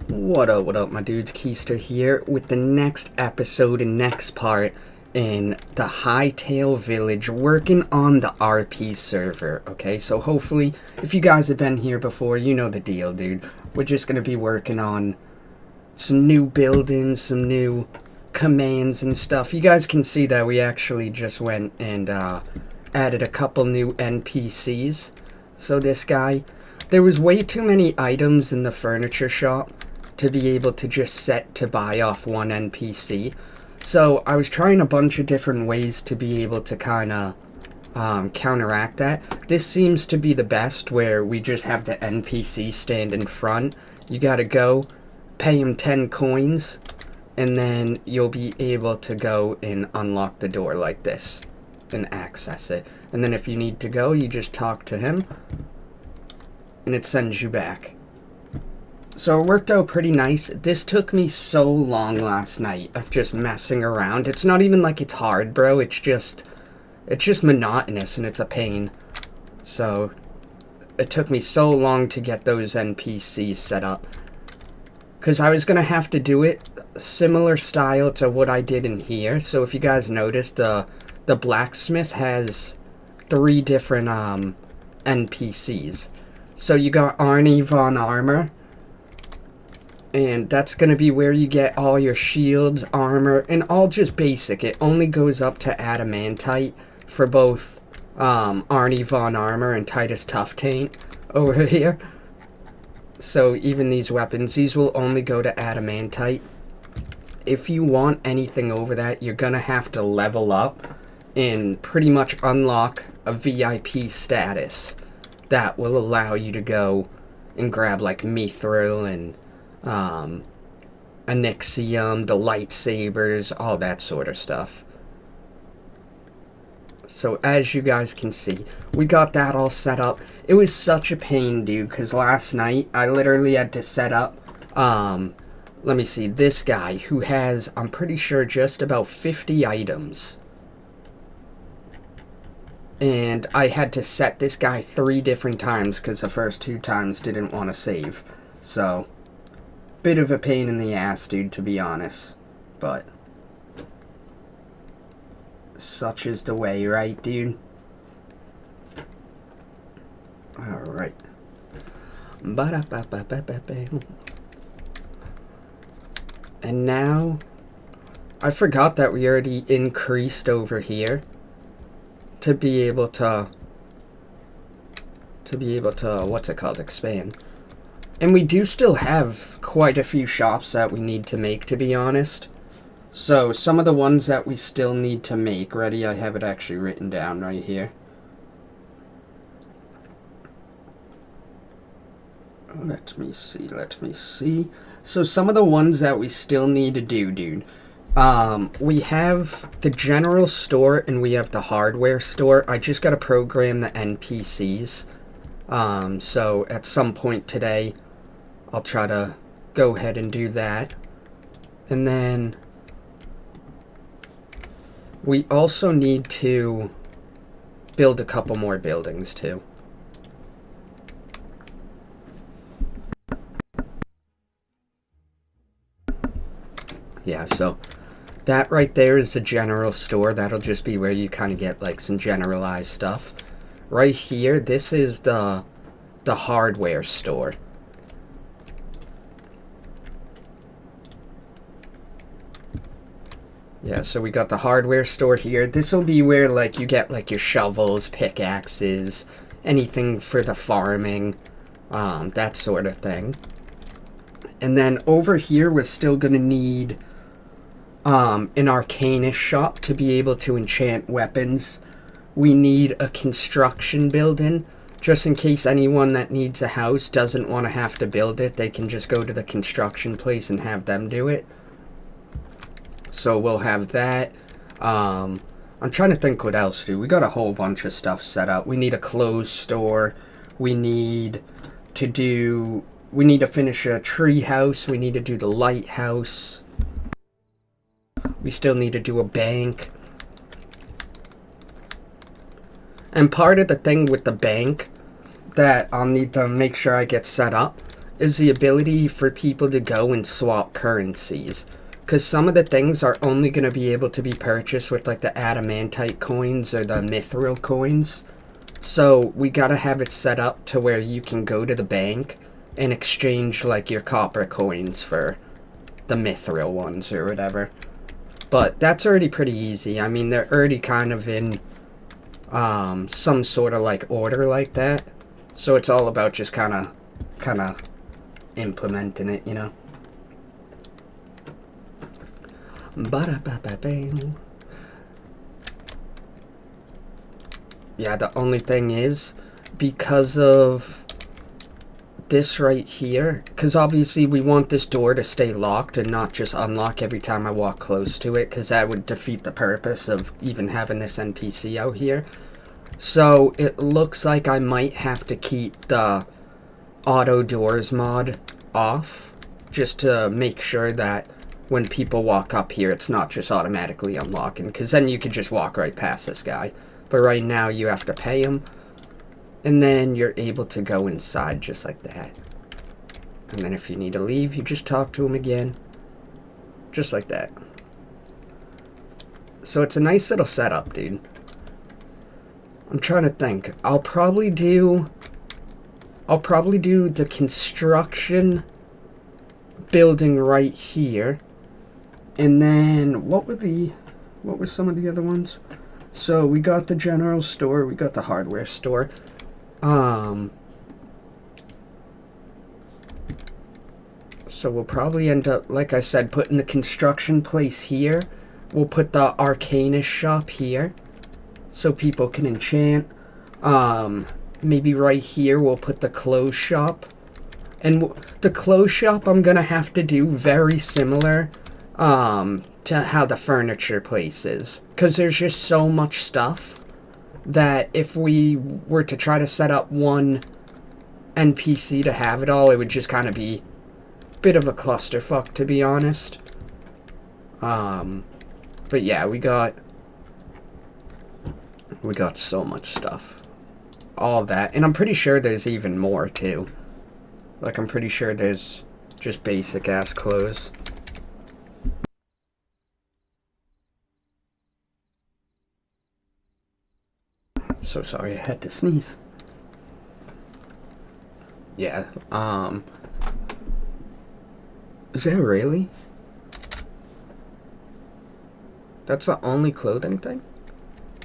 What up, my dudes? Keister here with the next episode and next part in the Hytale village, working on the RP server, okay? So hopefully, if you guys have been here before, you know the deal, dude. We're just gonna be working on some new buildings, some new commands and stuff. You guys can see that we actually just went and added a couple new NPCs. So this guy, there was way too many items in the furniture shop to be able to just set to buy off one NPC. So I was trying a bunch of different ways to be able to kind of counteract that. This seems to be the best, where we just have the NPC stand in front. You gotta go, pay him 10 coins, and then you'll be able to go and unlock the door like this and access it. And then if you need to go, you just talk to him and it sends you back. So it worked out pretty nice. This took me so long last night of just messing around. It's not even like it's hard, bro. It's just monotonous and it's a pain. So it took me so long to get those NPCs set up, because I was going to have to do it similar style to what I did in here. So if you guys noticed, the blacksmith has 3 different NPCs. So you got Arnie Von Armor, and that's going to be where you get all your shields, armor, and all just basic. It only goes up to adamantite for both Arnie Von Armor and Titus Tough Taint over here. So even these weapons, these will only go to adamantite. If you want anything over that, you're going to have to level up and pretty much unlock a VIP status that will allow you to go and grab like Mithril and Onyxium, the lightsabers, all that sort of stuff. So as you guys can see, we got that all set up. It was such a pain, dude, because last night I literally had to set up, let me see, this guy who has, I'm pretty sure, just about 50 items. And I had to set this guy 3 different times because the first 2 times didn't want to save. So bit of a pain in the ass, dude, to be honest, but such is the way, right, dude? Alright. And now, I forgot that we already increased over here to be able to what's it called, expand. And we do still have quite a few shops that we need to make, to be honest. So some of the ones that we still need to make, ready, I have it actually written down right here. Let me see. So some of the ones that we still need to do, dude. We have the general store and we have the hardware store. I just got to program the NPCs. So at some point today, I'll try to go ahead and do that. And then we also need to build a couple more buildings too. Yeah, so that right there is the general store. That'll just be where you kind of get like some generalized stuff. Right here, this is the hardware store. Yeah, so we got the hardware store here. This will be where like you get like your shovels, pickaxes, anything for the farming, that sort of thing. And then over here we're still gonna need an arcanist shop to be able to enchant weapons. We need a construction building, just in case anyone that needs a house doesn't want to have to build it. They can just go to the construction place and have them do it. So we'll have that. I'm trying to think what else, dude. We got a whole bunch of stuff set up. We need a clothes store. We need to finish a tree house. We need to do the lighthouse. We still need to do a bank. And part of the thing with the bank that I'll need to make sure I get set up is the ability for people to go and swap currencies. Because some of the things are only going to be able to be purchased with like the adamantite coins or the mithril coins. So we got to have it set up to where you can go to the bank and exchange like your copper coins for the mithril ones or whatever. But that's already pretty easy. I mean, they're already kind of in some sort of like order like that. So it's all about just kind of implementing it, you know. Yeah, the only thing is, because of this right here, because obviously we want this door to stay locked and not just unlock every time I walk close to it, because that would defeat the purpose of even having this NPC out here. So it looks like I might have to keep the auto doors mod off, just to make sure that when people walk up here, it's not just automatically unlocking, because then you could just walk right past this guy. But right now, you have to pay him, and then you're able to go inside just like that. And then if you need to leave, you just talk to him again, just like that. So it's a nice little setup, dude. I'm trying to think. I'll probably do the construction building right here. And then what were some of the other ones? So we got the general store, we got the hardware store. So we'll probably end up, like I said, putting the construction place here. We'll put the arcanist shop here, so people can enchant. Maybe right here we'll put the clothes shop. And the clothes shop I'm gonna have to do very similar to how the furniture place is, because there's just so much stuff that if we were to try to set up one NPC to have it all, it would just kind of be a bit of a clusterfuck, to be honest. But yeah, we got so much stuff, all that, and I'm pretty sure there's even more too. Like, I'm pretty sure there's just basic ass clothes. So sorry, I had to sneeze. Yeah, is that really? That's the only clothing thing?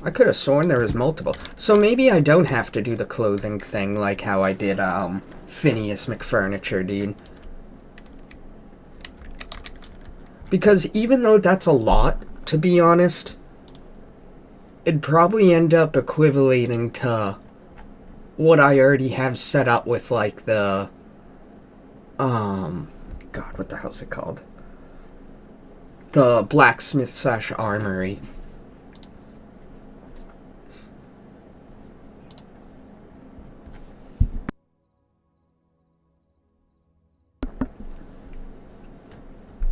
I could have sworn there was multiple. So maybe I don't have to do the clothing thing like how I did, Phineas McFurniture, dude. Because even though that's a lot, to be honest, it'd probably end up equivalating to what I already have set up with, like, the, God, what the hell's it called? The blacksmith / armory.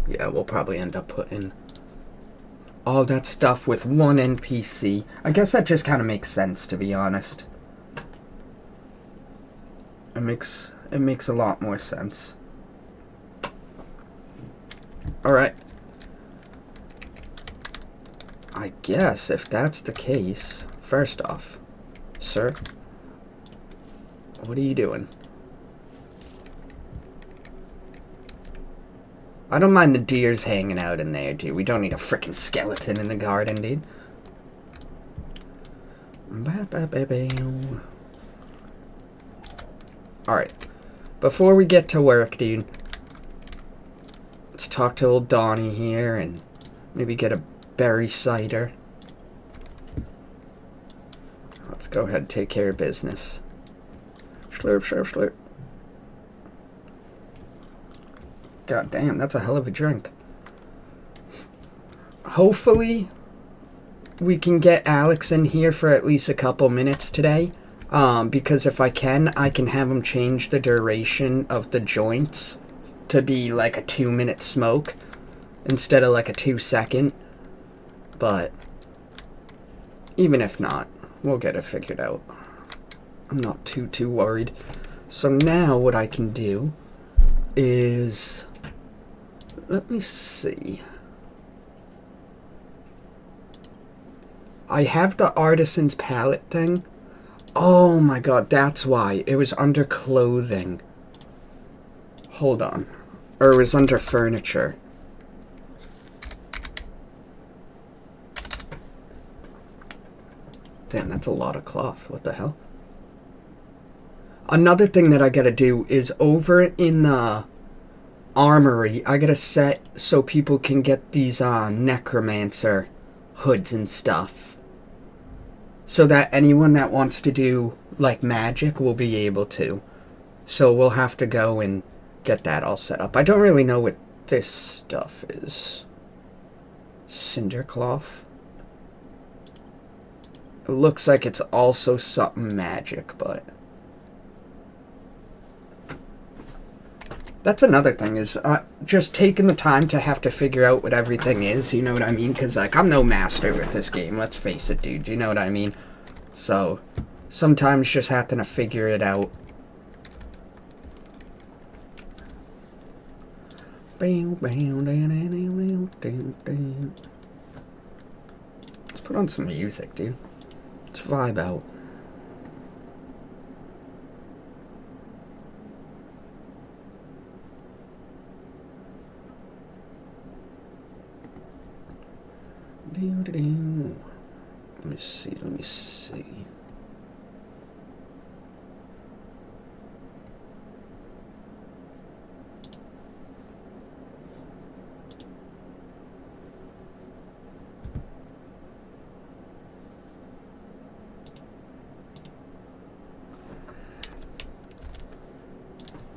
Yeah, we'll probably end up putting all that stuff with one NPC. I guess that just kind of makes sense, to be honest. It makes a lot more sense. Alright. I guess if that's the case, first off, sir, what are you doing? I don't mind the deers hanging out in there, dude. We don't need a frickin' skeleton in the garden, dude. Alright. Before we get to work, dude, let's talk to old Donnie here and maybe get a berry cider. Let's go ahead and take care of business. Slurp, slurp, slurp. God damn, that's a hell of a drink. Hopefully, we can get Alex in here for at least a couple minutes today. Because if I can have him change the duration of the joints to be like a 2-minute smoke instead of like a 2-second. But even if not, we'll get it figured out. I'm not too worried. So now what I can do is... Let me see. I have the artisan's palette thing. Oh my god, that's why. It was under clothing. Hold on. Or it was under furniture. Damn, that's a lot of cloth. What the hell? Another thing that I gotta do is over in the armory, I gotta set so people can get these necromancer hoods and stuff. So that anyone that wants to do, like, magic will be able to. So we'll have to go and get that all set up. I don't really know what this stuff is. Cinder cloth. It looks like it's also something magic, but... That's another thing, is just taking the time to have to figure out what everything is, you know what I mean? Because, like, I'm no master with this game, let's face it, dude, you know what I mean? So, sometimes just having to figure it out. Let's put on some music, dude. Let's vibe out. Let me see.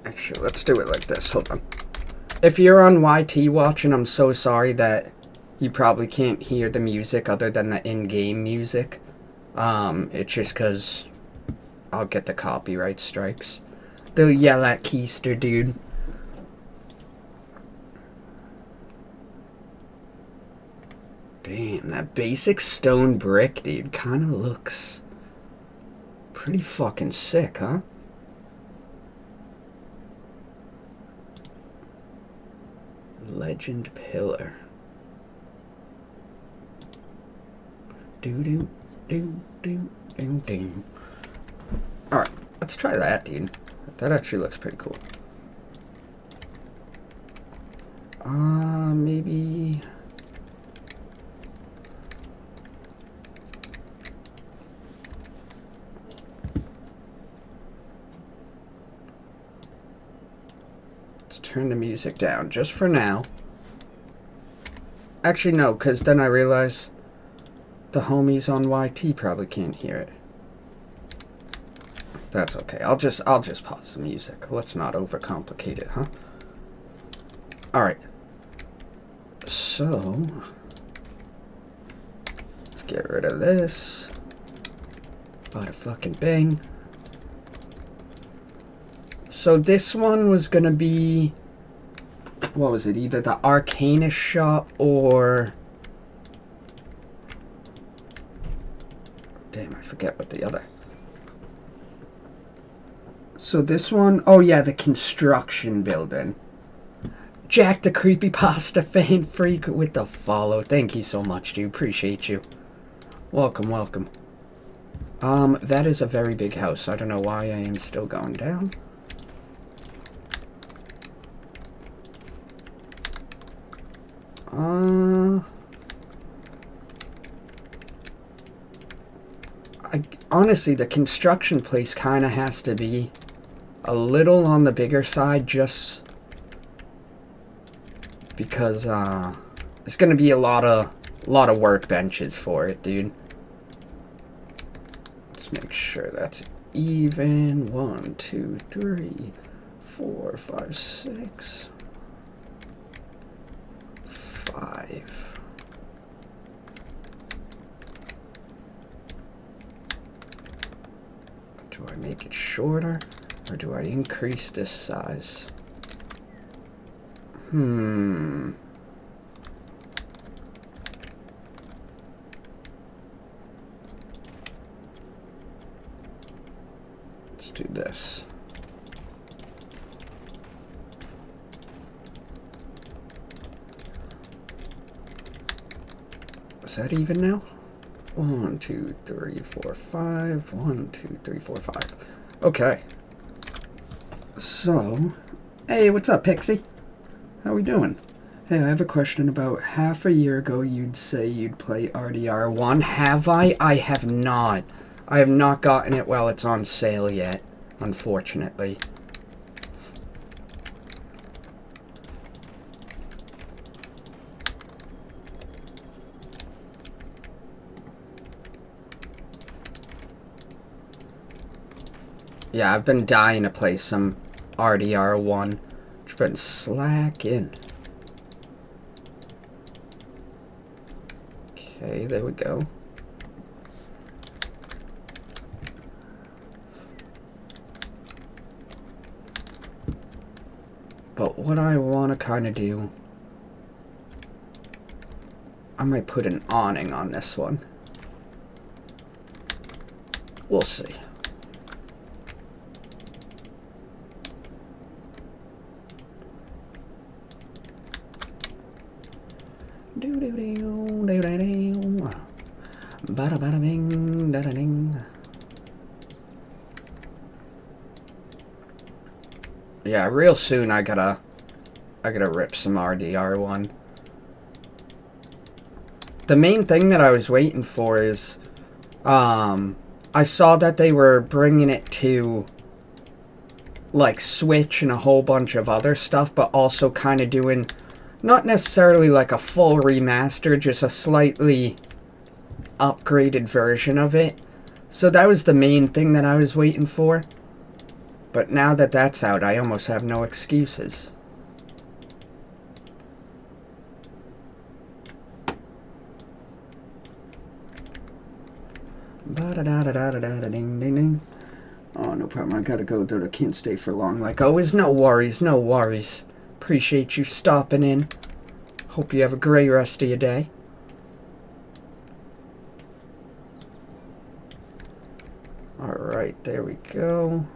Actually, let's do it like this. Hold on. If you're on YT watching, I'm so sorry that you probably can't hear the music other than the in-game music. It's just because I'll get the copyright strikes. They'll yell at Keister, dude. Damn, that basic stone brick, dude, kind of looks pretty fucking sick, huh? Legend pillar. Do. Alright, let's try that, dude. That actually looks pretty cool. Maybe... Let's turn the music down, just for now. Actually, no, because then I realize the homies on YT probably can't hear it. That's okay. I'll just pause the music. Let's not overcomplicate it, huh? Alright. So, let's get rid of this. Bada fucking bing. So this one was gonna be, what was it? Either the Arcanist shop or... Damn, I forget what the other... So this one, oh yeah, the construction building. Jack the Creepypasta fan freak with the follow. Thank you so much, dude. Appreciate you. Welcome, welcome. That is a very big house. I don't know why I am still going down. Honestly, the construction place kind of has to be a little on the bigger side, just because there's gonna be a lot of workbenches for it, dude. Let's make sure that's even. 1, 2, 3, 4, 5, 6, 5. Do I make it shorter, or do I increase this size? Let's do this. Is that even now? 1, 2, 3, 4, 5. 1, 2, 3, 4, 5. Okay. So, hey, what's up, Pixie? How we doing? Hey, I have a question. About half a year ago, you'd say you'd play RDR1. Have I? I have not. I have not gotten it while it's on sale yet, unfortunately. Yeah, I've been dying to play some RDR1. Just been slacking. Okay, there we go. But what I want to kind of do, I might put an awning on this one. We'll see. Bada bada bing, da da ding. Yeah, real soon I gotta rip some RDR1. The main thing that I was waiting for is, I saw that they were bringing it to, like, Switch and a whole bunch of other stuff, but also kind of doing, not necessarily like a full remaster, just a slightly upgraded version of it. So that was the main thing that I was waiting for. But now that that's out, I almost have no excuses. Ba-da-da-da-da-da-da-ding-ding-ding. Oh, no problem. I gotta go, though. I can't stay for long. Like always, no worries, no worries. Appreciate you stopping in. Hope you have a great rest of your day. Alright, there we go.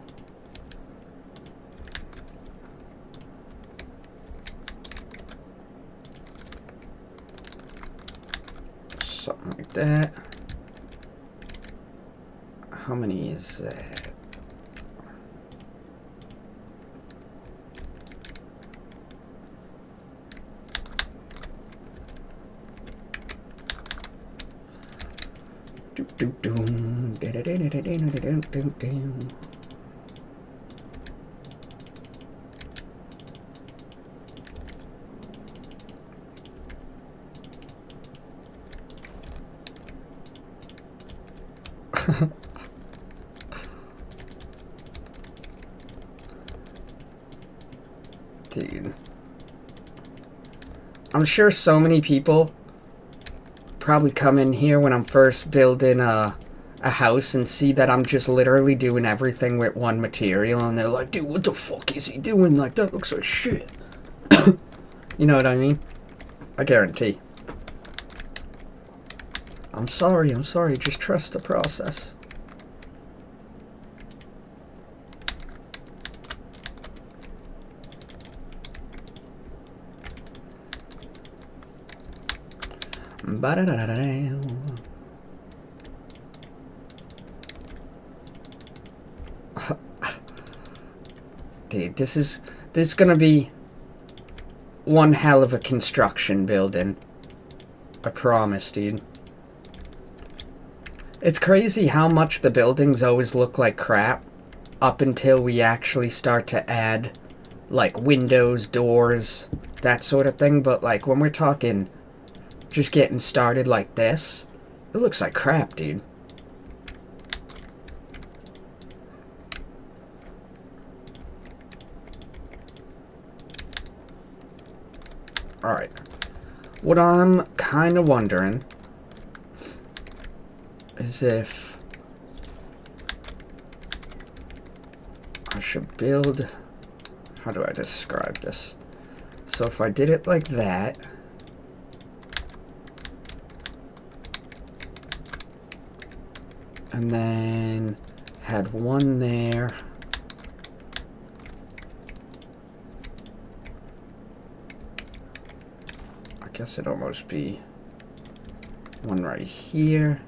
Something like that. How many is that? Dude. I'm sure so many people probably come in here when I'm first building a house and see that I'm just literally doing everything with one material, and they're like, dude, what the fuck is he doing? Like, that looks like shit. You know what I mean? I guarantee. I'm sorry, just trust the process. Ba-da-da-da-da. Dude, this is gonna be one hell of a construction building. I promise, dude. It's crazy how much the buildings always look like crap up until we actually start to add, like, windows, doors, that sort of thing. But, like, when we're talking just getting started like this, it looks like crap, dude. Alright. What I'm kind of wondering is if I should build... How do I describe this? So if I did it like that... and then had one there... I guess it'd almost be one right here.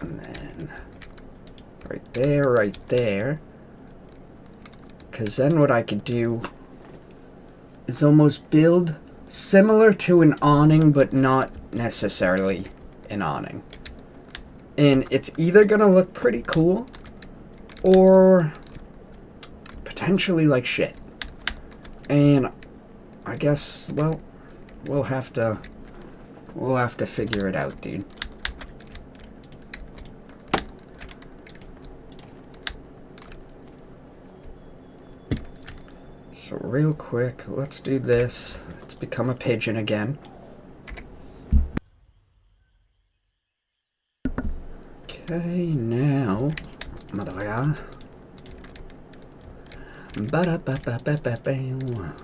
And then right there, right there. Because then what I could do is almost build similar to an awning, but not necessarily an awning. And it's either going to look pretty cool or potentially like shit. And I guess, well, we'll have to figure it out, dude. So real quick, let's do this. Let's become a pigeon again. Okay, now, motherfucker. Ba-da-ba-ba-ba-ba-ba.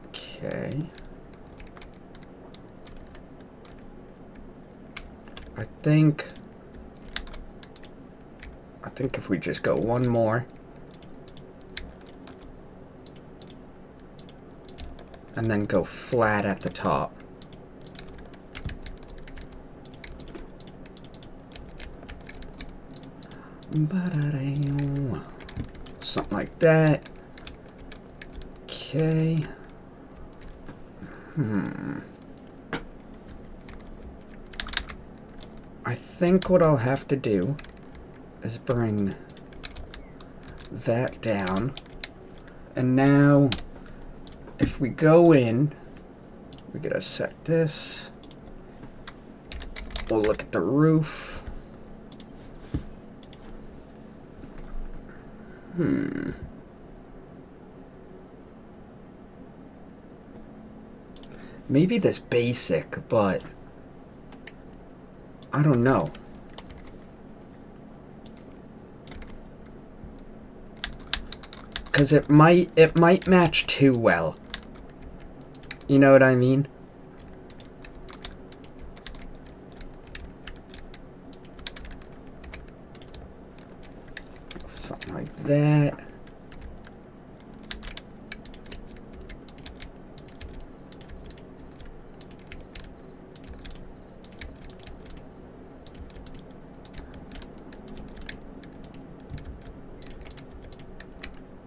Okay. I think if we just go one more and then go flat at the top. Something like that. Okay. I think what I'll have to do is bring that down. And now, if we go in, we gotta set this. We'll look at the roof. Maybe this basic, but I don't know. Because it might match too well. You know what I mean? Something like that.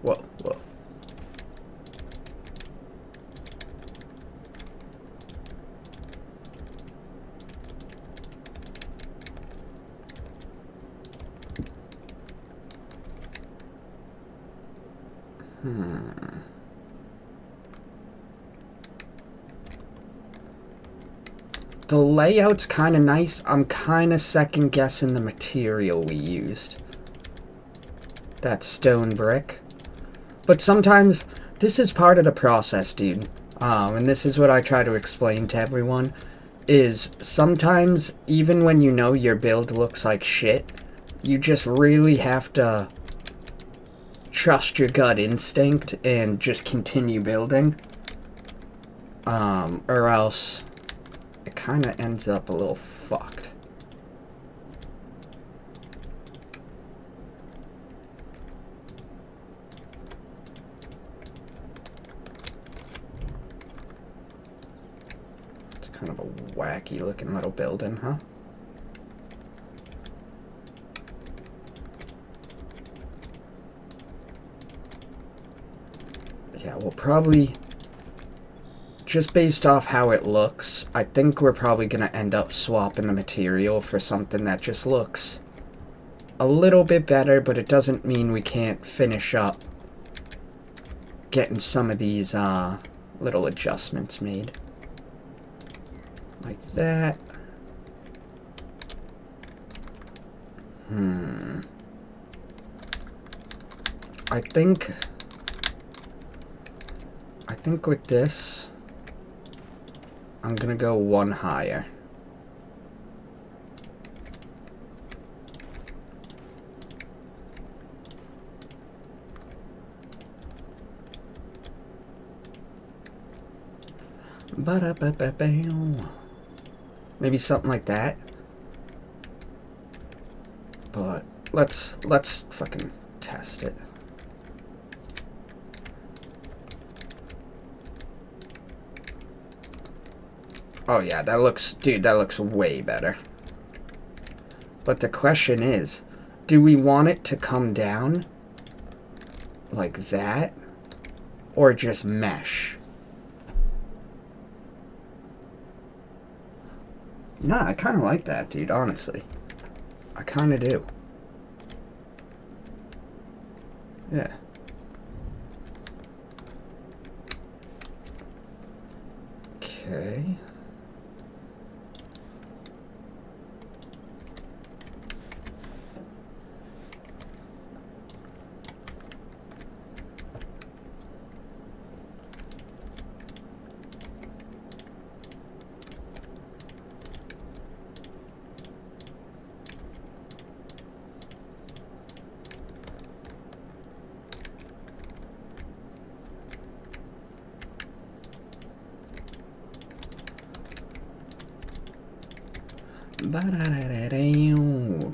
Whoa, whoa. The layout's kind of nice. I'm kind of second guessing the material we used. That stone brick. But sometimes, this is part of the process, dude. And this is what I try to explain to everyone. Is sometimes, even when you know your build looks like shit, you just really have to trust your gut instinct and just continue building. Or else it kind of ends up a little fucked. It's kind of a wacky looking little building, huh? Yeah, we'll probably, just based off how it looks, I think we're probably going to end up swapping the material for something that just looks a little bit better, but it doesn't mean we can't finish up getting some of these little adjustments made. Like that. I think with this, I'm gonna go one higher. Maybe something like that. But let's fucking test it. Oh yeah, that looks way better. But the question is, do we want it to come down like that or just mesh? Nah, I kind of like that, dude, honestly. I kind of do. Yeah. Okay.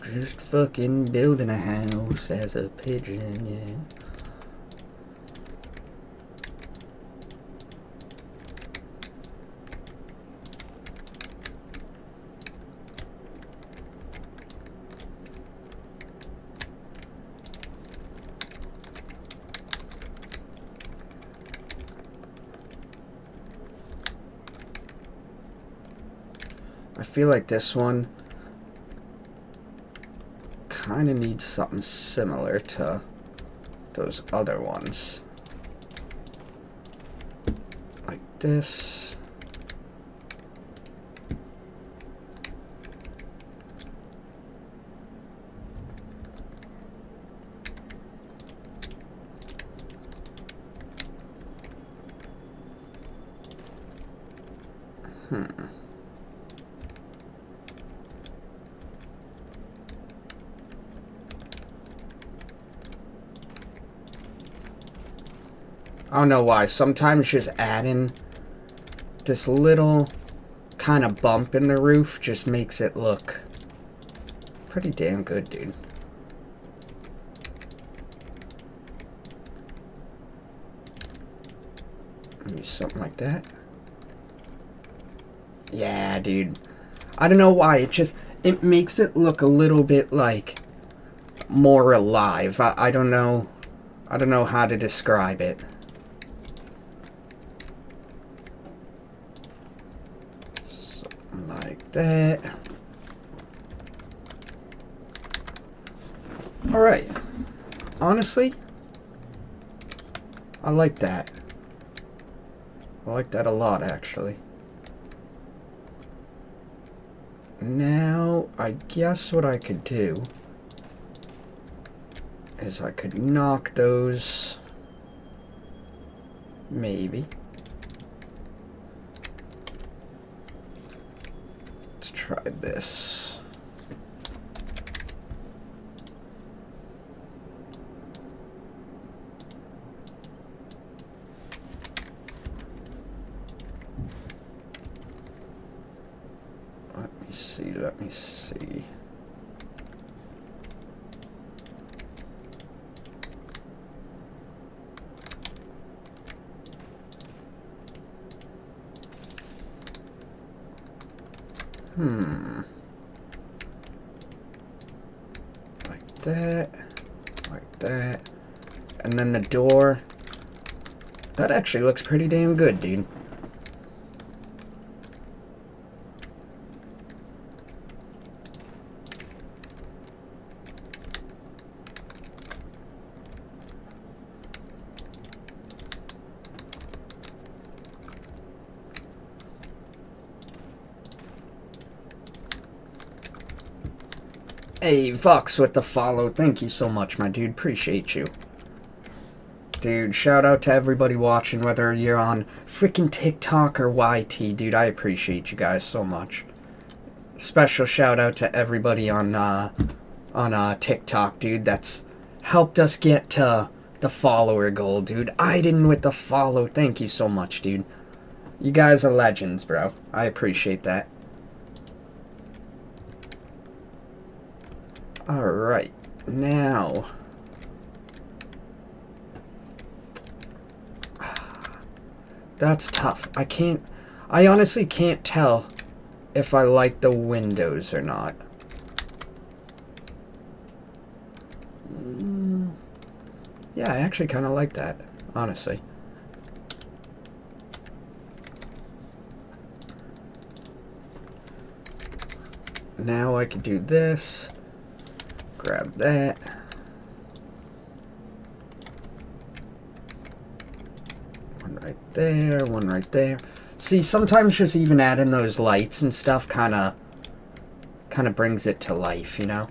Just fucking building a house as a pigeon, yeah. I feel like this one kind of needs something similar to those other ones. Like this. I don't know why. Sometimes just adding this little kind of bump in the roof just makes it look pretty damn good, dude. Maybe something like that. Yeah, dude. I don't know why. It makes it look a little bit like more alive. I don't know. I don't know how to describe it. Something like that. Alright. Honestly, I like that. I like that a lot, actually. Now, I guess what I could do is I could knock those, maybe. Let's try this. Let me see. Like that, and then the door. That actually looks pretty damn good, dude. Hey, Vox with the follow. Thank you so much, my dude. Appreciate you. Dude, shout out to everybody watching, whether you're on freaking TikTok or YT, dude. I appreciate you guys so much. Special shout out to everybody on TikTok, dude. That's helped us get to the follower goal, dude. Aiden with the follow. Thank you so much, dude. You guys are legends, bro. I appreciate that. Alright. Now... That's tough. I honestly can't tell if I like the windows or not. Yeah, I actually kind of like that, honestly. Now I can do this. Grab that. One right there, one right there. See, sometimes just even adding those lights and stuff kind of brings it to life, you know?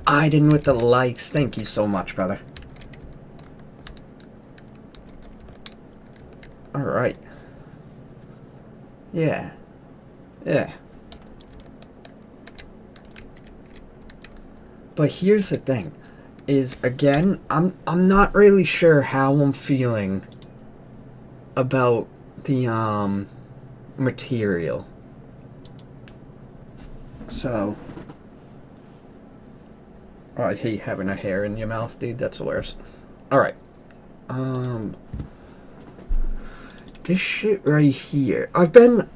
Aiden with the likes. Thank you so much, brother. Alright. Yeah. Yeah. But here's the thing. Is, again, I'm not really sure how I'm feeling about the, material. So... Oh, I hate having a hair in your mouth, dude. That's the worst. Alright. This shit right here. I've been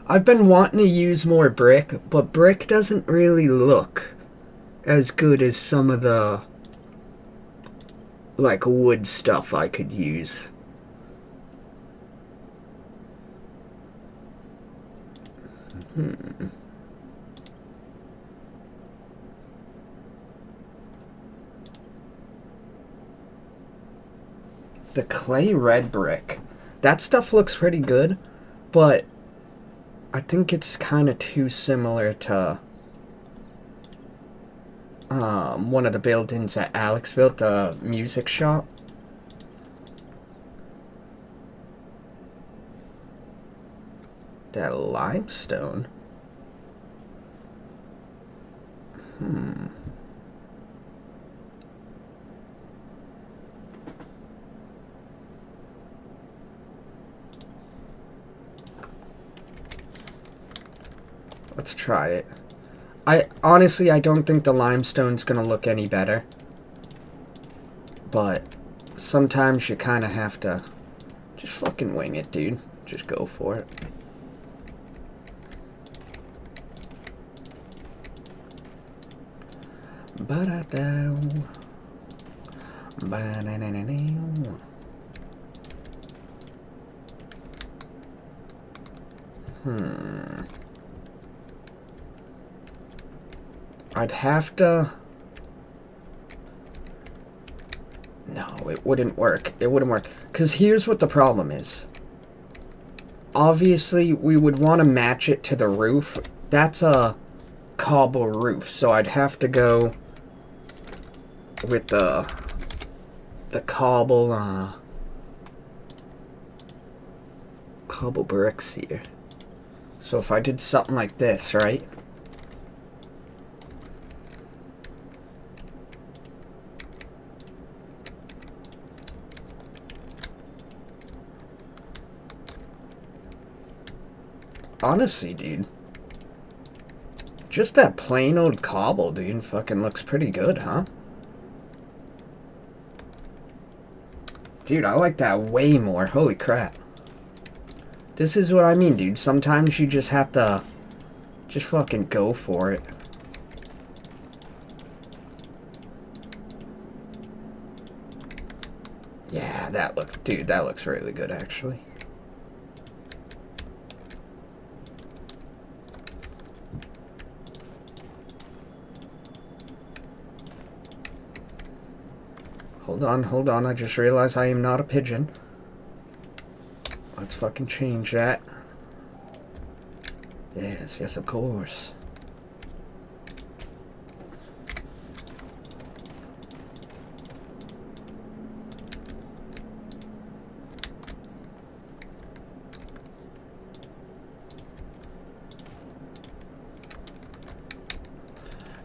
wanting to use more brick, but brick doesn't really look as good as some of the, like, wood stuff I could use. The clay red brick. That stuff looks pretty good, but I think it's kind of too similar to one of the buildings that Alex built, the music shop. That limestone? Let's try it. Honestly, I don't think the limestone's gonna look any better. But sometimes you kind of have to just fucking wing it, dude. Just go for it. Ba-da-dow. Ba-da-da-da-dow. I'd have to... No, it wouldn't work. It wouldn't work. Because here's what the problem is. Obviously, we would want to match it to the roof. That's a cobble roof, so I'd have to go with the cobble bricks here. So if I did something like this, right? Honestly, dude. Just that plain old cobble, dude, fucking looks pretty good, huh? Dude, I like that way more. Holy crap. This is what I mean, dude. Sometimes you just have to just fucking go for it. Yeah, that looks really good, actually. Hold on, I just realized I am not a pigeon. Let's fucking change that. Yes, yes, of course.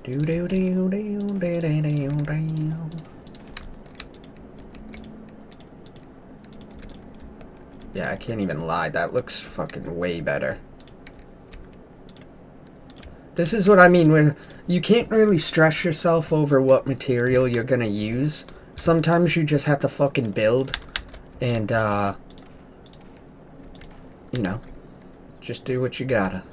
Do do do do do do do do. Yeah, I can't even lie. That looks fucking way better. This is what I mean with you can't really stress yourself over what material you're gonna use. Sometimes you just have to fucking build and, you know, just do what you gotta.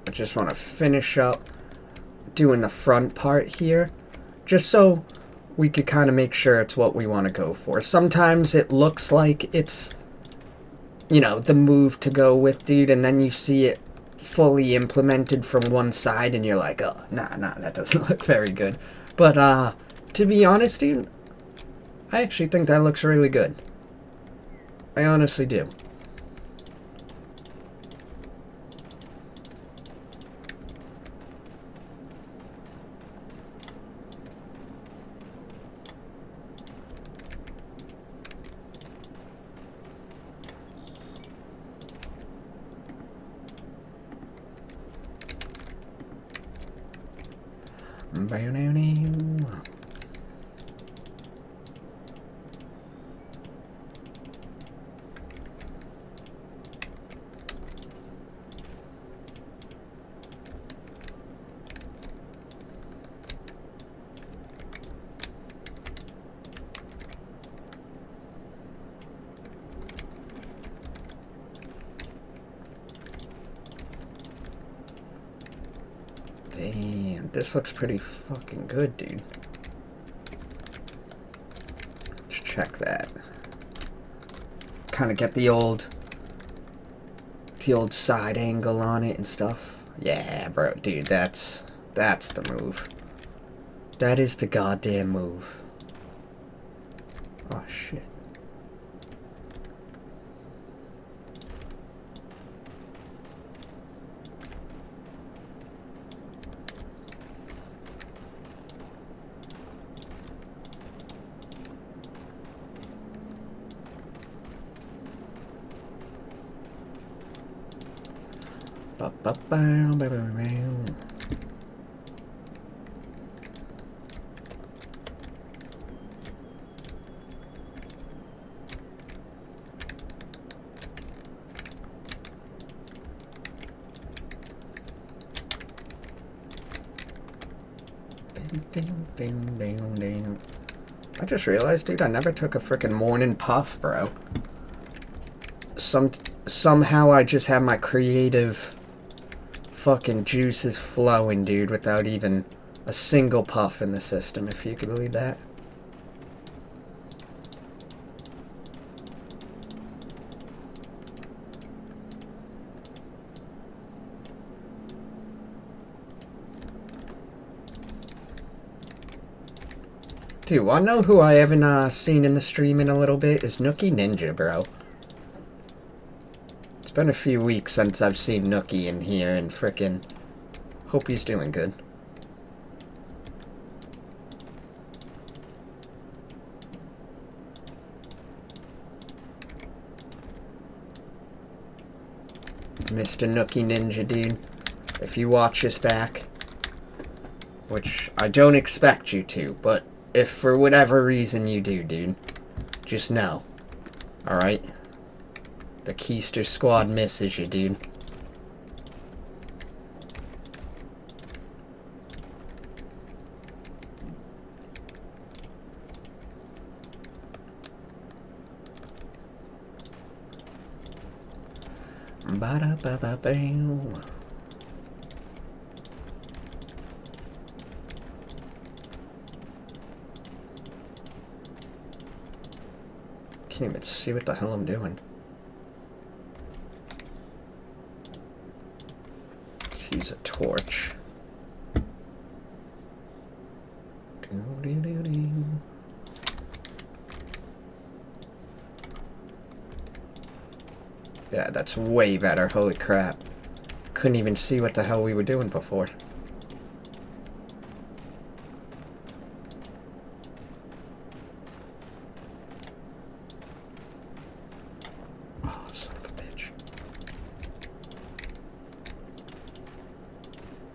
I just want to finish up doing the front part here, just so we could kind of make sure it's what we want to go for. Sometimes it looks like it's, you know, the move to go with, dude, and then you see it fully implemented from one side and you're like, oh, nah, that doesn't look very good. But, to be honest, dude, I actually think that looks really good. I honestly do. Damn, this looks pretty fucking good, dude. Let's check that. Kind of get the old side angle on it and stuff. Yeah, bro, dude, that's the move. That is the goddamn move. Oh shit. I just realized, dude, I never took a frickin' morning puff, bro. Somehow I just have my creative fucking juices flowing, dude, without even a single puff in the system, if you could believe that. Dude, wanna know who I haven't seen in the stream in a little bit? Is Nookie Ninja, bro. It's been a few weeks since I've seen Nookie in here, and frickin' hope he's doing good. Mr. Nookie Ninja, dude. If you watch this back, which I don't expect you to, but if for whatever reason you do, dude, just know, alright? The Keister squad misses you, dude. Ba-da-ba-ba-bam. Can't even see what the hell I'm doing. Let's use a torch. Yeah, that's way better. Holy crap. Couldn't even see what the hell we were doing before.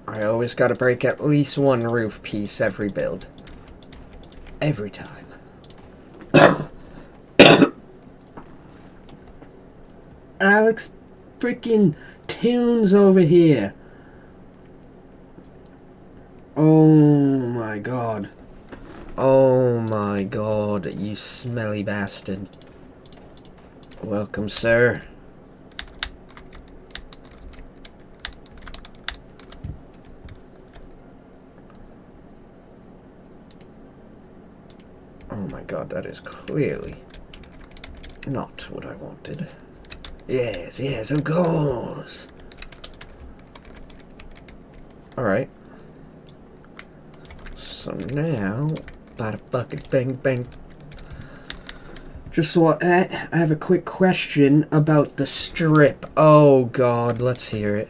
I always gotta break at least one roof piece every build. Every time. Alex freaking Tunes over here. Oh my god. Oh my god, you smelly bastard. Welcome, sir. Oh my god, that is clearly not what I wanted. Yes, yes, of course. Alright. So now, bada fucking bang bang. Just so I have a quick question about the strip. Oh god, let's hear it.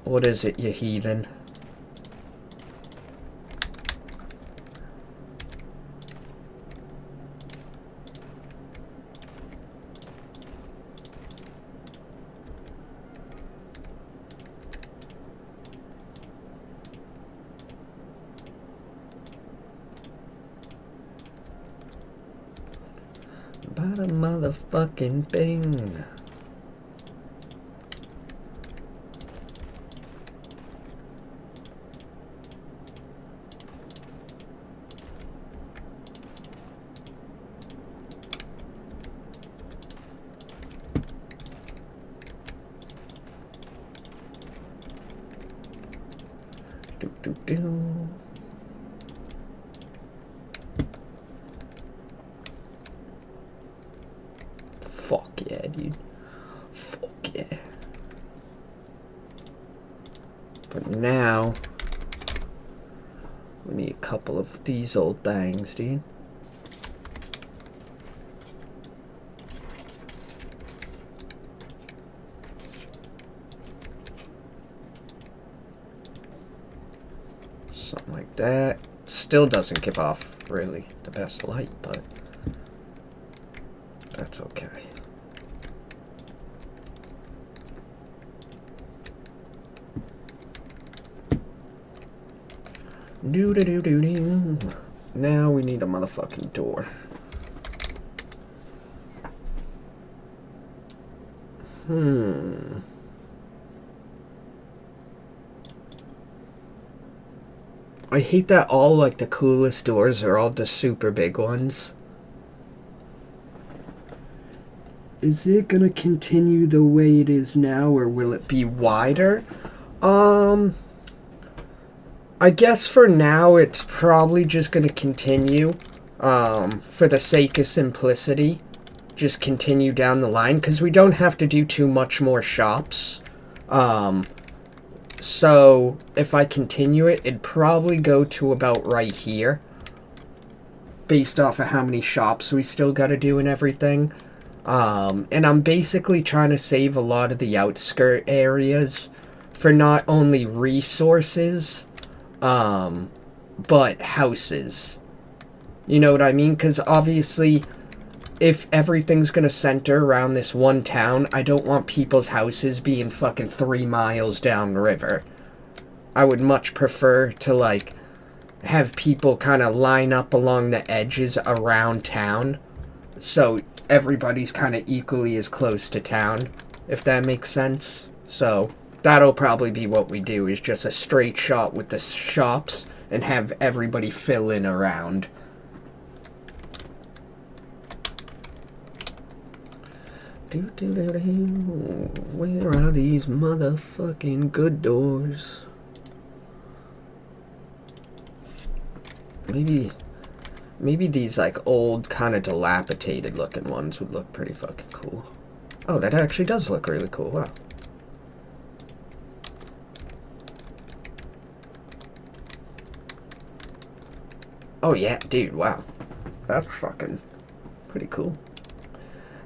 What is it, you heathen? Bada motherfucking bing. Do. Fuck yeah, dude. Fuck yeah. But now, we need a couple of these old things, dude. Something like that. Still doesn't give off, really, the best light, but that's okay. Do. Now we need a motherfucking door. I hate that all, like, the coolest doors are all the super big ones. Is it gonna continue the way it is now, or will it be wider? I guess for now it's probably just gonna continue, for the sake of simplicity. Just continue down the line, because we don't have to do too much more shops. So if I continue it, it'd probably go to about right here, based off of how many shops we still gotta do and everything. And I'm basically trying to save a lot of the outskirt areas for not only resources, but houses. You know what I mean? Because obviously, if everything's gonna center around this one town, I don't want people's houses being fucking 3 miles downriver. I would much prefer to, like, have people kind of line up along the edges around town, so everybody's kind of equally as close to town, if that makes sense. So that'll probably be what we do, is just a straight shot with the shops and have everybody fill in around. Where are these motherfucking good doors? Maybe these, like, old, kind of dilapidated looking ones would look pretty fucking cool. Oh, that actually does look really cool. Wow. Oh yeah, dude, wow. That's fucking pretty cool.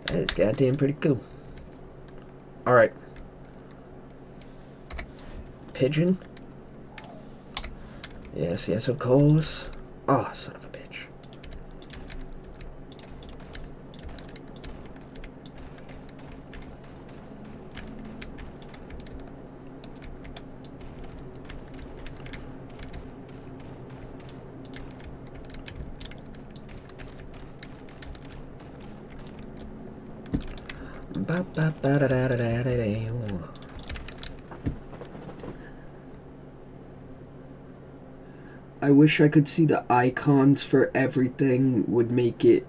That is goddamn pretty cool. Alright. Pigeon? Yes, yes, of course. Oh, son of a bitch. I wish I could see the icons for everything would make it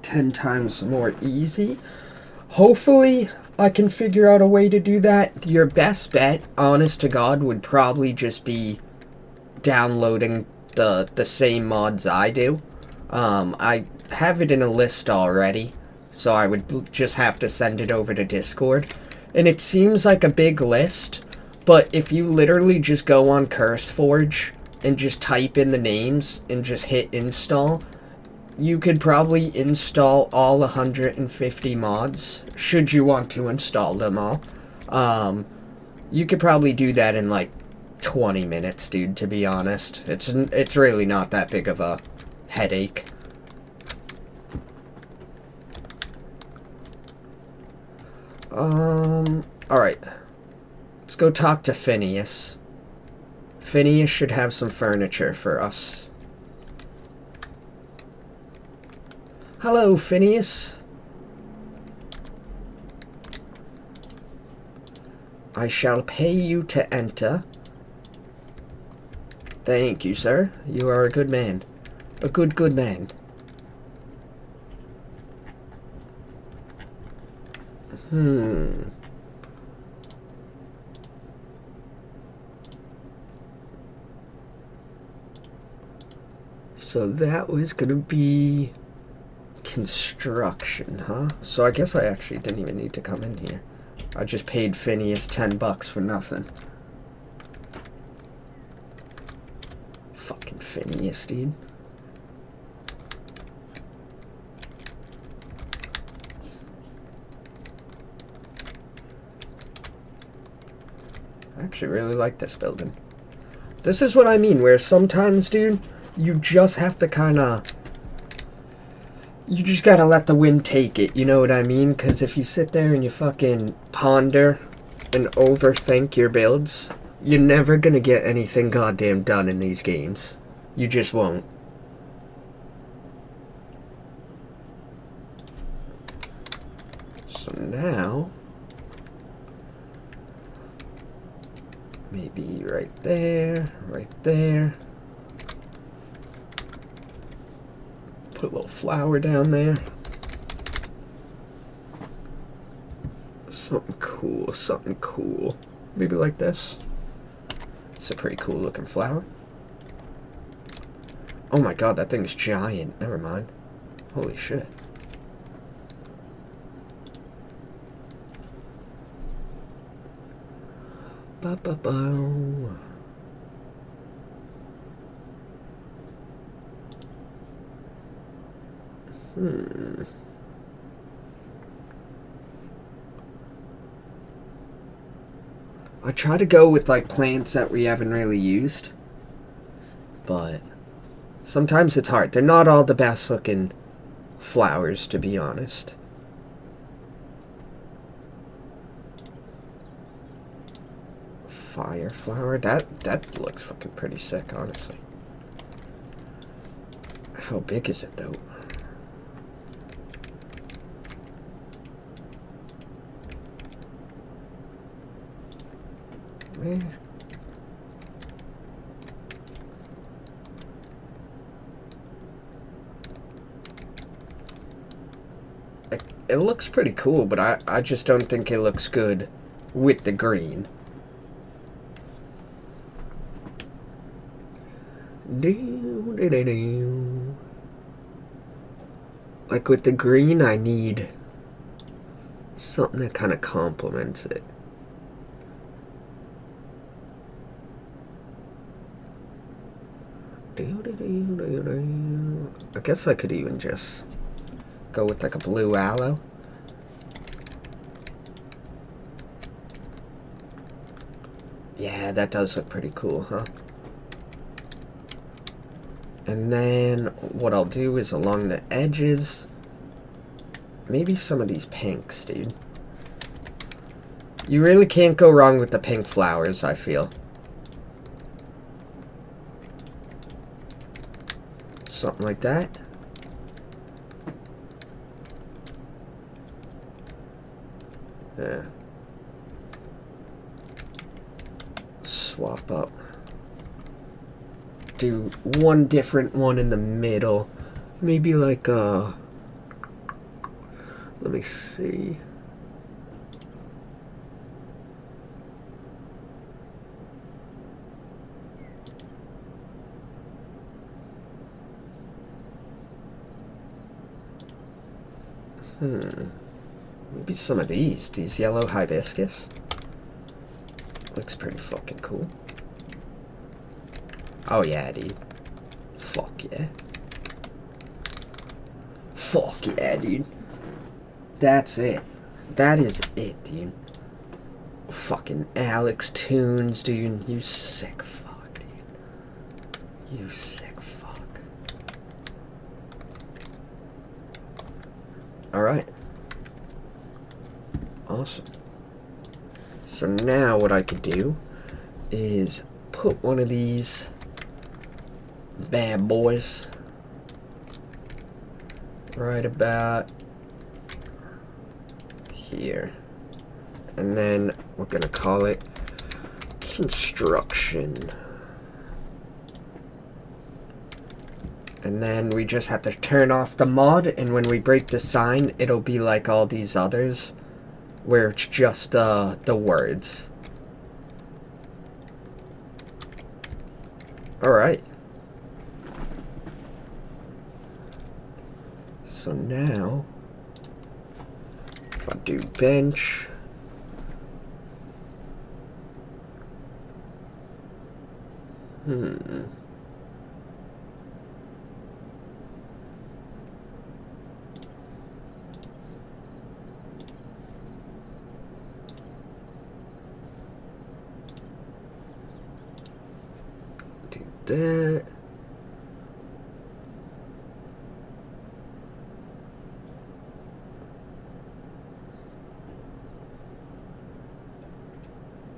10 times more easy. Hopefully, I can figure out a way to do that. Your best bet, honest to God, would probably just be downloading the same mods I do. I have it in a list already, so I would just have to send it over to Discord. And it seems like a big list, but if you literally just go on CurseForge and just type in the names and just hit install, you could probably install all 150 mods, should you want to install them all. You could probably do that in like 20 minutes, dude, to be honest. It's really not that big of a headache. Alright. Let's go talk to Phineas. Phineas should have some furniture for us. Hello, Phineas. I shall pay you to enter. Thank you, sir. You are a good man. A good man. So that was gonna be construction, huh? So I guess I actually didn't even need to come in here. I just paid Phineas $10 for nothing. Fucking Phineas, dude. I actually really like this building. This is what I mean, where sometimes, dude, you just have to kinda... You just gotta let the wind take it, you know what I mean? Because if you sit there and you fucking ponder and overthink your builds, you're never gonna get anything goddamn done in these games. You just won't. So now... Maybe right there, right there. Put a little flower down there. Something cool, something cool. Maybe like this. It's a pretty cool looking flower. Oh my god, that thing's giant. Never mind. Holy shit. Ba-ba-bow. I try to go with like plants that we haven't really used, but sometimes it's hard. They're not all the best looking flowers, to be honest. Fire flower, that looks fucking pretty sick, honestly. How big is it though? It looks pretty cool, but I just don't think it looks good with the green. Like with the green, I need something that kind of complements it. I guess I could even just go with like a blue aloe. Yeah, that does look pretty cool, huh? And then what I'll do is along the edges, maybe some of these pinks, dude. You really can't go wrong with the pink flowers, I feel. Something like that. Yeah. Swap up. Do one different one in the middle. Maybe like let me see. Maybe some of these yellow hibiscus. Looks pretty fucking cool. Oh yeah, dude. Fuck yeah. Fuck yeah, dude. That's it. That is it, dude. Fucking Alex Tunes, dude. You sick fuck, dude. You sick fuck. Alright. Awesome. So now what I could do is put one of these bad boys right about here. And then we're gonna call it construction. And then we just have to turn off the mod, and when we break the sign, it'll be like all these others, where it's just the words. Alright. So now, if I do bench, do that.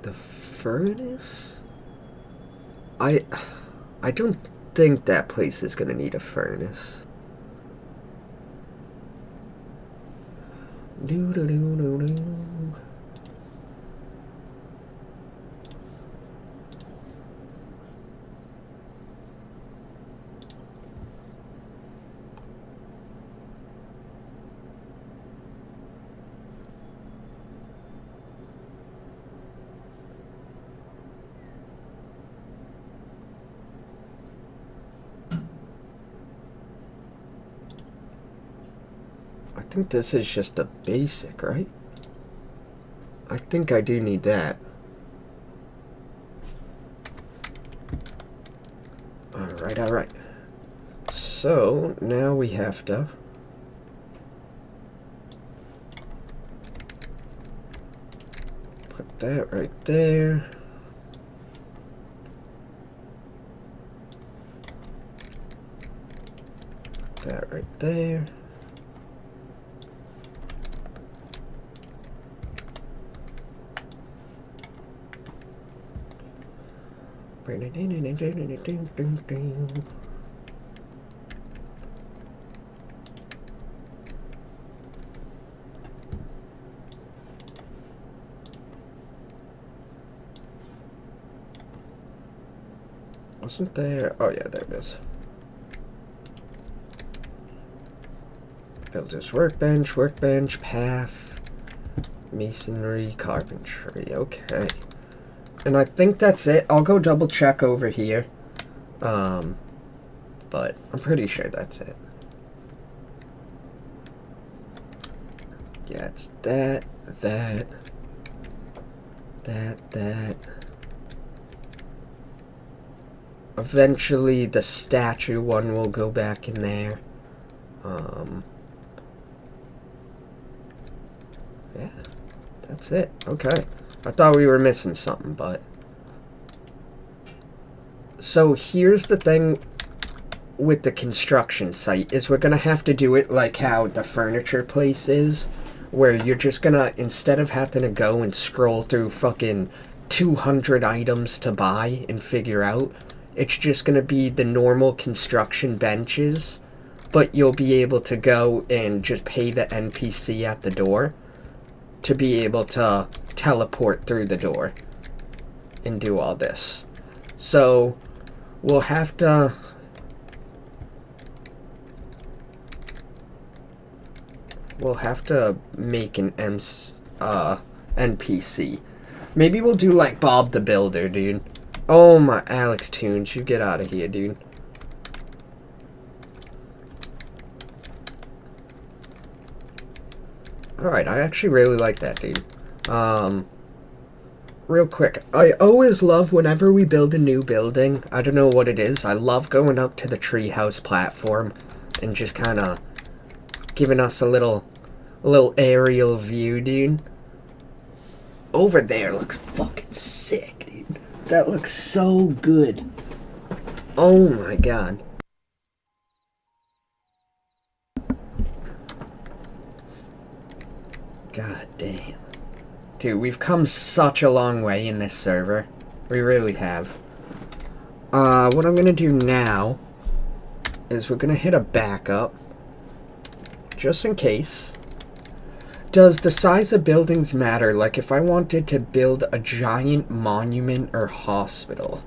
The furnace? I don't think that place is gonna need a furnace. Do do do do do. I think this is just the basic, right? I think I do need that. Alright, alright. So, now we have to put that right there. That right there. Wasn't there? Oh yeah, there it is. Build this workbench, path, masonry, carpentry. Okay. And I think that's it. I'll go double check over here. But I'm pretty sure that's it. Yeah, it's that. Eventually the statue one will go back in there. Yeah, that's it. Okay. I thought we were missing something, but... So here's the thing with the construction site, is we're gonna have to do it like how the furniture place is, where you're just gonna, instead of having to go and scroll through fucking 200 items to buy and figure out, it's just gonna be the normal construction benches, but you'll be able to go and just pay the NPC at the door. to be able to teleport through the door and do all this. So we'll have to make an NPC. Maybe we'll do like Bob the Builder, dude. Oh my, Alex Tunes, you get out of here, dude. Alright, I actually really like that, dude. Real quick, I always love whenever we build a new building, I don't know what it is, I love going up to the treehouse platform and just kind of giving us a little aerial view, dude. Over there looks fucking sick, dude. That looks so good. Oh my god. God damn. Dude, we've come such a long way in this server. We really have. What I'm gonna do now is we're gonna hit a backup. Just in case. Does the size of buildings matter? Like if I wanted to build a giant monument or hospital.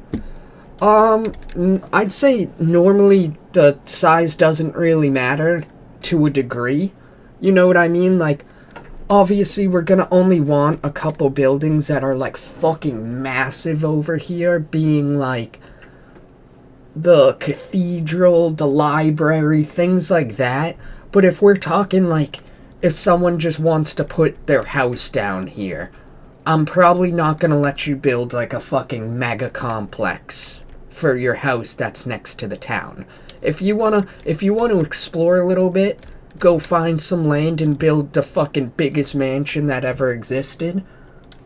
I'd say normally the size doesn't really matter to a degree. You know what I mean? Like, obviously we're gonna only want a couple buildings that are like fucking massive over here, being like the cathedral, the library, things like that. But if we're talking like, if someone just wants to put their house down here, I'm probably not gonna let you build like a fucking mega complex for your house that's next to the town. If you wanna explore a little bit, go find some land and build the fucking biggest mansion that ever existed.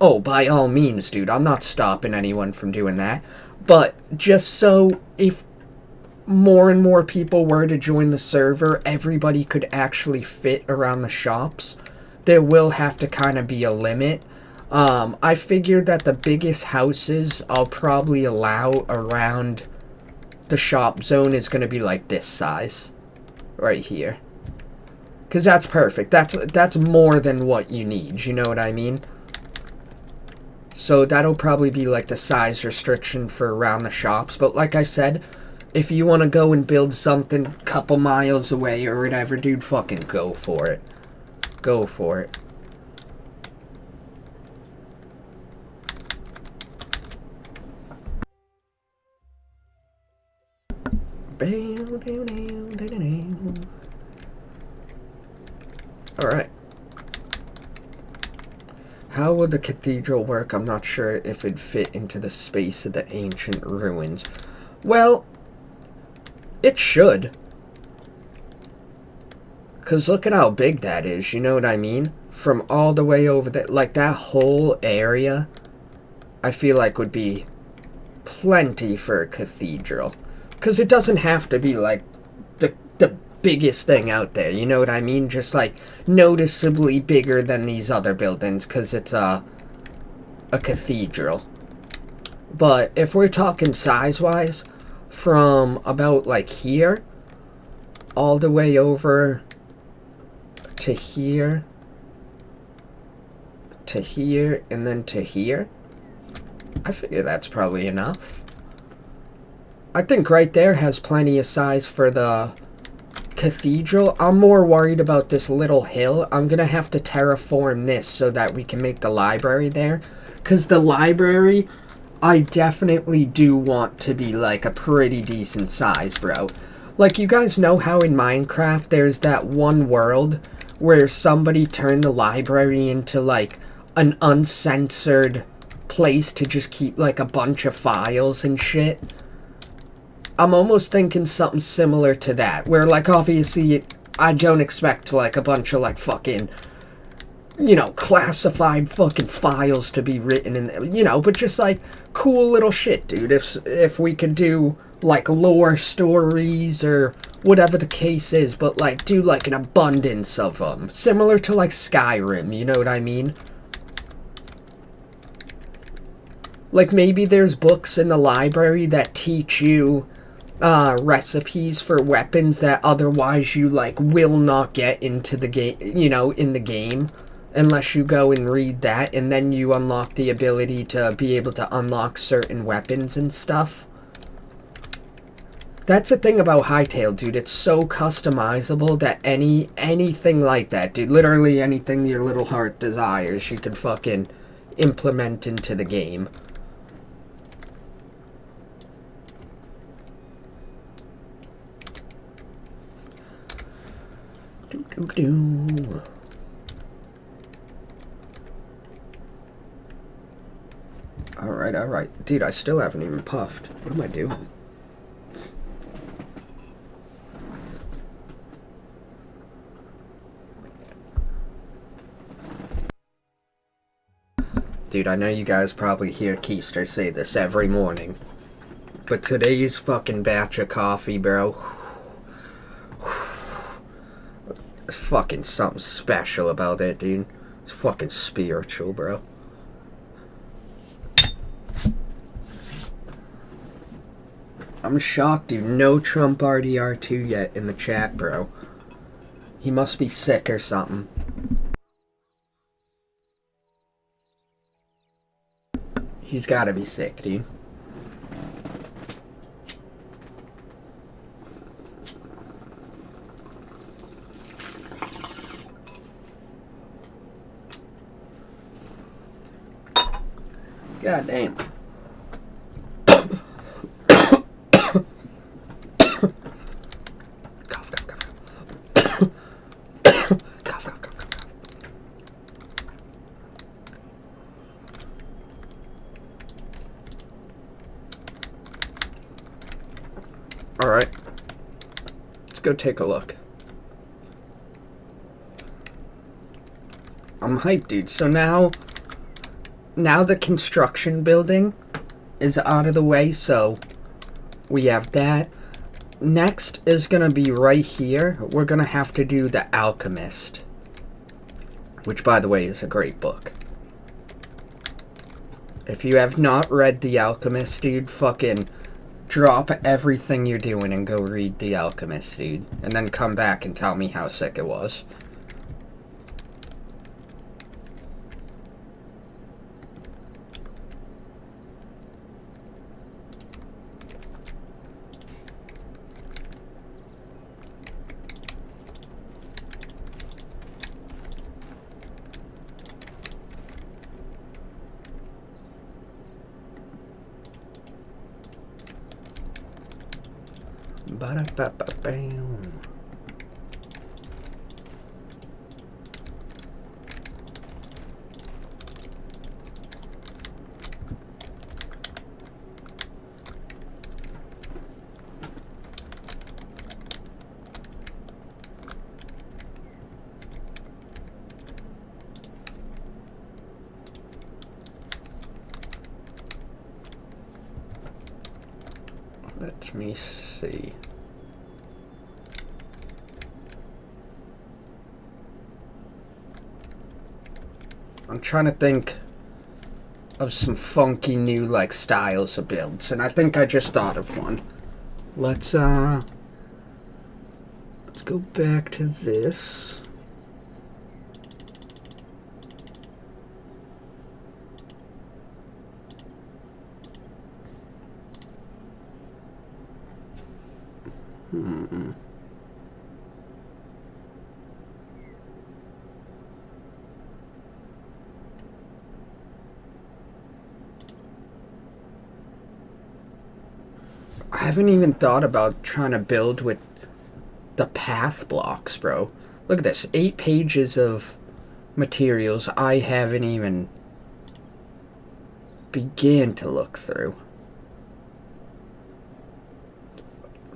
Oh, by all means, dude, I'm not stopping anyone from doing that. But just so if more and more people were to join the server, everybody could actually fit around the shops, there will have to kind of be a limit. I figured that the biggest houses I'll probably allow around the shop zone is going to be like this size. Right here. Because that's perfect. That's more than what you need, you know what I mean? So that'll probably be like the size restriction for around the shops. But like I said, if you want to go and build something a couple miles away or whatever, dude, fucking go for it. Go for it. Alright. How would the cathedral work? I'm not sure if it'd fit into the space of the ancient ruins. Well, it should. Because look at how big that is, you know what I mean? From all the way over there, like that whole area, I feel like would be plenty for a cathedral. Because it doesn't have to be like the biggest thing out there, you know what I mean? Just like noticeably bigger than these other buildings because it's a cathedral. But if we're talking size-wise, from about like here all the way over to here, and then to here, I figure that's probably enough. I think right there has plenty of size for the cathedral. I'm more worried about this little hill. I'm gonna have to terraform this so that we can make the library there. Because the library, I definitely do want to be like a pretty decent size, bro. Like, you guys know how in Minecraft there's that one world where somebody turned the library into like an uncensored place to just keep like a bunch of files and shit? I'm almost thinking something similar to that, where like obviously I don't expect like a bunch of like fucking, you know, classified fucking files to be written in there, you know, but just like cool little shit, dude. If we could do like lore stories or whatever the case is, but like do like an abundance of them, similar to like Skyrim, you know what I mean? Like maybe there's books in the library that teach you recipes for weapons that otherwise you like will not get into the game, you know, in the game. unless you go and read that, and then you unlock the ability to be able to unlock certain weapons and stuff. That's the thing about Hytale, dude. It's so customizable that anything like that, dude, literally anything your little heart desires, you can fucking implement into the game. Do. Alright. Dude, I still haven't even puffed. What am I doing? Dude, I know you guys probably hear Keister say this every morning, but today's fucking batch of coffee, bro, there's fucking something special about it, dude. It's fucking spiritual, bro. I'm shocked, dude. No Trump RDR2 yet in the chat, bro. He must be sick or something. He's gotta be sick, dude. God damn. Alright. Let's go take a look. I'm hyped, dude. So now the construction building is out of the way, so we have that. Next is gonna be right here. We're gonna have to do The Alchemist, which, by the way, is a great book. If you have not read The Alchemist, dude, fucking drop everything you're doing and go read The Alchemist, dude. And then come back and tell me how sick it was. Ba-da-ba-ba-bam. Let me see. I'm trying to think of some funky new, like, styles of builds, and I think I just thought of one. Let's go back to this. I haven't even thought about trying to build with the path blocks, bro. Look at this. 8 pages of materials I haven't even began to look through.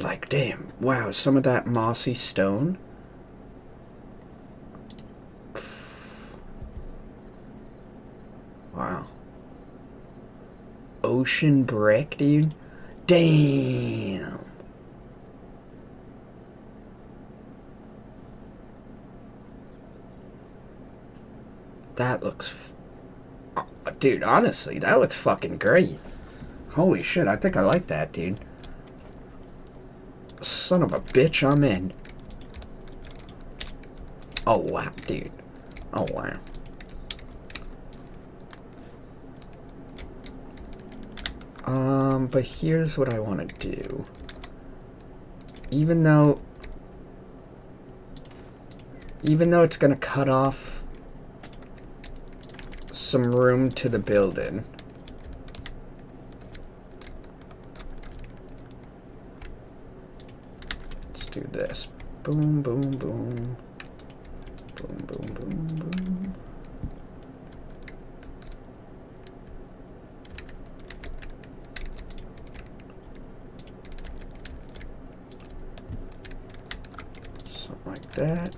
Like, damn. Wow, some of that mossy stone. Wow. Ocean brick, dude. Damn. That looks... dude, honestly, that looks fucking great. Holy shit, I think I like that, dude. Son of a bitch, I'm in. Oh, wow, dude. Oh, wow. But here's what I want to do. Even though it's going to cut off some room to the building. Let's do this. Boom, boom, boom. Boom, boom, boom, boom. Something like that.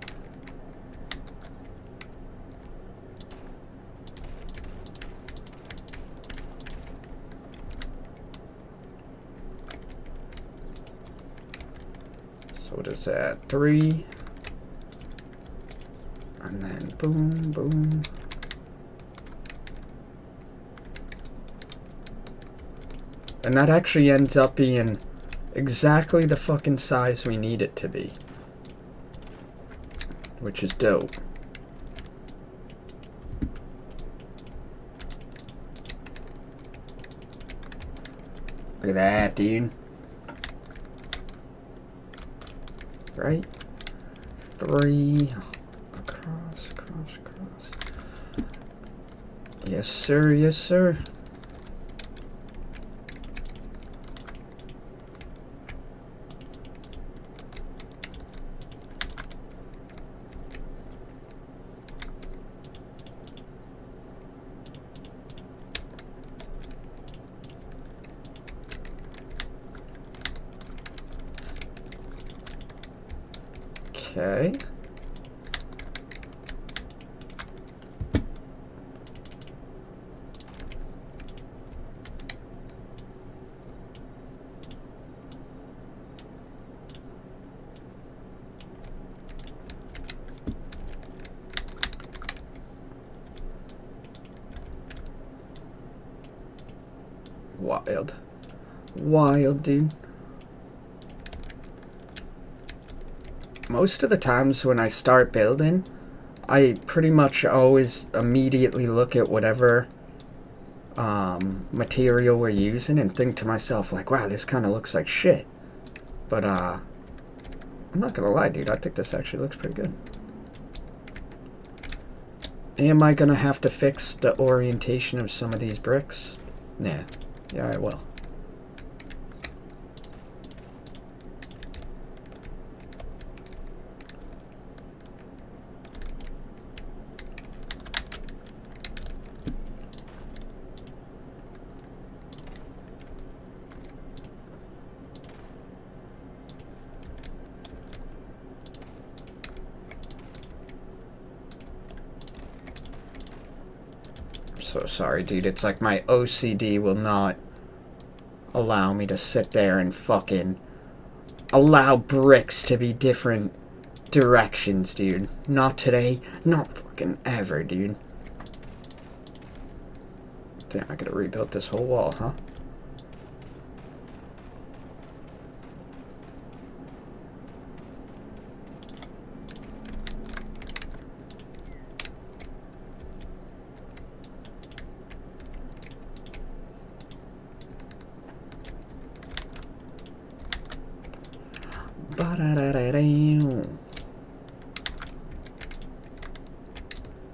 So what is that? 3. And then boom, boom. And that actually ends up being exactly the fucking size we need it to be. Which is dope. Look at that, dude. Right? 3. Across. Yes, sir. Yes, sir. Okay. Wild, dude. Most of the times when I start building, I pretty much always immediately look at whatever material we're using and think to myself, like, wow, this kind of looks like shit. But I'm not gonna lie, dude, I think this actually looks pretty good. Am I gonna have to fix the orientation of some of these bricks? Nah. Yeah, I will. So sorry, dude. It's like my OCD will not allow me to sit there and fucking allow bricks to be different directions, dude. Not today. Not fucking ever, dude. Damn, I gotta rebuild this whole wall, huh?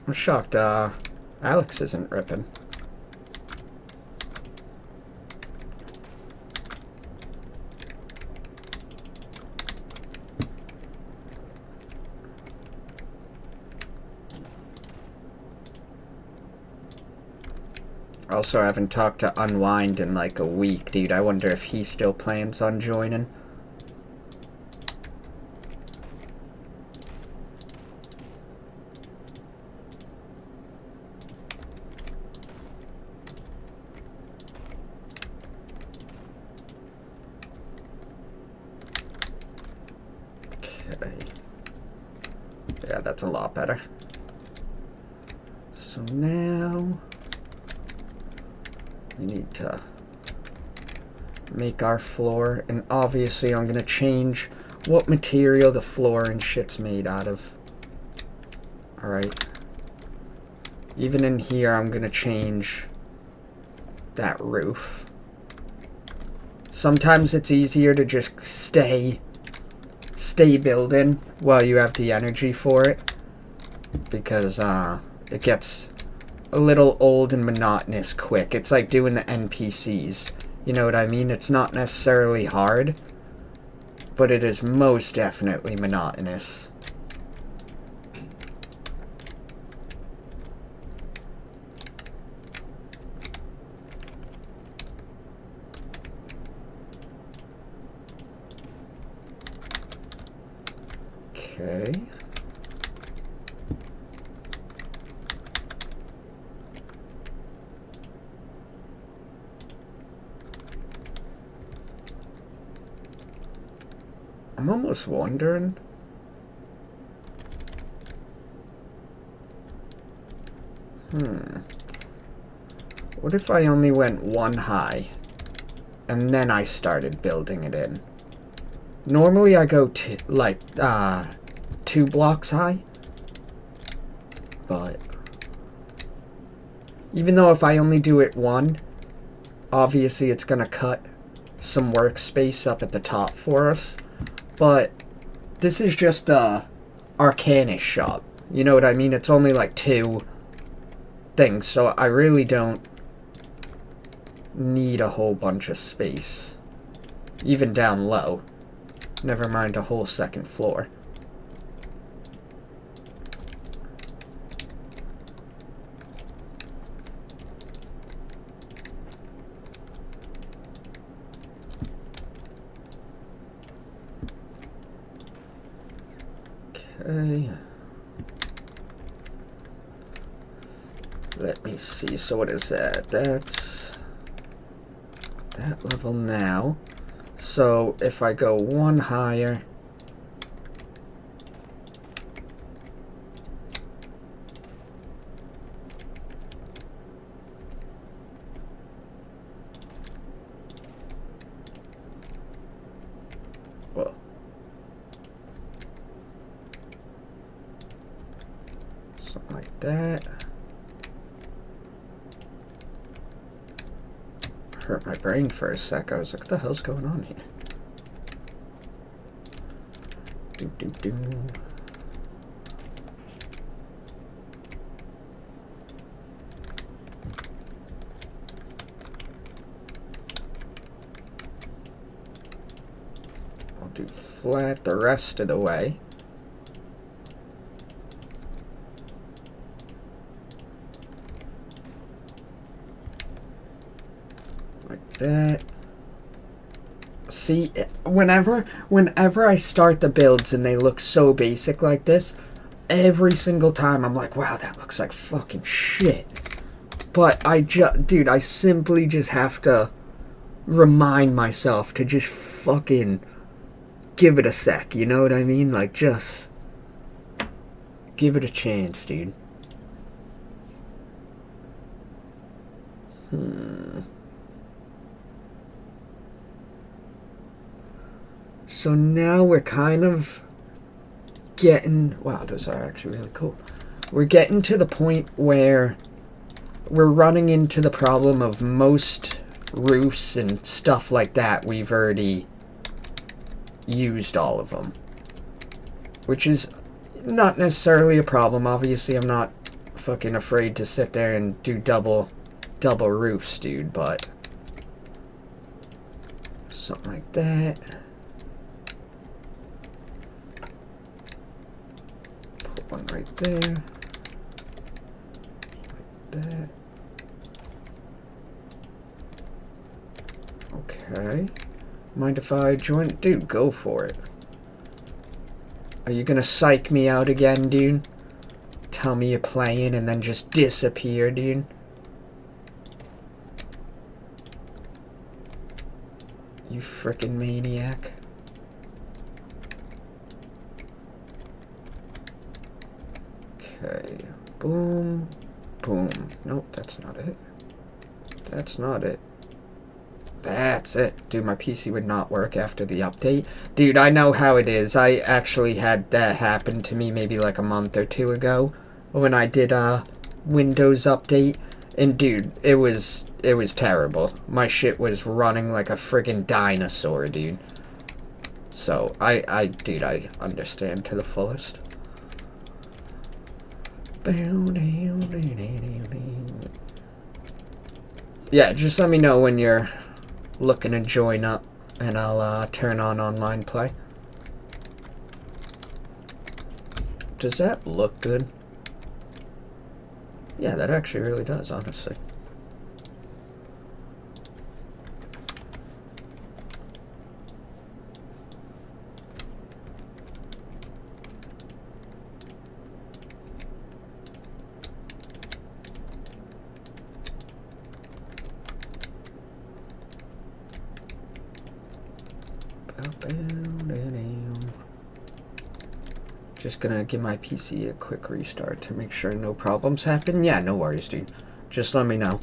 I'm shocked, Alex isn't ripping. Also, I haven't talked to Unwind in like a week, dude. I wonder if he still plans on joining. Okay. Yeah, that's a lot better. So now we need to make our floor, and obviously I'm gonna change what material the floor and shit's made out of. Alright. Even in here I'm gonna change that roof. Sometimes it's easier to just stay building while you have the energy for it, because it gets a little old and monotonous quick. It's like doing the NPCs. You know what I mean? It's not necessarily hard, but it is most definitely monotonous. Okay. I'm almost wondering. What if I only went one high and then I started building it in? Normally I go to like 2 blocks high, but even though if I only do it one, obviously it's gonna cut some workspace up at the top for us. But this is just a Arcanist shop. You know what I mean? It's only like 2 things, so I really don't need a whole bunch of space. Even down low. Never mind a whole 2nd floor. Okay. Let me see. So what is that? That's that level now. So if I go 1 higher, well, something like that. Hurt my brain for a sec. I was like, what the hell's going on here? Do. I'll do flat the rest of the way. That. See, whenever I start the builds and they look so basic like this, every single time I'm like, wow, that looks like fucking shit. But dude, I simply just have to remind myself to just fucking give it a sec, you know what I mean? Like, just give it a chance, dude. So now we're kind of getting... Wow, those are actually really cool. We're getting to the point where we're running into the problem of most roofs and stuff like that. We've already used all of them. Which is not necessarily a problem. Obviously, I'm not fucking afraid to sit there and do double roofs, dude, but... something like that. One right there. Like that. Okay. Mind if I join? Dude, go for it. Are you gonna psych me out again, dude? Tell me you're playing and then just disappear, dude? You frickin' maniac. Okay, boom, boom. Nope, that's not it. That's not it. That's it. Dude, my PC would not work after the update. Dude, I know how it is. I actually had that happen to me maybe like a month or 2 ago when I did a Windows update. And dude, it was terrible. My shit was running like a friggin' dinosaur, dude. So dude, I understand to the fullest. Yeah, just let me know when you're looking to join up, and I'll turn on online play. Does that look good? Yeah, that actually really does, honestly. Just gonna give my PC a quick restart to make sure no problems happen. Yeah, no worries, dude. Just let me know.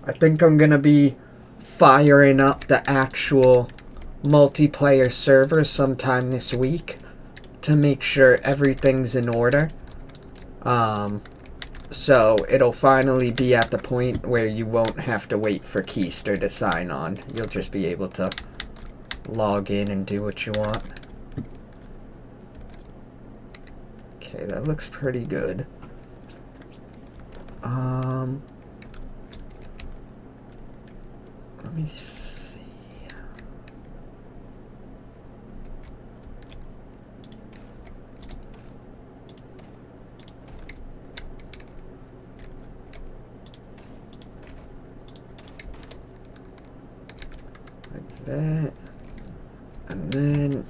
I think I'm gonna be firing up the actual multiplayer server sometime this week to make sure everything's in order. So it'll finally be at the point where you won't have to wait for Keister to sign on. You'll just be able to log in and do what you want. Okay, that looks pretty good. Let me see. Like that. And then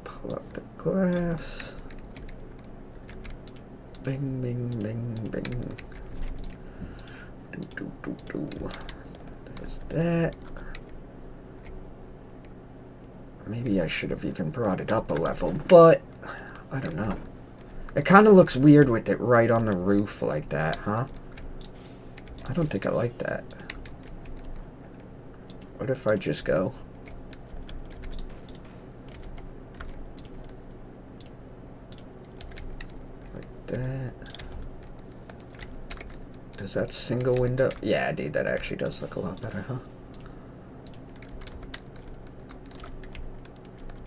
pull up the glass. Bing, bing, bing, bing. Do. There's that. Maybe I should have even brought it up a level, but I don't know. It kind of looks weird with it right on the roof like that, huh? I don't think I like that. What if I just go? Like that. Does that single window? Yeah, dude, that actually does look a lot better, huh?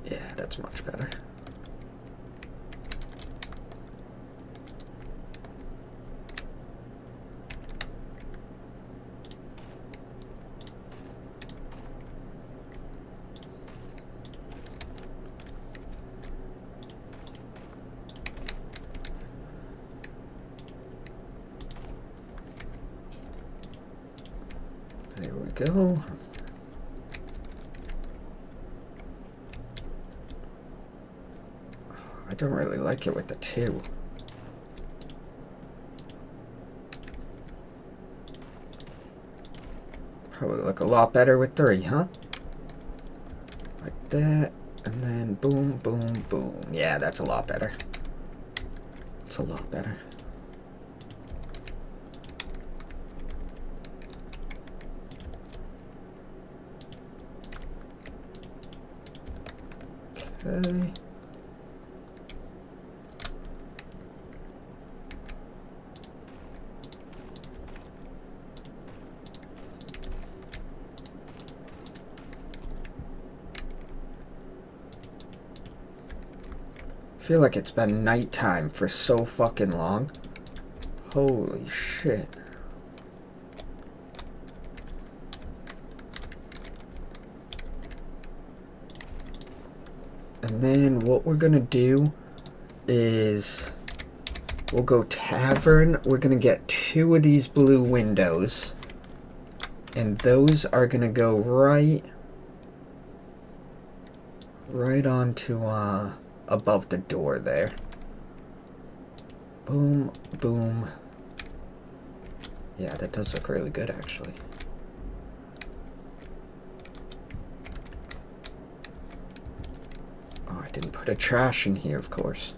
Yeah, that's much better. There we go. I don't really like it with the 2. Probably look a lot better with 3, huh? Like that, and then boom, boom, boom. Yeah, that's a lot better. It's a lot better. Okay. I feel like it's been nighttime for so fucking long. Holy shit. And then what we're gonna do is we'll go tavern. We're gonna get 2 of these blue windows, and those are gonna go right onto above the door there. Boom, boom. Yeah, that does look really good, actually. Oh, I didn't put a trash in here, of course.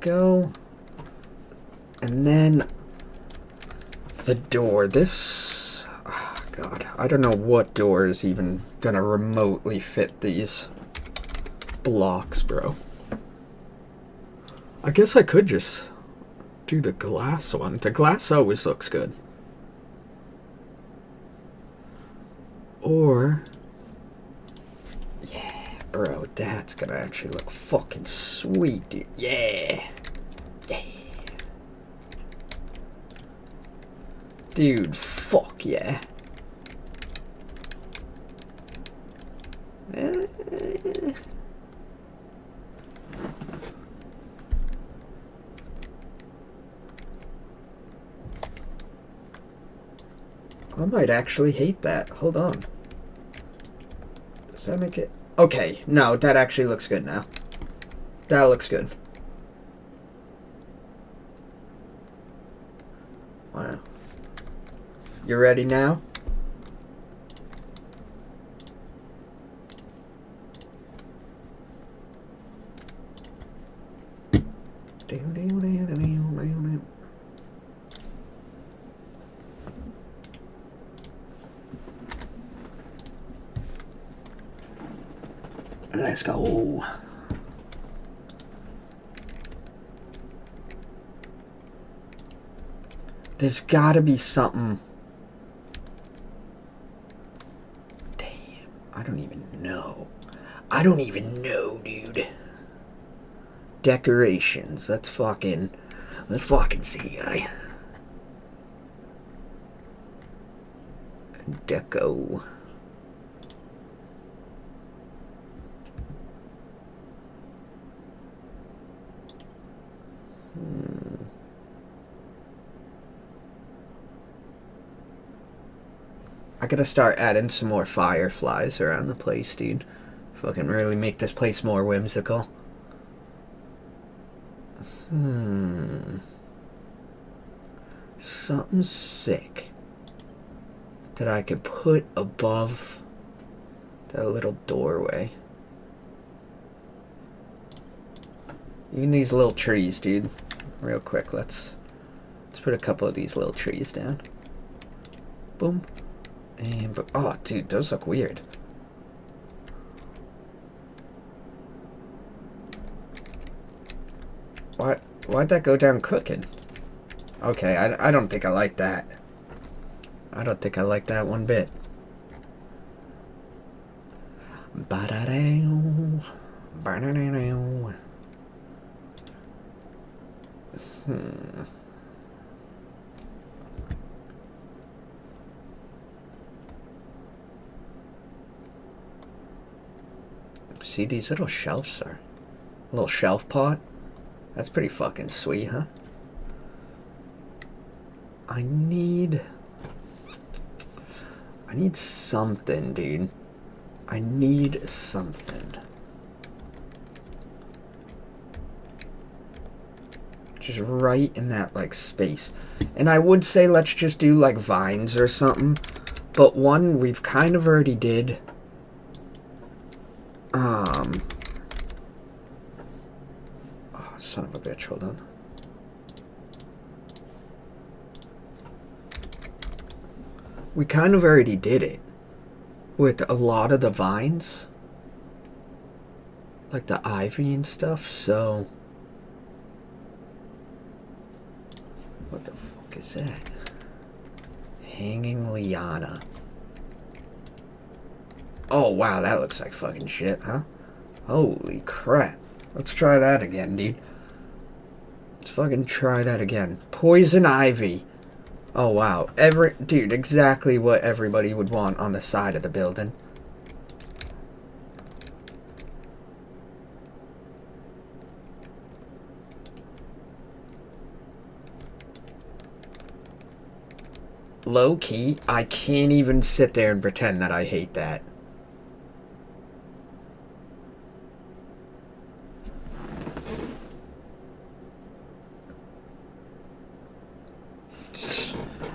go. And then the door. This... Oh, God. I don't know what door is even gonna remotely fit these blocks, bro. I guess I could just do the glass one. The glass always looks good. Or... Yeah, bro, that's gonna actually look fucking sweet, dude. Yeah. Yeah. Dude, fuck yeah. I might actually hate that. Hold on. Does that make it... Okay, no, that actually looks good now. That looks good. Wow. You ready now? Let's go. There's gotta be something. Damn, I don't even know. I don't even know, dude. Decorations. Let's fucking see, guy. Deco. I gotta start adding some more fireflies around the place, dude. Fucking really make this place more whimsical. Something sick that I could put above that little doorway. Even these little trees, dude. Real quick, let's put a couple of these little trees down. Boom. And, but, oh, dude, those look weird. Why'd that go down crooked? Okay, I don't think I like that. I don't think I like that one bit. Ba-da-dow. Ba-da-da-dow. See, these little shelves are... Little shelf pot? That's pretty fucking sweet, huh? I need something, dude. I need something. Just right in that, like, space. And I would say let's just do, like, vines or something. But one we've kind of already did. Oh, son of a bitch, hold on. We kind of already did it with a lot of the vines, like the ivy and stuff, so what the fuck is that? Hanging liana. Oh wow, that looks like fucking shit, huh? Holy crap. Let's try that again, dude. Let's fucking try that again. Poison ivy. Oh wow. Dude, exactly what everybody would want on the side of the building. Low key, I can't even sit there and pretend that I hate that.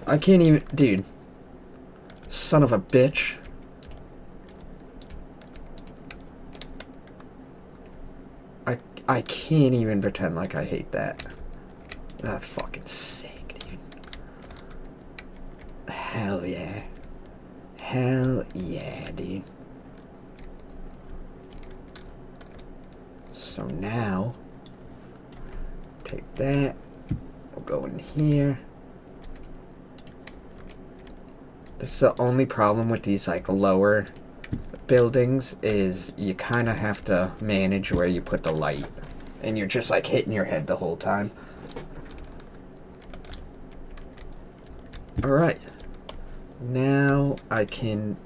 I can't even... Dude. Son of a bitch. I can't even pretend like I hate that. That's fucking sick, dude. Hell yeah. Hell yeah, dude. So now, take that. We'll go in here. This is the only problem with these like lower buildings is you kind of have to manage where you put the light. And you're just like hitting your head the whole time. Alright. Now I can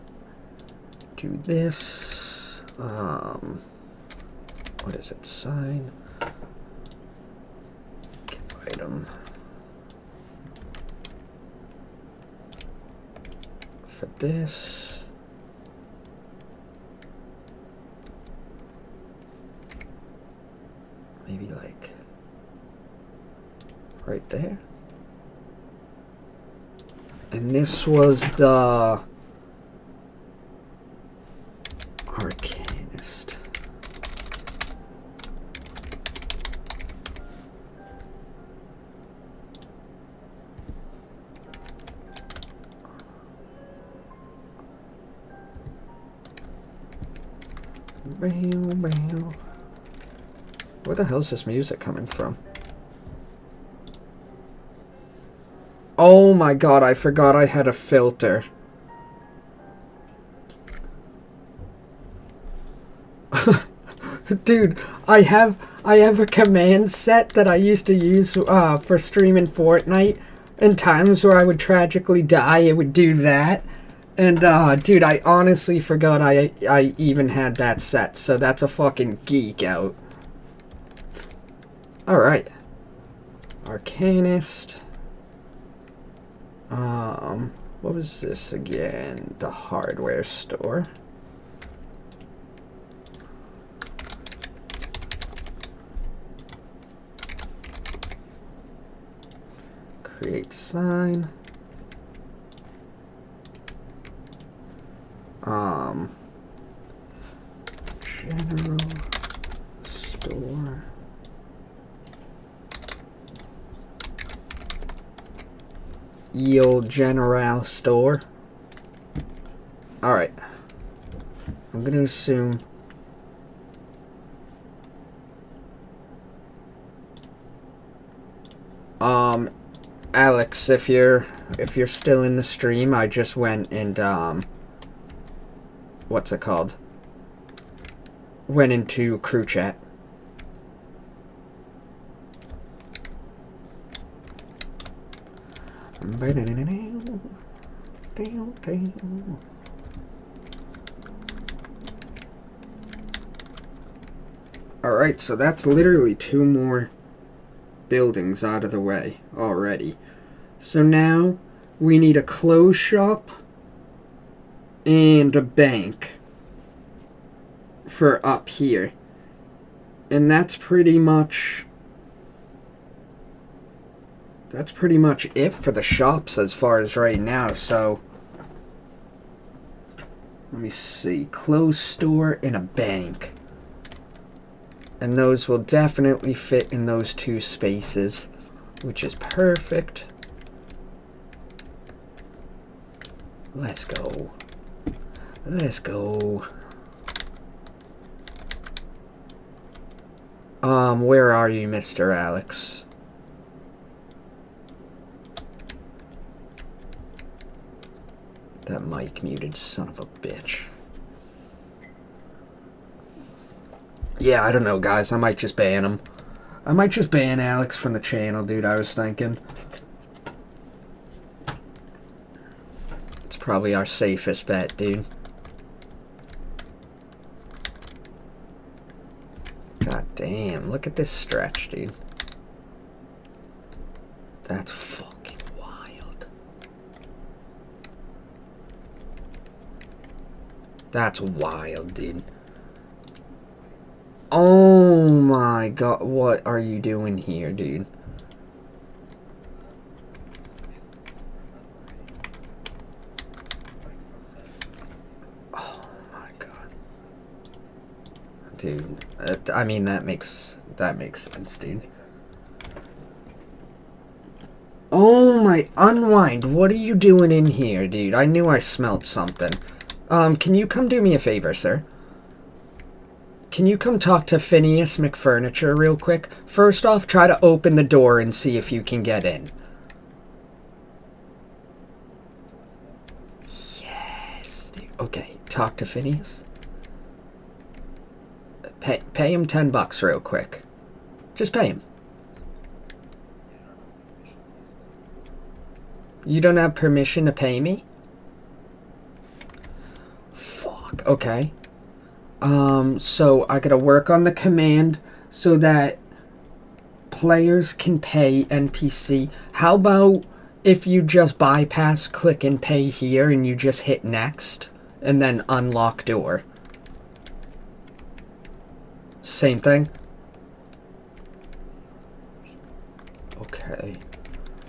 do this. What is it? Sign. Get item. For this. Maybe like right there. And this was the Arcanist. Where the hell is this music coming from? Oh my god, I forgot I had a filter. Dude, I have a command set that I used to use for streaming Fortnite. And times where I would tragically die, it would do that. And dude, I honestly forgot I even had that set. So that's a fucking geek out. Alright. Arcanist. What was this again? The hardware store. Create sign. General store. Ye old general store. Alright. I'm gonna assume Alex, if you're still in the stream, I just went and what's it called? Went into crew chat. Alright, so that's literally 2 more buildings out of the way already. So now we need a clothes shop and a bank for up here. And that's pretty much it for the shops as far as right now. So let me see. Clothes store and a bank. And those will definitely fit in those 2 spaces, which is perfect. Let's go. Let's go. Where are you, Mr. Alex? That mic muted son of a bitch. Yeah, I don't know, guys. I might just ban him. I might just ban Alex from the channel, dude, I was thinking. It's probably our safest bet, dude. God damn, look at this stretch, dude. That's fucking wild. That's wild, dude. Oh my god, what are you doing here, dude? Oh my god. Dude, I mean, that makes that makes sense, dude. Oh my, unwind. What are you doing in here, dude? I knew I smelled something. Can you come do me a favor, sir? Can you come talk to Phineas McFurniture real quick? First off, try to open the door and see if you can get in. Yes, dude. Okay, talk to Phineas. Pay him $10 real quick. Just pay him. You don't have permission to pay me? Fuck, okay. So I gotta work on the command so that players can pay NPC. How about if you just bypass click and pay here and you just hit next and then unlock door? Same thing? Okay.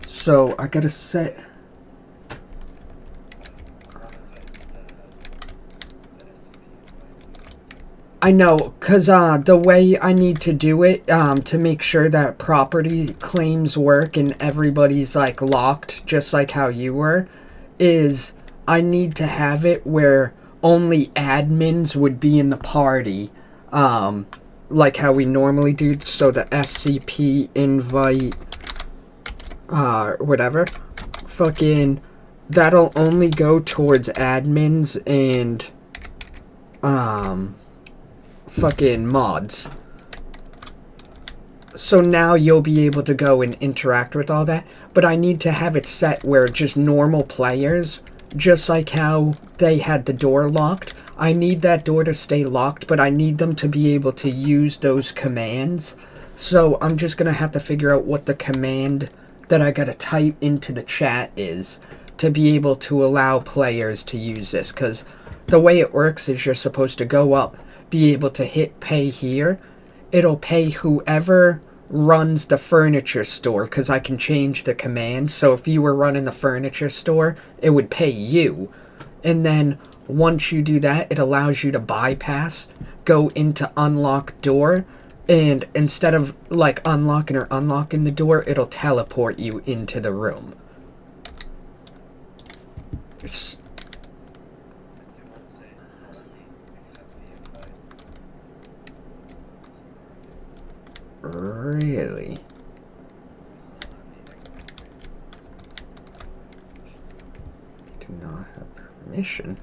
So I gotta set... I know, because the way I need to do it, to make sure that property claims work and everybody's, like, locked, just like how you were, is I need to have it where only admins would be in the party, like how we normally do, so the SCP invite, whatever, fucking, that'll only go towards admins and, fucking mods. So now you'll be able to go and interact with all that, but I need to have it set where just normal players, just like how they had the door locked, I need that door to stay locked, but I need them to be able to use those commands. So I'm just gonna have to figure out what the command that I gotta type into the chat is to be able to allow players to use this, because the way it works is you're supposed to go up, be able to hit pay here. It'll pay whoever runs the furniture store, because I can change the command. So if you were running the furniture store, it would pay you. And then once you do that, it allows you to bypass, go into unlock door, and instead of like unlocking or unlocking the door, it'll teleport you into the room. Really? Do not have permission.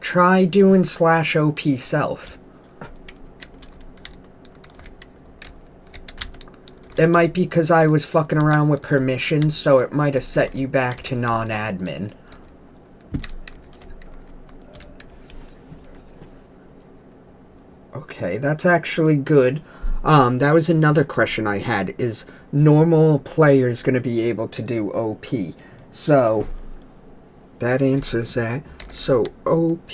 Try doing /OP self. It might be because I was fucking around with permissions, so it might have set you back to non-admin. Okay, that's actually good. That was another question I had, is normal players going to be able to do OP? So, that answers that. So, OP...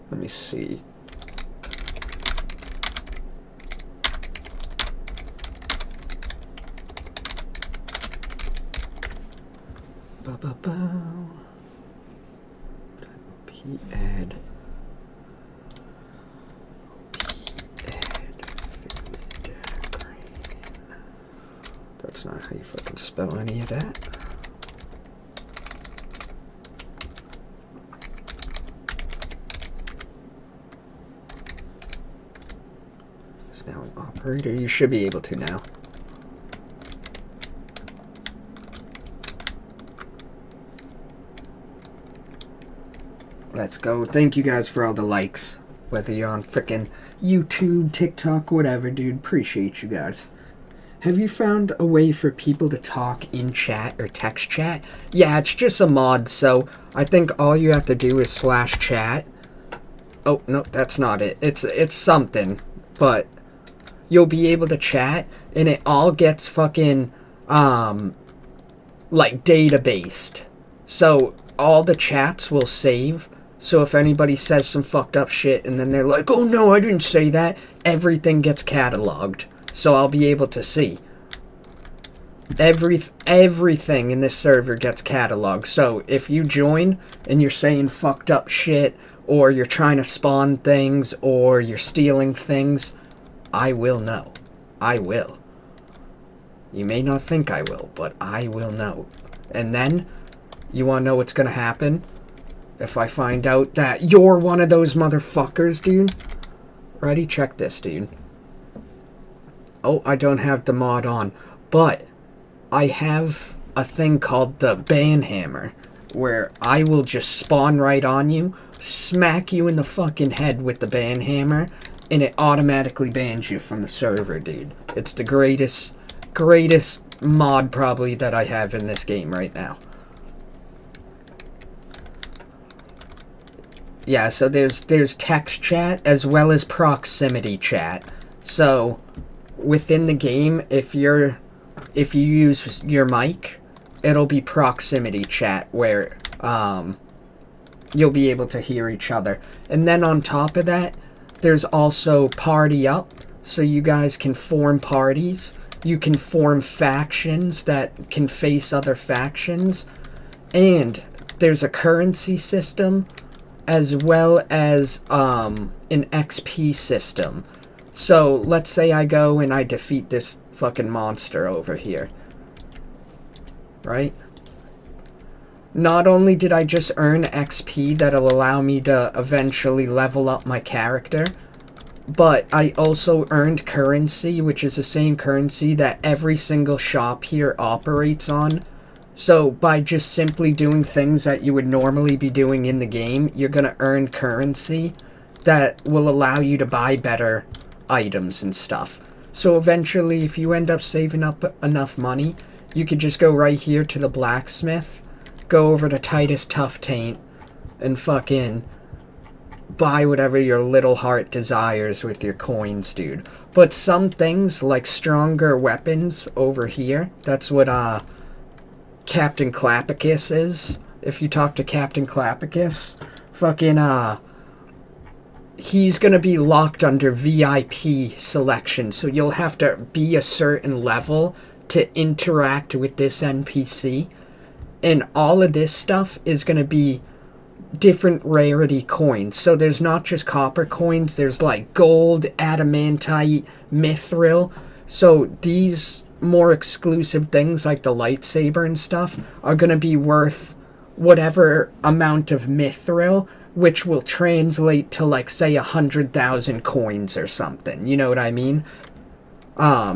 Let me see. Add That's not how you fucking spell any of that. It's now an operator. You should be able to now. Let's go. Thank you guys for all the likes. Whether you're on frickin' YouTube, TikTok, whatever, dude. Appreciate you guys. Have you found a way for people to talk in chat or text chat? Yeah, it's just a mod, so I think all you have to do is /chat. Oh, no, that's not it. It's something, but you'll be able to chat, and it all gets fucking, like, databased. So all the chats will save. So if anybody says some fucked up shit and then they're like, oh no, I didn't say that, everything gets cataloged. So I'll be able to see. Everything in this server gets cataloged. So if you join and you're saying fucked up shit or you're trying to spawn things, or you're stealing things, I will know. I will. You may not think I will, but I will know. And then, you want to know what's going to happen? If I find out that you're one of those motherfuckers, dude. Ready? Check this, dude. Oh, I don't have the mod on. But, I have a thing called the ban hammer, where I will just spawn right on you, smack you in the fucking head with the ban hammer, and it automatically bans you from the server, dude. It's the greatest mod probably that I have in this game right now. Yeah, so there's text chat as well as proximity chat. So within the game, if you use your mic, it'll be proximity chat where you'll be able to hear each other. And then on top of that, there's also party up, so you guys can form parties. You can form factions that can face other factions. And there's a currency system as well as an XP system. So let's say I go and I defeat this fucking monster over here. Right? Not only did I just earn XP that'll allow me to eventually level up my character, but I also earned currency, which is the same currency that every single shop here operates on. So by just simply doing things that you would normally be doing in the game, you're going to earn currency that will allow you to buy better items and stuff. So eventually, if you end up saving up enough money, you could just go right here to the blacksmith, go over to Titus Tough Taint, and fucking buy whatever your little heart desires with your coins, dude. But some things, like stronger weapons over here, that's what Captain Clapicus is. If you talk to Captain Clapicus, fucking he's gonna be locked under VIP selection, so you'll have to be a certain level to interact with this NPC. And all of this stuff is gonna be different rarity coins. So there's not just copper coins, there's like gold, adamantite, mithril. So these more exclusive things like the lightsaber and stuff are going to be worth whatever amount of mithril, which will translate to like say 100,000 coins or something. You know what I mean?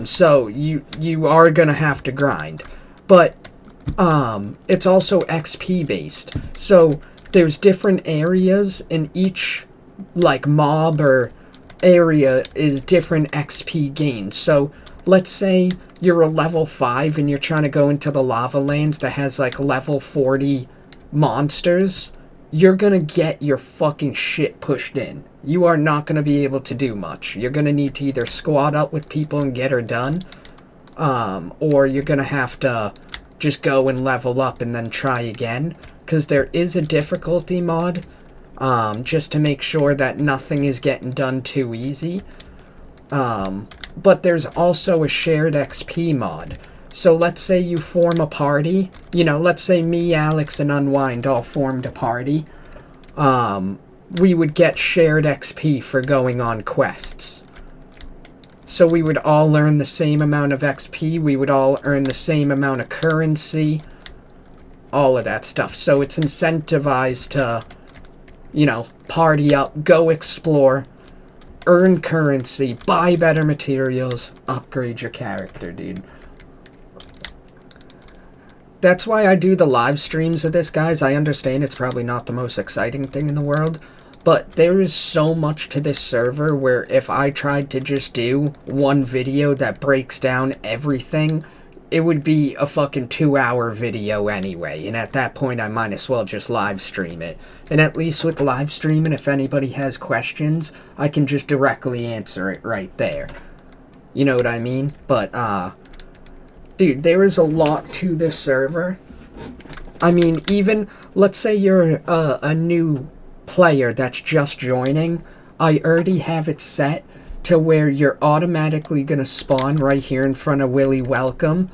So you are going to have to grind. But it's also XP based. So there's different areas, and each like mob or area is different XP gains. So let's say you're a level 5 and you're trying to go into the lava lands that has like level 40 monsters. You're gonna get your fucking shit pushed in. You are not gonna be able to do much. You're gonna need to either squad up with people and get her done, or you're gonna have to just go and level up and then try again. Because there is a difficulty mod, just to make sure that nothing is getting done too easy. But there's also a shared XP mod. So let's say you form a party. You know, let's say me, Alex, and Unwind all formed a party. We would get shared XP for going on quests. So we would all earn the same amount of XP. We would all earn the same amount of currency. All of that stuff. So it's incentivized to, you know, party up, go explore, earn currency, buy better materials, upgrade your character, dude. That's why I do the live streams of this, guys. I understand it's probably not the most exciting thing in the world, but there is so much to this server where if I tried to just do one video that breaks down everything, it would be a fucking 2-hour video anyway, and at that point I might as well just live stream it. And at least with live streaming, if anybody has questions, I can just directly answer it right there. You know what I mean? But, dude, there is a lot to this server. I mean, even, let's say you're a new player that's just joining, I already have it set to where you're automatically gonna spawn right here in front of Willy Welcome,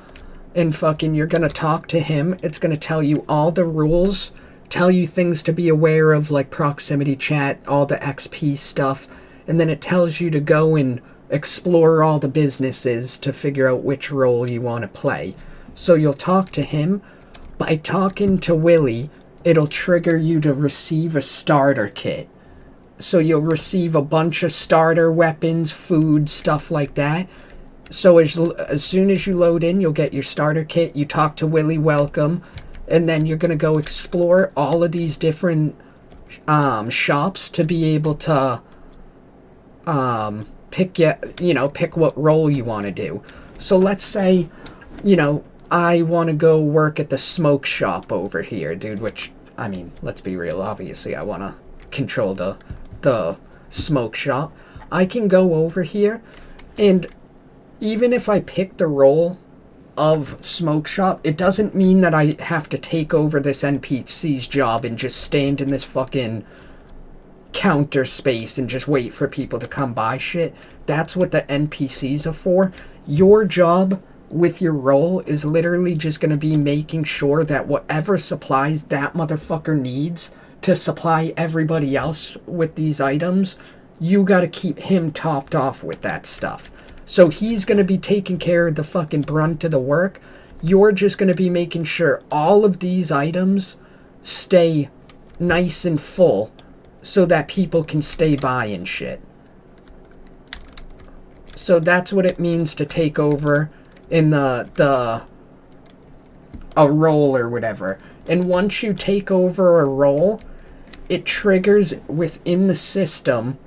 and fucking you're gonna talk to him. It's gonna tell you all the rules tell you things to be aware of, like proximity chat, all the XP stuff, and then it tells you to go and explore all the businesses to figure out which role you want to play. So you'll talk to him. By talking to Willie, it'll trigger you to receive a starter kit. So you'll receive a bunch of starter weapons, food, stuff like that. So as soon as you load in, you'll get your starter kit. You talk to Willie, welcome, and then you're going to go explore all of these different shops to be able to pick what role you want to do. So let's say, I want to go work at the smoke shop over here, dude, which, I mean, let's be real, obviously I want to control the smoke shop. I can go over here, and even if I pick the role of smoke shop, it doesn't mean that I have to take over this NPC's job and just stand in this fucking counter space and just wait for people to come buy shit. That's what the NPCs are for. Your job with your role is literally just going to be making sure that whatever supplies that motherfucker needs to supply everybody else with these items, you got to keep him topped off with that stuff. So he's going to be taking care of the fucking brunt of the work. You're just going to be making sure all of these items stay nice and full so that people can stay buying shit. So that's what it means to take over in a role or whatever. And once you take over a role, it triggers within the system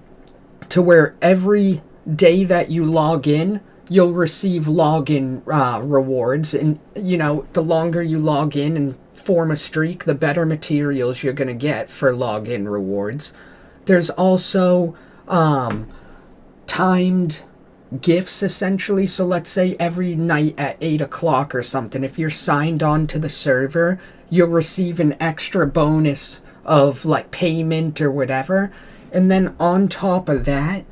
to where every day that you log in, you'll receive login rewards. And, the longer you log in and form a streak, the better materials you're going to get for login rewards. There's also timed gifts, essentially. So let's say every night at 8 o'clock or something, if you're signed on to the server, you'll receive an extra bonus of like payment or whatever. And then on top of that,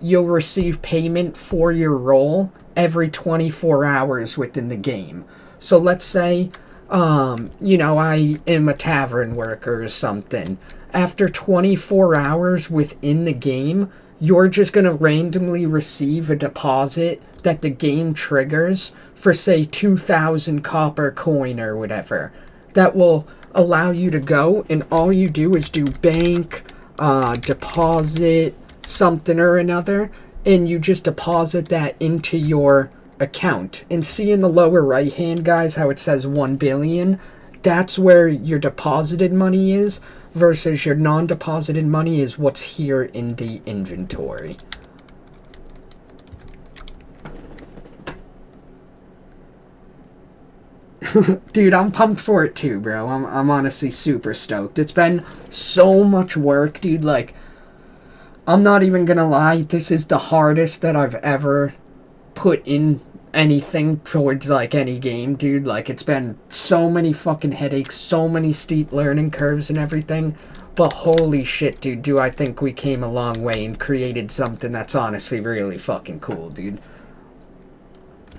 you'll receive payment for your role every 24 hours within the game. So let's say, I am a tavern worker or something. After 24 hours within the game, you're just going to randomly receive a deposit that the game triggers for, say, 2,000 copper coin or whatever. That will allow you to go, and all you do is do bank, deposit, something or another, and you just deposit that into your account. And see in the lower right hand, guys, how it says 1 billion? That's where your deposited money is, versus your non-deposited money is what's here in the inventory. Dude, I'm pumped for it too, bro. I'm honestly super stoked. It's been so much work, dude. Like, I'm not even gonna lie, this is the hardest that I've ever put in anything towards, like, any game, dude. Like, it's been so many fucking headaches, so many steep learning curves and everything. But holy shit, dude, do I think we came a long way and created something that's honestly really fucking cool, dude.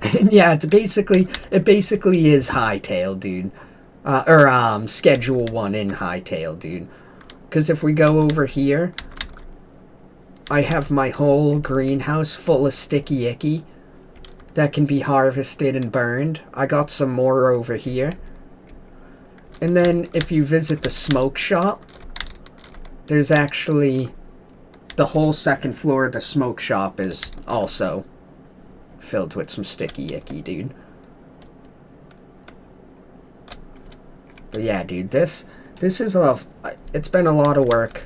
And yeah, it basically is Hytale, dude. Schedule 1 in Hytale, dude. Because if we go over here, I have my whole greenhouse full of sticky icky that can be harvested and burned. I got some more over here. And then if you visit the smoke shop, there's actually the whole second floor of the smoke shop is also filled with some sticky icky, dude. But yeah, dude, this is it's been a lot of work.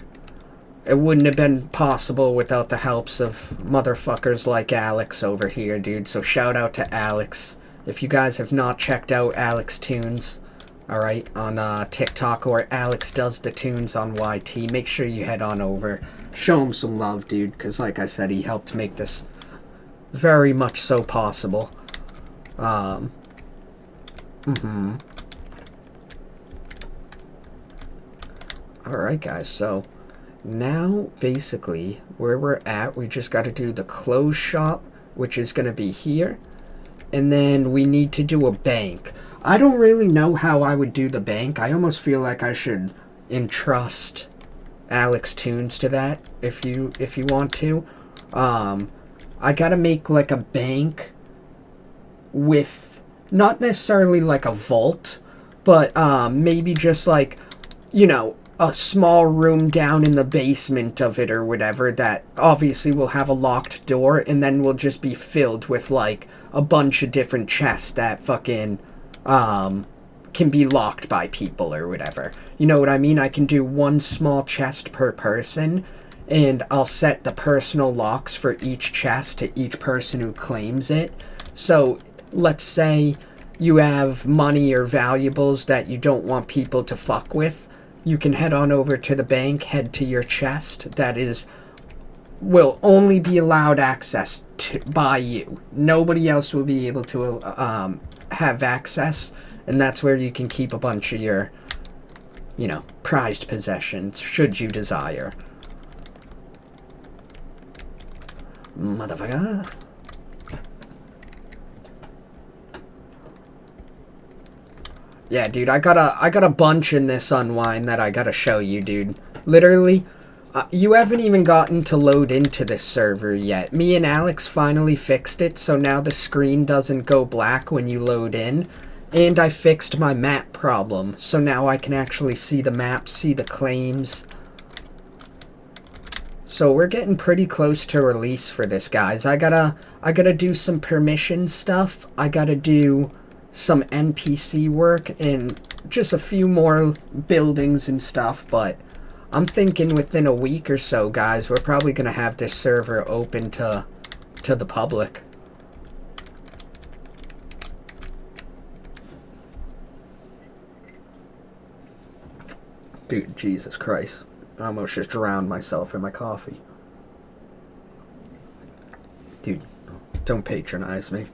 It wouldn't have been possible without the helps of motherfuckers like Alex over here, dude. So shout out to Alex. If you guys have not checked out Alex Tunes, alright, on TikTok, or Alex Does the Tunes on YT, make sure you head on over. Show him some love, dude, because like I said, he helped make this very much so possible. Alright, guys, so now, basically, where we're at, we just got to do the clothes shop, which is going to be here. And then we need to do a bank. I don't really know how I would do the bank. I almost feel like I should entrust Alex Tunes to that if you want to. I gotta make like a bank with not necessarily like a vault, but maybe just like, you know, a small room down in the basement of it or whatever that obviously will have a locked door, and then will just be filled with like a bunch of different chests that fucking can be locked by people or whatever. You know what I mean? I can do one small chest per person, and I'll set the personal locks for each chest to each person who claims it. So let's say you have money or valuables that you don't want people to fuck with. You can head on over to the bank, head to your chest that will only be allowed access to by you. Nobody else will be able to have access, and that's where you can keep a bunch of your, you know, prized possessions, should you desire. Motherfucker. Yeah, dude, I got a bunch in this unwind that I gotta show you, dude. Literally, you haven't even gotten to load into this server yet. Me and Alex finally fixed it, so now the screen doesn't go black when you load in. And I fixed my map problem, so now I can actually see the map, see the claims. So we're getting pretty close to release for this, guys. I gotta do some permission stuff. I gotta do some NPC work and just a few more buildings and stuff, but I'm thinking within a week or so, guys, we're probably gonna have this server open to the public. Dude, Jesus Christ. I almost just drowned myself in my coffee. Dude, don't patronize me.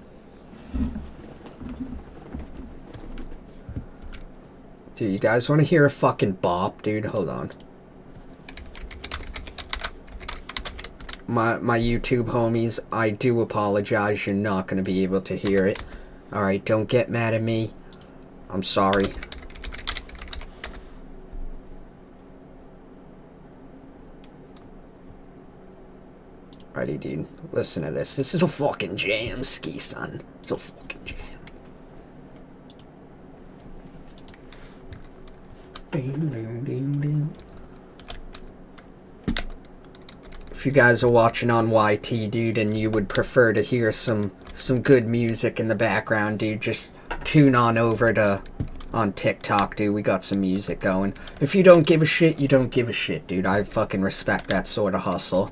Dude, you guys want to hear a fucking bop? Dude, hold on. My YouTube homies, I do apologize. You're not going to be able to hear it. Alright, don't get mad at me. I'm sorry. Alrighty, dude. Listen to this. This is a fucking jam, ski son. It's a fucking jam. If you guys are watching on YT, dude, and you would prefer to hear some good music in the background, dude, just tune on over to on TikTok, dude. We got some music going. If you don't give a shit, you don't give a shit, dude. I fucking respect that sort of hustle.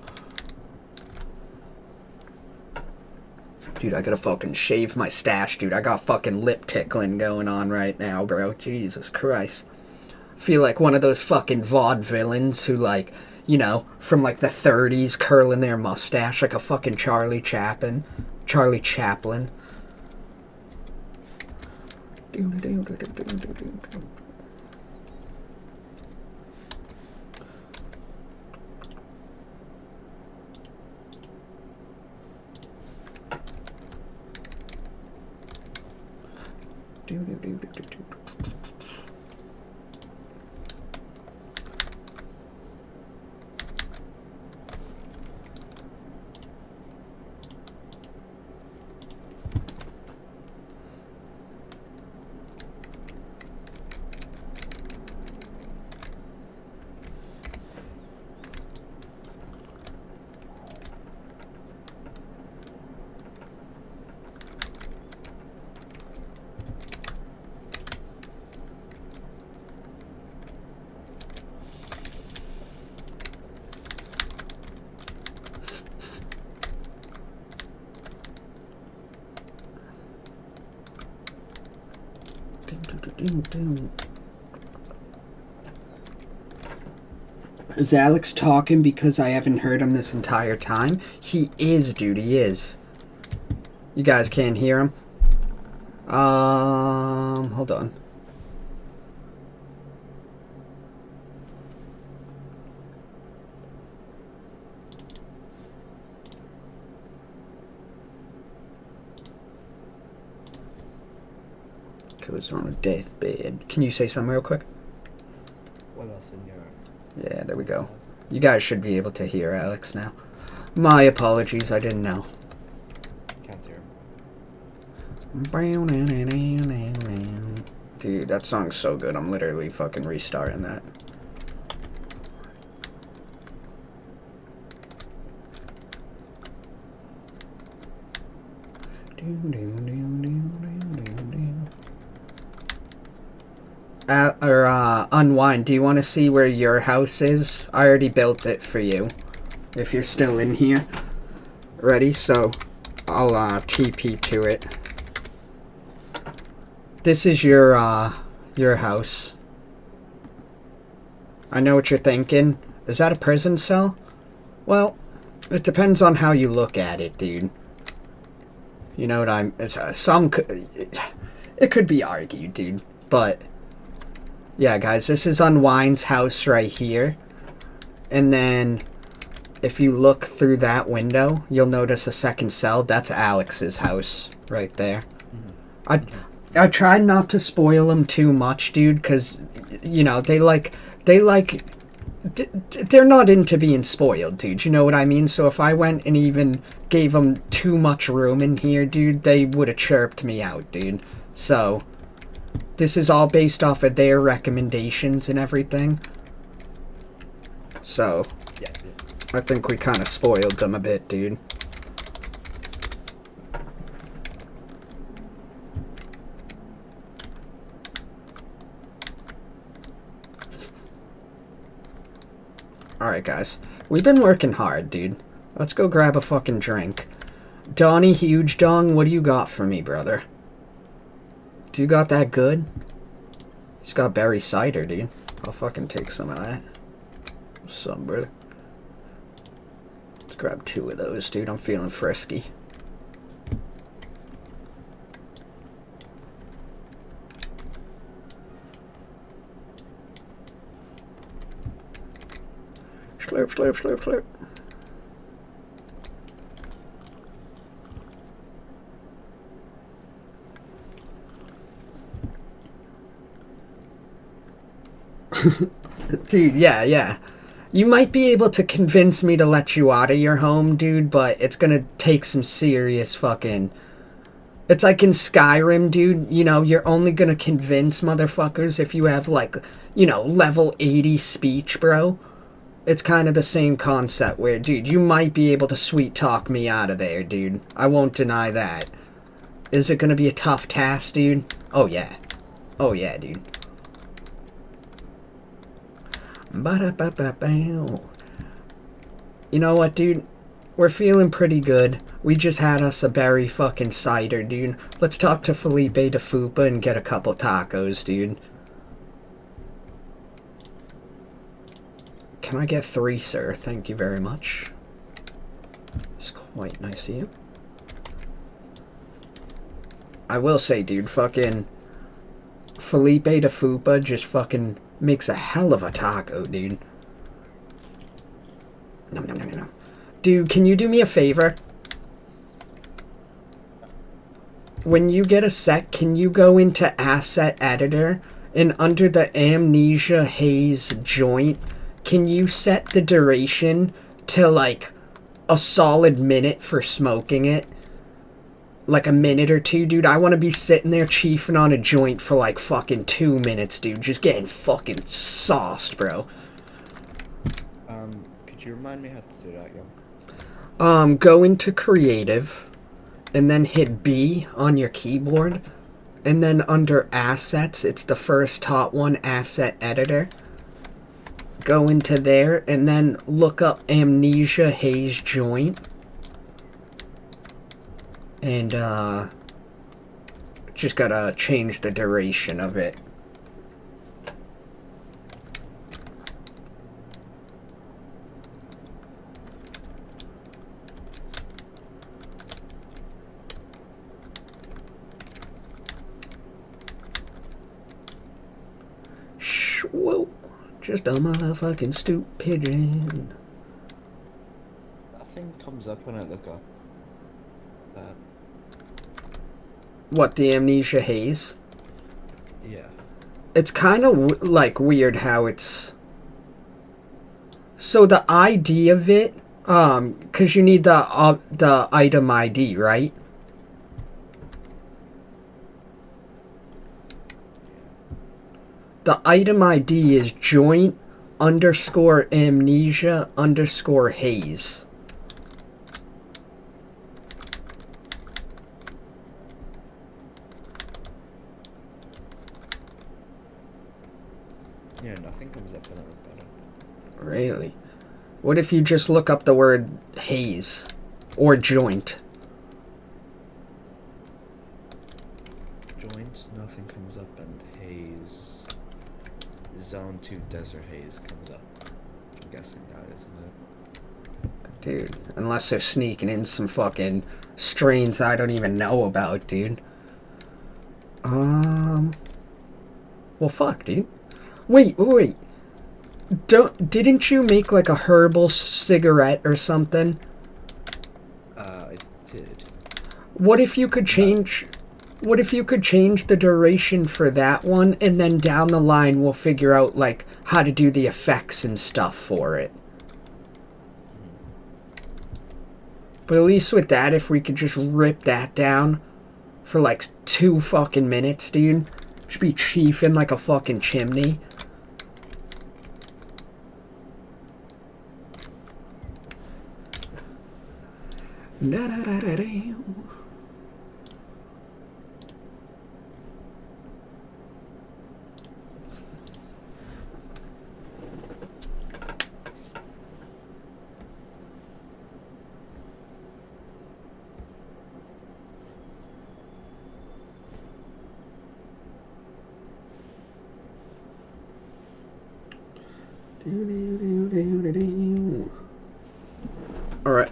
Dude, I gotta fucking shave my stash, dude. I got fucking lip tickling going on right now, bro. Jesus Christ. I feel like one of those fucking vaudevillains who, like, you know, from like the 30s, curling their mustache like a fucking Charlie Chaplin. Is Alex talking because I haven't heard him this entire time? He is, dude, he is. You guys can't hear him? Hold on. tacos on a deathbed. Can you say something real quick? What else in your... Yeah, there we go. You guys should be able to hear Alex now. My apologies, I didn't know. Can't hear. Dude, that song's so good. I'm literally fucking restarting that. Unwind, do you want to see where your house is? I already built it for you. If you're still in here. Ready? So, I'll TP to it. This is your house. I know what you're thinking. Is that a prison cell? Well, it depends on how you look at it, dude. You know what I'm... It's, it could be argued, dude. But, yeah, guys, this is Unwind's house right here. And then, if you look through that window, you'll notice a second cell. That's Alex's house right there. I tried not to spoil them too much, dude, because, you know, they're not into being spoiled, dude. You know what I mean? So if I went and even gave them too much room in here, dude, they would have chirped me out, dude. So, this is all based off of their recommendations and everything. So, Yeah. I think we kind of spoiled them a bit, dude. Alright, guys. We've been working hard, dude. Let's go grab a fucking drink. Donnie Huge Dong, what do you got for me, brother? Do you got that good? He's got berry cider, dude. I'll fucking take some of that. Some, brother. Let's grab 2 of those, dude. I'm feeling frisky. Slurp, slurp, slurp, slurp. Dude, yeah. You might be able to convince me to let you out of your home, dude, but it's gonna take some serious fucking... It's like in Skyrim, dude, you know, you're only gonna convince motherfuckers if you have, like, you know, level 80 speech, bro. It's kind of the same concept where, dude, you might be able to sweet talk me out of there, dude. I won't deny that. Is it gonna be a tough task, dude? Oh, yeah. Oh, yeah, dude. Ba-da-ba-ba-bow. You know what, dude? We're feeling pretty good. We just had us a berry fucking cider, dude. Let's talk to Felipe de Fupa and get a couple tacos, dude. Can I get 3, sir? Thank you very much. It's quite nice of you. I will say, dude, fucking Felipe de Fupa just fucking makes a hell of a taco, dude. No. Dude, can you do me a favor? When you get a sec, can you go into Asset Editor and under the Amnesia Haze joint, can you set the duration to, like, a solid minute for smoking it? Like a minute or 2, dude. I want to be sitting there chiefing on a joint for, like, fucking 2 minutes, dude. Just getting fucking sauced, bro. Could you remind me how to do that again? Go into Creative, and then hit B on your keyboard, and then under Assets, it's the first top one, Asset Editor. Go into there, and then look up Amnesia Haze Joint. And, just gotta change the duration of it. Whoa. Just a motherfucking stoop pigeon. That thing comes up when I look up. What, the Amnesia Haze? Yeah. It's kind of like weird how it's. So the ID of it, because you need the item ID, right? The item ID is joint underscore amnesia underscore haze. Yeah, nothing comes up in it with better. Really? What if you just look up the word haze or joint? Joint, nothing comes up, and haze. Zone 2 desert haze comes up. I'm guessing that, isn't it? Dude, unless they're sneaking in some fucking strains I don't even know about, dude. Well, fuck, dude. Wait. Didn't you make like a herbal cigarette or something? I did. What if you could change? What if you could change the duration for that one, and then down the line we'll figure out like how to do the effects and stuff for it. But at least with that, if we could just rip that down for like 2 fucking minutes, dude, should be chiefing like a fucking chimney. Da-da-da-da-da. All right.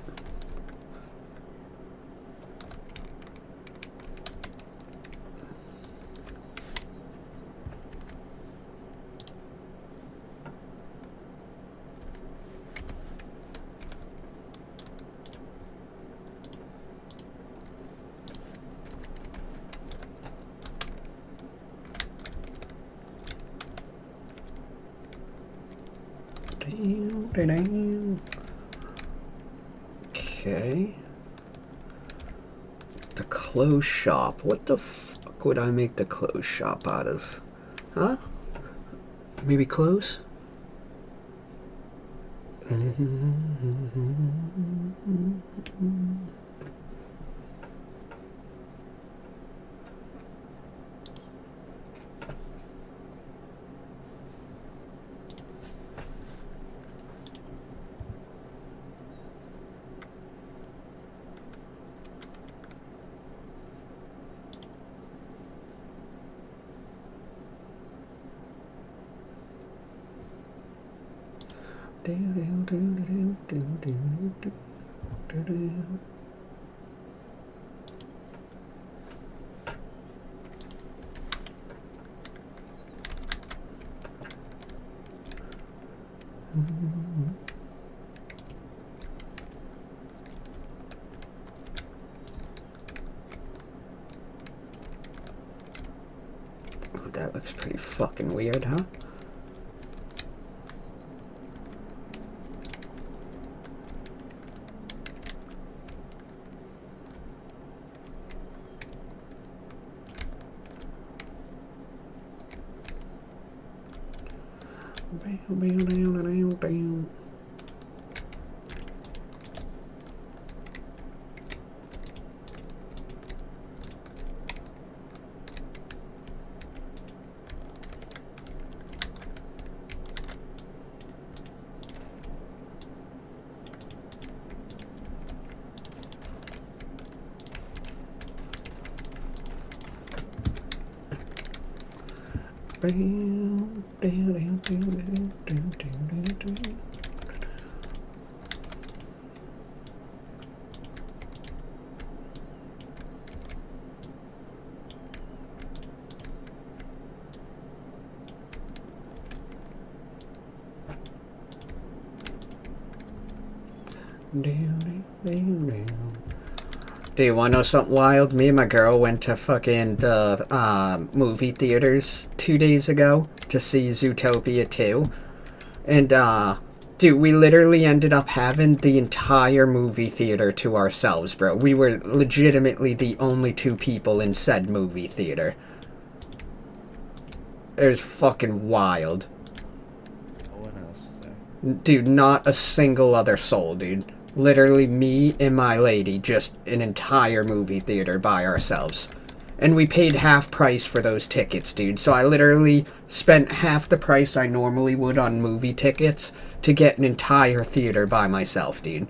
Okay. The clothes shop. What the fuck would I make the clothes shop out of? Huh? Maybe clothes? Oh, that looks pretty fucking weird, huh? Do you want to know something wild? Me and my girl went to fucking the movie theaters 2 days ago to see Zootopia 2. And, dude, we literally ended up having the entire movie theater to ourselves, bro. We were legitimately the only two people in said movie theater. It was fucking wild. No one else was there. Dude, not a single other soul, dude. Literally me and my lady, just an entire movie theater by ourselves. And we paid half price for those tickets, dude. So I literally spent half the price I normally would on movie tickets to get an entire theater by myself, dude.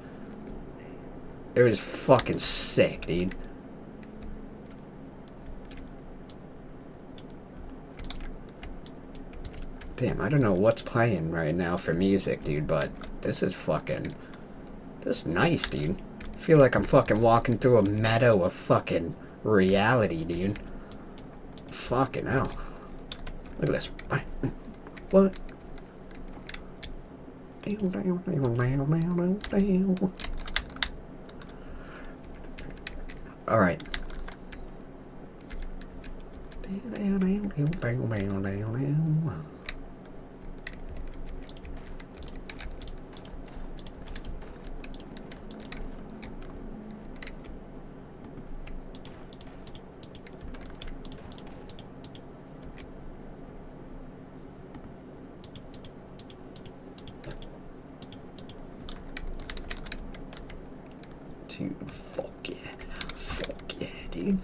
It was fucking sick, dude. Damn, I don't know what's playing right now for music, dude, but this is fucking... This is nice, dude. I feel like I'm fucking walking through a meadow of fucking reality, dude. Fucking hell. Look at this. What? Alright. Dude, fuck yeah. Fuck yeah, dude.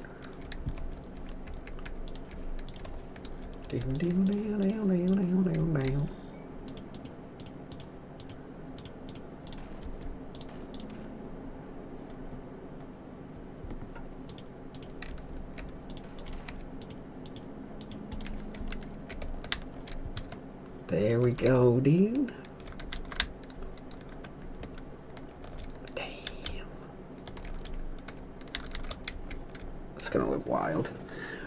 There we go, dude. It's gonna look wild.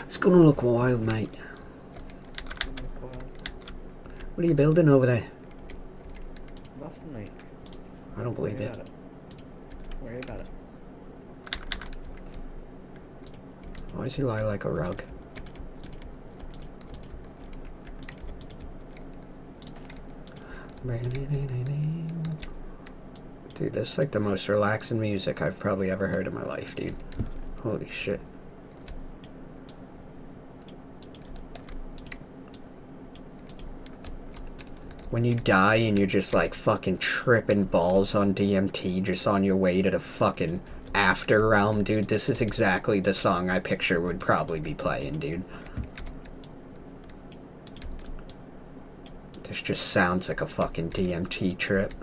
It's gonna look wild, mate. What are you building over there? Nothing, mate. I don't believe it. Worry about it. Why does he lie like a rug? Dude, this is like the most relaxing music I've probably ever heard in my life, dude. Holy shit. When you die and you're just like fucking tripping balls on DMT just on your way to the fucking after realm, dude, this is exactly the song I picture would probably be playing, dude. This just sounds like a fucking DMT trip.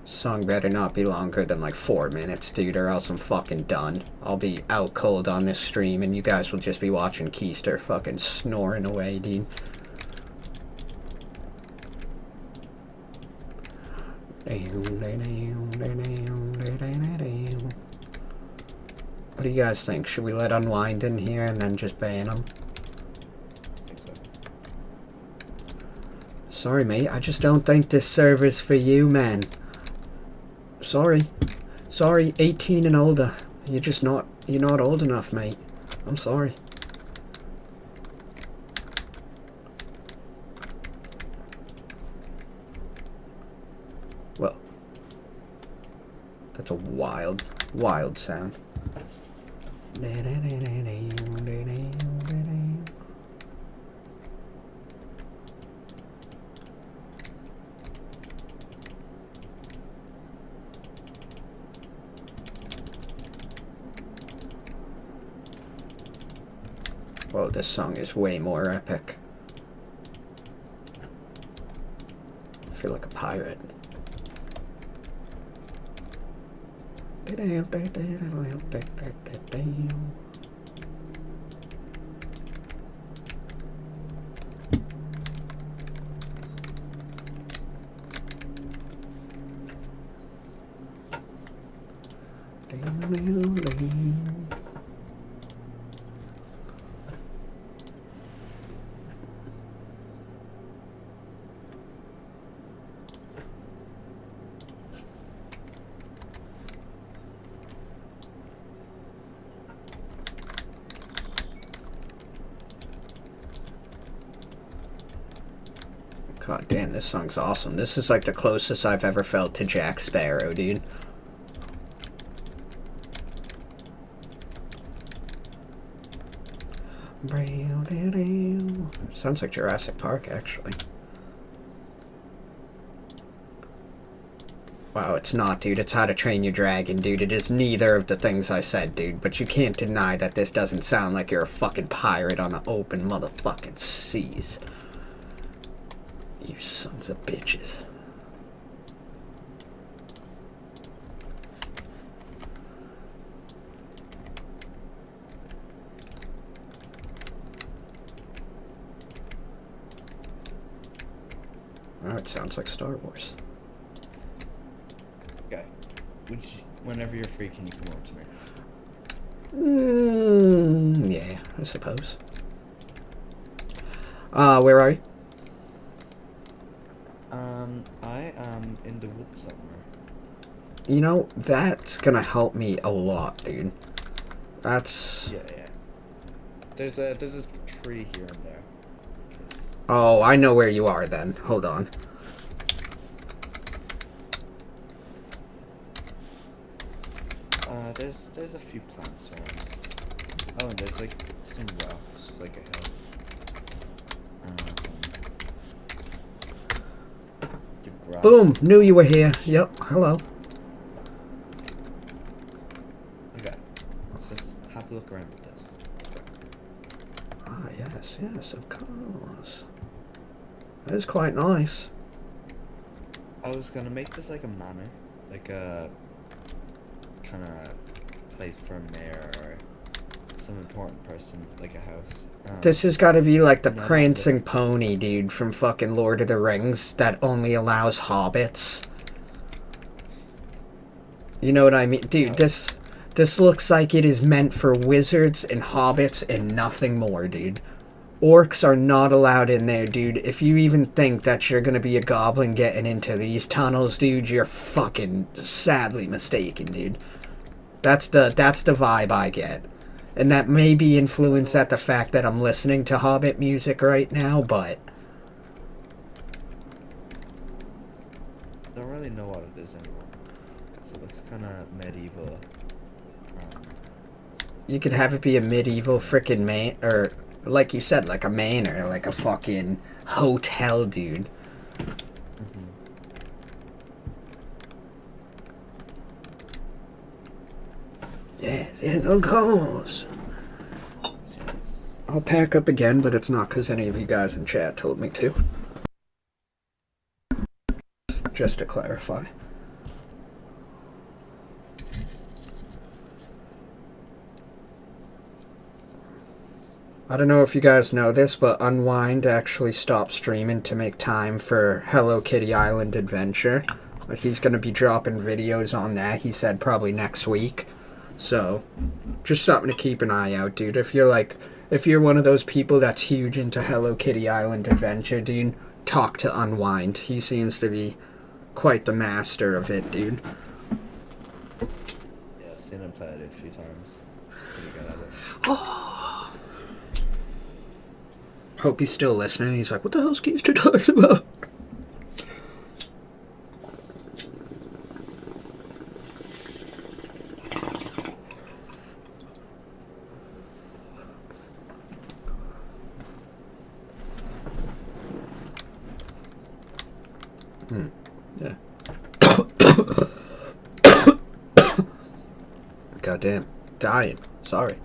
Song better not be longer than like 4 minutes, dude, or else I'm fucking done. I'll be out cold on this stream and you guys will just be watching Keister fucking snoring away, dude. What do you guys think? Should we let Unwind in here and then just ban him? I think so. Sorry, mate. I just don't think this server's for you, man. Sorry. Sorry, 18 and older. You're not old enough, mate. I'm sorry. Well, that's a wild, wild sound. Whoa, this song is way more epic. I feel like a pirate. God damn, this song's awesome. This is like the closest I've ever felt to Jack Sparrow, dude. Sounds like Jurassic Park, actually. Wow, it's not, dude. It's How to Train Your Dragon, dude. It is neither of the things I said, dude. But you can't deny that this doesn't sound like you're a fucking pirate on the open motherfucking seas. You sons of bitches. Oh, it sounds like Star Wars. Okay. Whenever you're free, can you come over to me? Yeah, I suppose. Where are you? I am in the woods somewhere. You know, that's gonna help me a lot, dude. That's... Yeah. There's a tree here and there. Oh, I know where you are then. Hold on. There's a few plants around. Oh, and there's like some rocks, like a hill. Boom! Knew you were here. Yep, hello. Okay, let's just have a look around at this. Ah, yes, of course. That is quite nice. I was gonna make this like a manor, like a kind of place for a mayor or some important person, like a house. This has got to be like the and then prancing pony, dude, from fucking Lord of the Rings that only allows hobbits. You know what I mean? Dude, No. this looks like it is meant for wizards and hobbits and nothing more, dude. Orcs are not allowed in there, dude. If you even think that you're gonna be a goblin getting into these tunnels, dude, you're fucking sadly mistaken, dude. That's the vibe I get. And that may be influenced at the fact that I'm listening to Hobbit music right now, but... I don't really know what it is anymore. So it looks kind of medieval. You could have it be a medieval frickin' man, or like you said, like a manor, like a fucking hotel, dude. Yes, of course. I'll pack up again, but it's not because any of you guys in chat told me to. Just to clarify. I don't know if you guys know this, but Unwind actually stopped streaming to make time for Hello Kitty Island Adventure. Like, he's going to be dropping videos on that, he said, probably next week. So, just something to keep an eye out, dude. If you're one of those people that's huge into Hello Kitty Island Adventure, dude, talk to Unwind. He seems to be quite the master of it, dude. Yeah, I've seen him play it a few times. Pretty good at it. Oh. Hope he's still listening. He's like, what the hell's Keister talking about? Yeah. Goddamn. Dying. Sorry.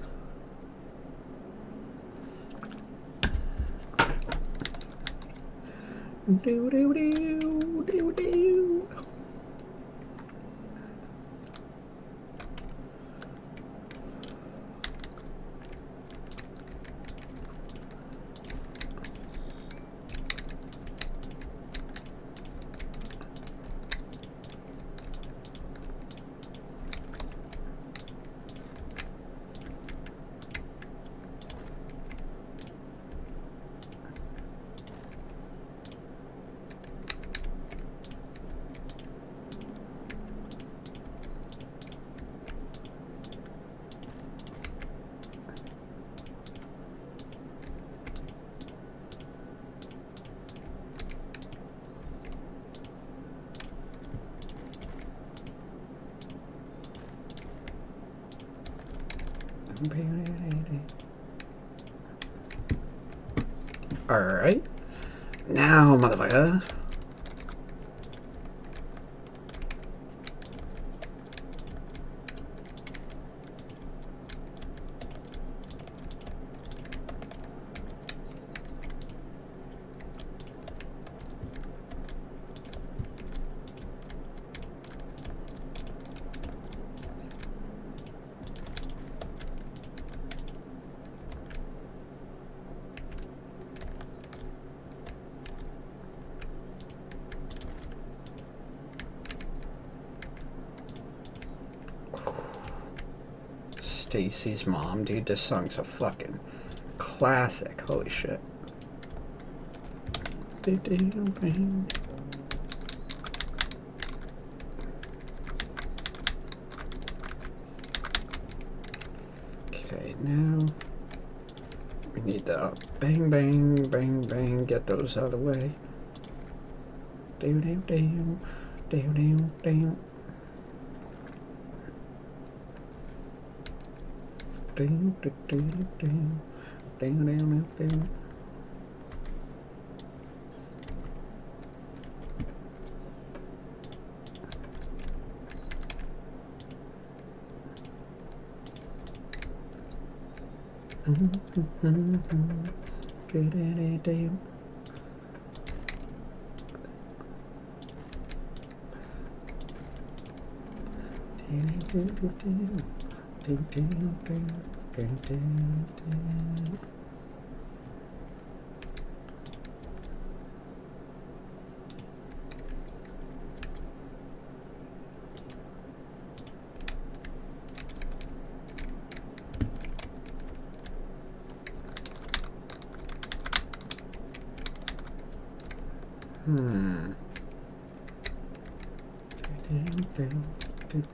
Do do do do do. Alright. Now, motherfucker. Stacy's Mom, dude. This song's a fucking classic. Holy shit. Okay, now we need the bang, bang, bang, bang. Get those out of the way. Damn, damn, damn, damn, damn, damn. Damn, damn, damn, damn, damn,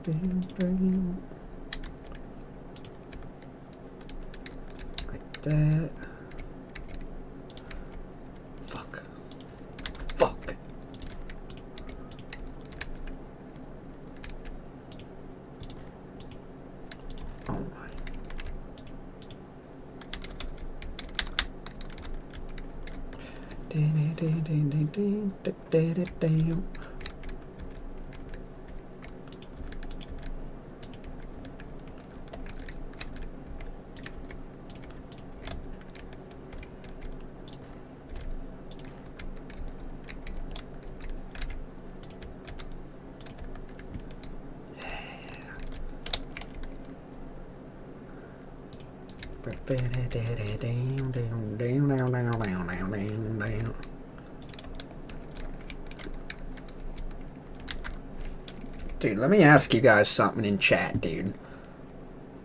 damn, damn. Like that. Fuck. Fuck. Oh my. Dude, let me ask you guys something in chat, dude.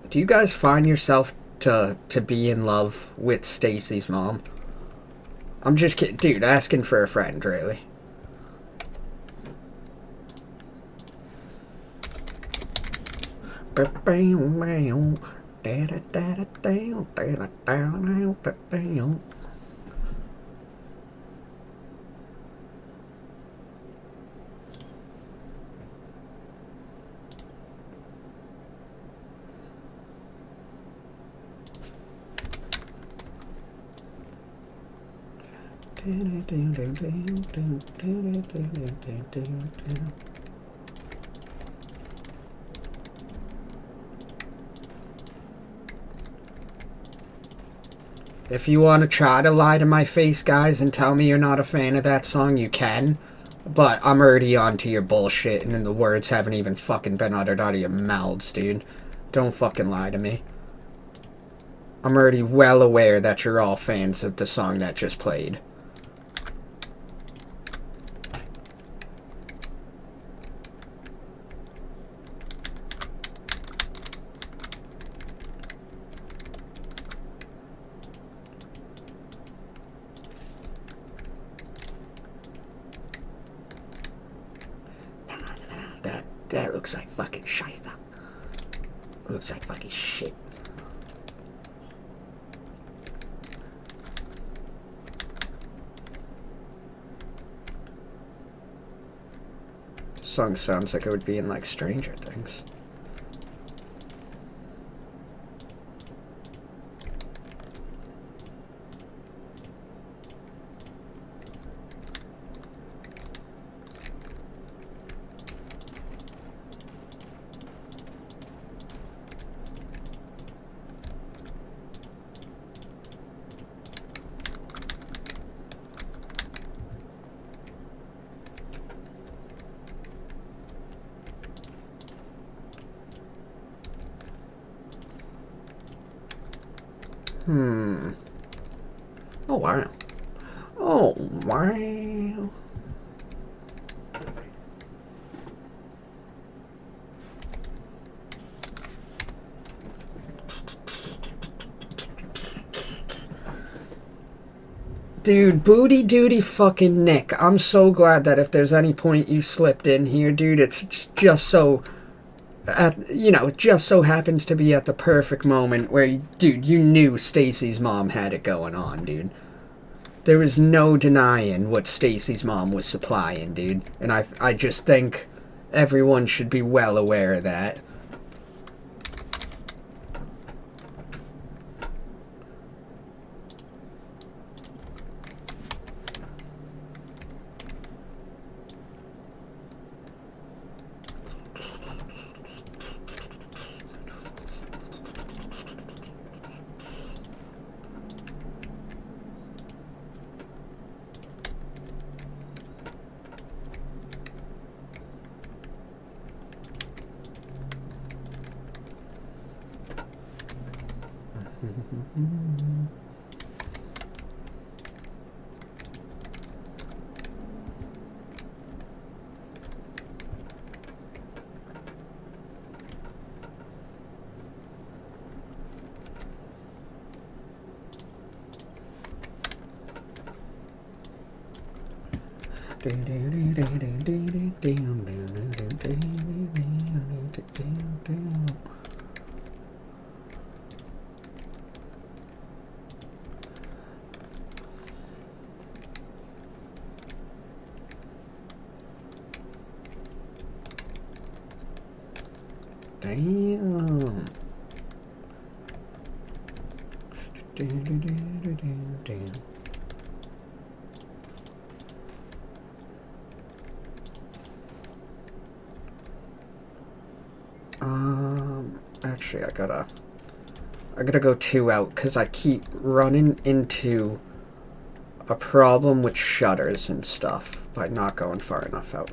Do you guys find yourself to be in love with Stacy's mom? I'm just kidding, dude, asking for a friend, really. If you want to try to lie to my face, guys, and tell me you're not a fan of that song, you can. But I'm already onto your bullshit, and then the words haven't even fucking been uttered out of your mouths, dude. Don't fucking lie to me. I'm already well aware that you're all fans of the song that just played. That looks like fucking shite. Looks like fucking shit. This song sounds like it would be in like Stranger Things. Oh, wow. Oh, wow. Dude, booty duty fucking Nick. I'm so glad that if there's any point you slipped in here, dude, it's just so it just so happens to be at the perfect moment where, dude, you knew Stacy's mom had it going on, dude. There was no denying what Stacy's mom was supplying, dude. And I just think everyone should be well aware of that. Damn. Actually, I gotta go 2 out because I keep running into a problem with shutters and stuff by not going far enough out.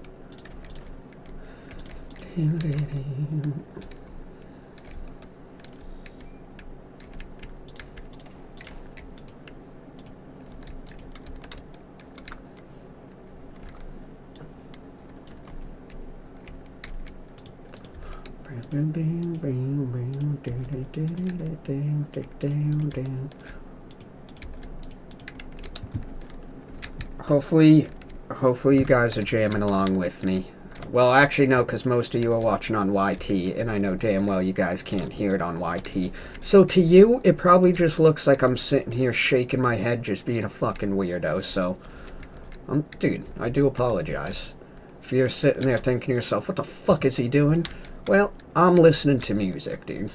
Hopefully you guys are jamming along with me. Well, actually, no, because most of you are watching on YT, and I know damn well you guys can't hear it on YT. So to you, it probably just looks like I'm sitting here shaking my head just being a fucking weirdo, so... dude, I do apologize. If you're sitting there thinking to yourself, what the fuck is he doing? Well, I'm listening to music, dude.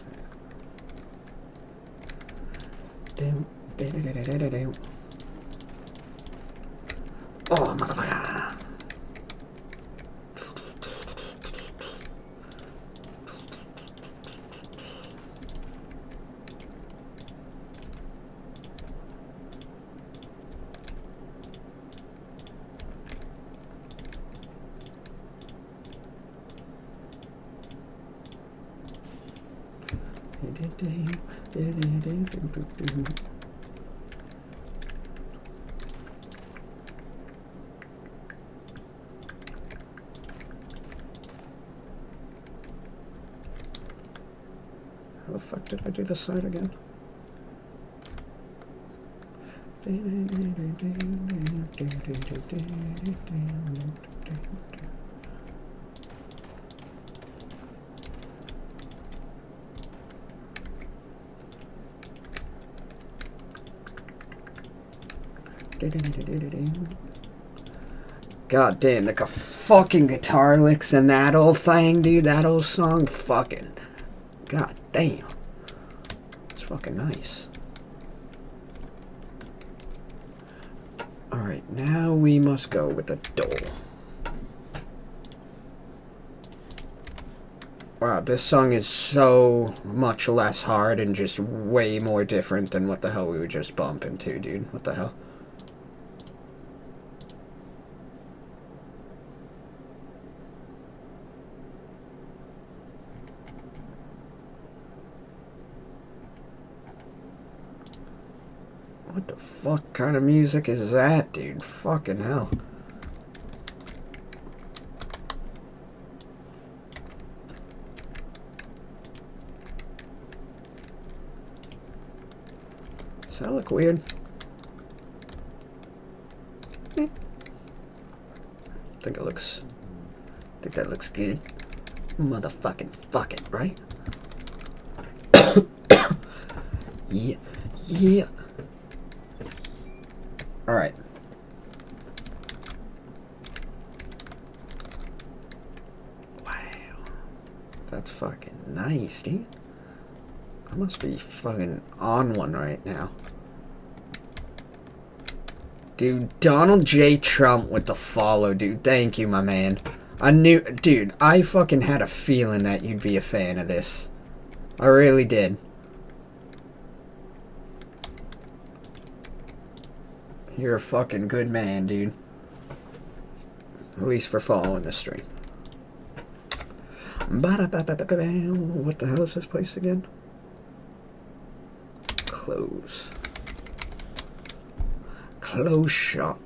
Oh, motherfucker. How the fuck did I do this side again? God damn, like a fucking guitar licks in that old thing, dude. That old song, fucking. God damn. It's fucking nice. Alright, now we must go with the door. Wow, this song is so much less hard and just way more different than what the hell we were just bumping to, dude. What the hell? fuck kind of music is that, dude? Fucking hell. Does that look weird? I think it looks... I think that looks good. Motherfucking fuck it, right? Yeah. Yeah. Alright. Wow. That's fucking nice, dude. I must be fucking on one right now. Dude, Donald J. Trump with the follow, dude. Thank you, my man. I knew... Dude, I fucking had a feeling that you'd be a fan of this. I really did. You're a fucking good man, dude. At least for following the stream. What the hell is this place again? Close. Close shop.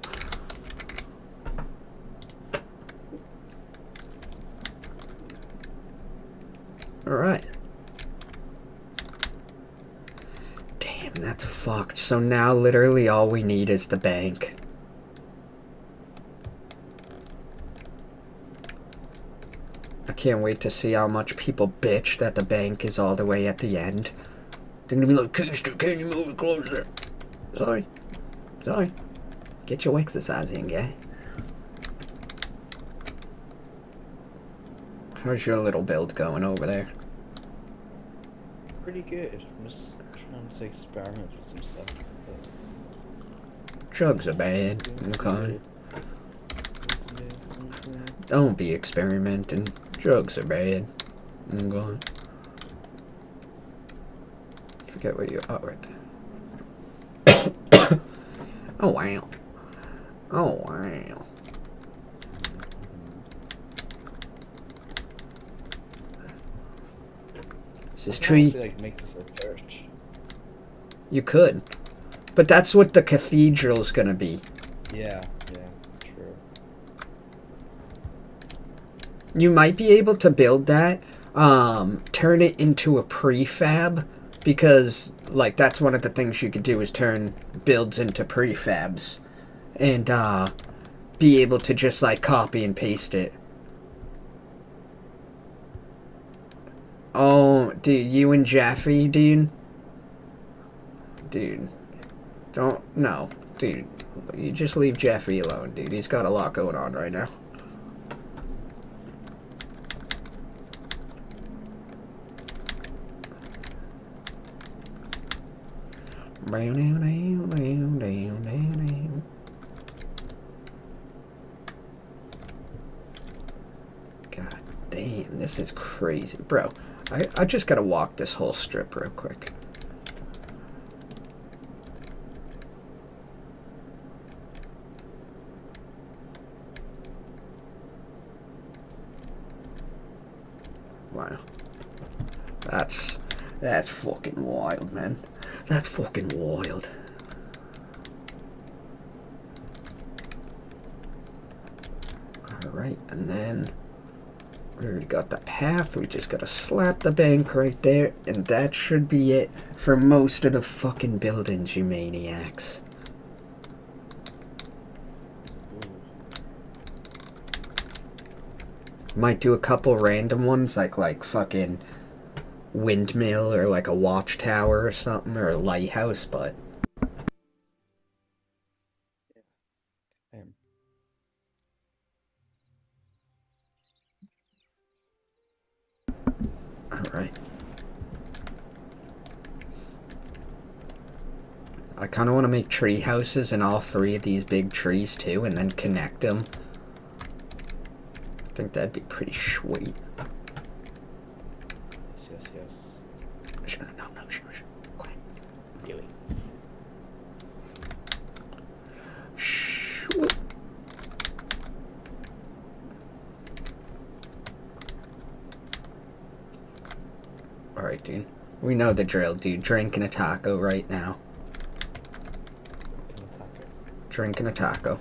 Alright. Damn, that's fucked. So now literally all we need is the bank. I can't wait to see how much people bitch that the bank is all the way at the end. They're gonna be like, Keister, can you move it closer? Sorry. Sorry. Get your exercise in, guy. How's your little build going over there? Pretty good. I'm just trying to experiment with some stuff. Drugs are bad. Okay. Don't be experimenting. Drugs are bad. Okay. Forget where you are. Oh, right there. Oh, wow. Oh, wow. Is this tree? Like make this a church. You could. But that's what the cathedral's gonna be. Yeah, true. You might be able to build that, turn it into a prefab, because, like, that's one of the things you could do is turn builds into prefabs, and, be able to just, like, copy and paste it. Oh, dude, you and Jeffy, dude? Dude. No. Dude, you just leave Jeffy alone, dude. He's got a lot going on right now. God damn, this is crazy. Bro, I just gotta walk this whole strip real quick. Wow. That's fucking wild, man. That's fucking wild. Alright, and then we already got the path. We just gotta slap the bank right there, and that should be it for most of the fucking buildings, you maniacs. Might do a couple random ones, like fucking windmill or like a watchtower or something, or a lighthouse, but alright. I kind of want to make tree houses in all three of these big trees too, and then connect them. I think that'd be pretty sweet. Yes. Sure. Quiet. Really? Shh. Alright, dude. We know the drill, dude. Drinking a taco right now. Drinking a taco.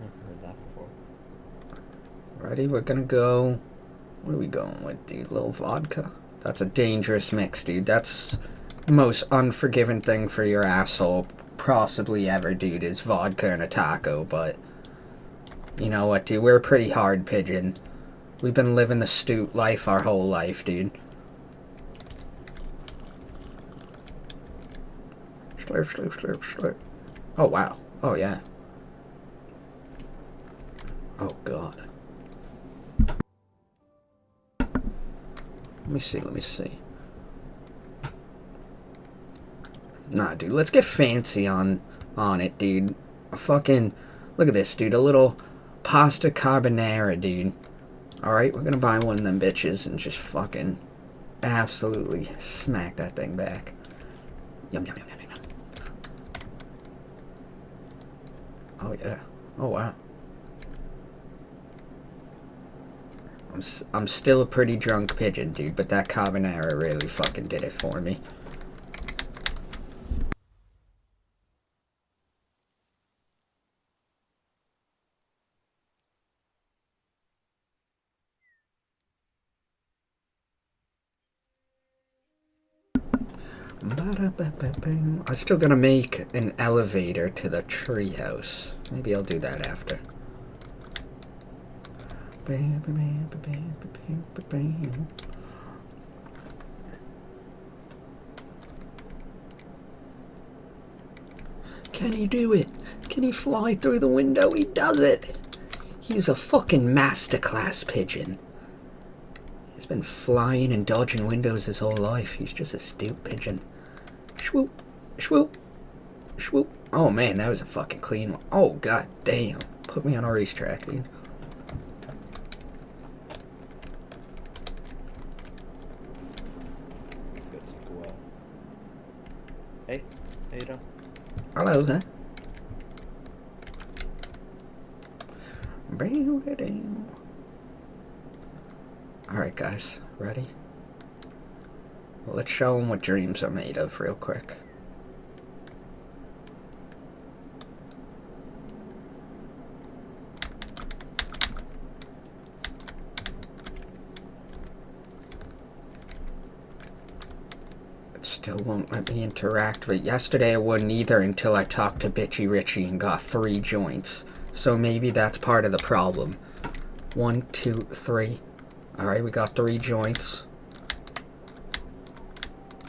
Never heard that before. Ready? We're gonna go. What are we going with, dude? Little vodka? That's a dangerous mix, dude. That's the most unforgiving thing for your asshole possibly ever, dude, is vodka and a taco. But you know what, dude? We're a pretty hard pigeon. We've been living the stoop life our whole life, dude. Slurp, slurp, slurp, slurp. Oh, wow. Oh, yeah. Oh, God. Let me see, let me see. Nah, dude, let's get fancy on it, dude. A fucking... Look at this, dude. A little pasta carbonara, dude. Alright, we're gonna buy one of them bitches and just fucking absolutely smack that thing back. Yum, yum, yum, yum, yum. Oh, yeah. Oh, wow. I'm still a pretty drunk pigeon, dude, but that carbonara really fucking did it for me. I still gotta make an elevator to the treehouse. Maybe I'll do that after. Can he do it? Can he fly through the window? He does it! He's a fucking masterclass pigeon. He's been flying and dodging windows his whole life. He's just a stupid pigeon. Shwoop, shwoop, shwoop. Oh man, that was a fucking clean one. Oh god damn. Put me on a racetrack, dude. Hey, how you doing? Hello there. Alright guys, ready? Well, let's show them what dreams are made of real quick. It still won't let me interact, but yesterday it wouldn't either until I talked to Bitchy Richie and got 3 joints. So maybe that's part of the problem. 1, 2, 3. Alright, we got 3 joints.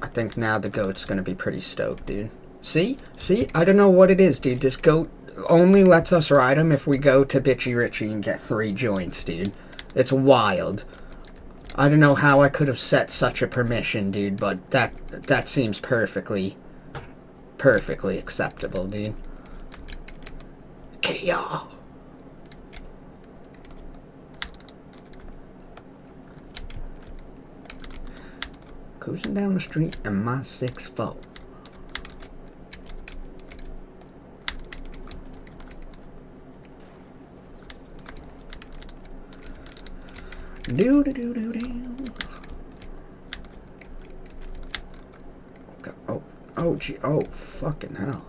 I think now the goat's gonna be pretty stoked, dude. See? See? I don't know what it is, dude. This goat only lets us ride him if we go to Bitchy Richie and get 3 joints, dude. It's wild. I don't know how I could have set such a permission, dude, but that seems perfectly acceptable, dude. Kia! Cruising down the street in my 6'4". Do do do do do. Oh gee, oh fucking hell.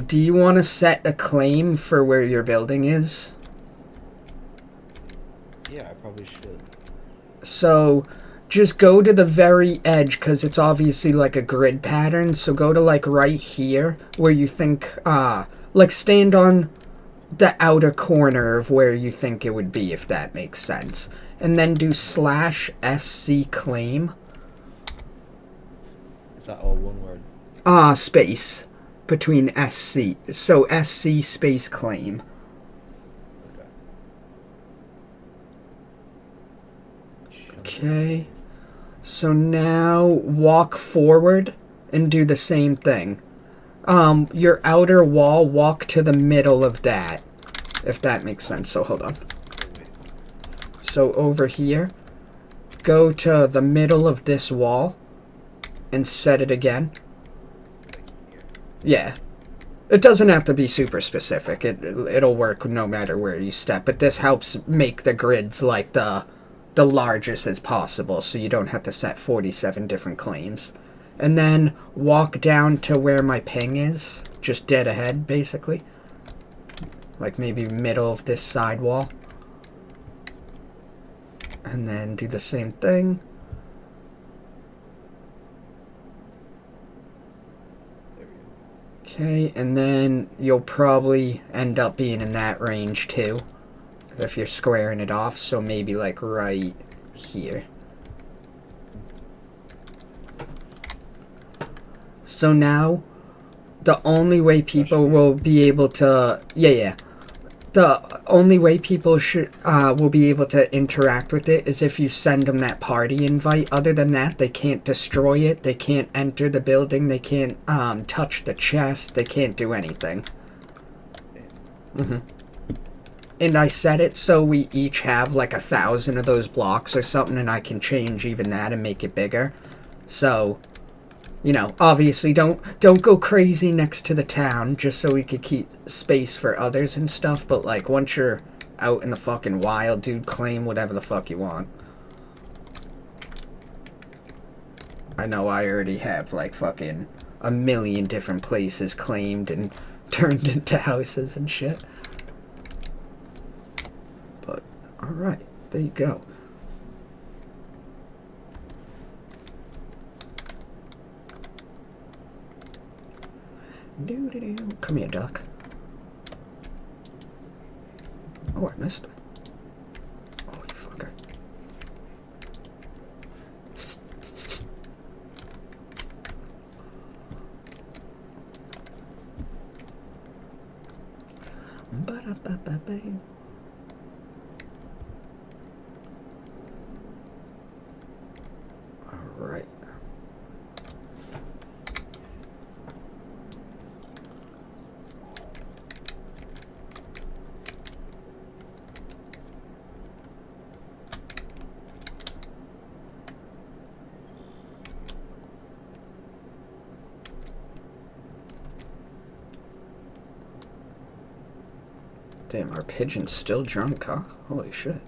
Do you want to set a claim for where your building is? Yeah, I probably should. So, just go to the very edge, because it's obviously like a grid pattern, so go to like right here, where you think, like stand on the outer corner of where you think it would be, if that makes sense. And then do /SC claim. Is that all one word? Space. Between SC. So SC space claim. Okay. So now walk forward and do the same thing. Your outer wall, walk to the middle of that. If that makes sense. So hold on. So over here, go to the middle of this wall and set it again. Yeah. It doesn't have to be super specific. It'll work no matter where you step. But this helps make the grids like the the largest as possible so you don't have to set 47 different claims. And then walk down to where my ping is, just dead ahead, basically. Like maybe middle of this side wall. And then do the same thing. Okay, and then you'll probably end up being in that range too, if you're squaring it off, so maybe like right here. So now, the only way people will be able to, the only way people will be able to interact with it is if you send them that party invite. Other than that, they can't destroy it, they can't enter the building, they can't touch the chest, they can't do anything. And I set it so we each have like 1,000 of those blocks or something, and I can change even that and make it bigger. So, you know, obviously don't go crazy next to the town, just so we could keep space for others and stuff, but like once you're out in the fucking wild, dude, claim whatever the fuck you want. I know I already have like fucking a million different places claimed and turned into houses and shit. But alright, there you go. Come here, duck. Oh, I missed him. Oh, you fucker. Ba-da-ba-ba-ba. All right. Damn, our pigeon's still drunk, huh? Holy shit.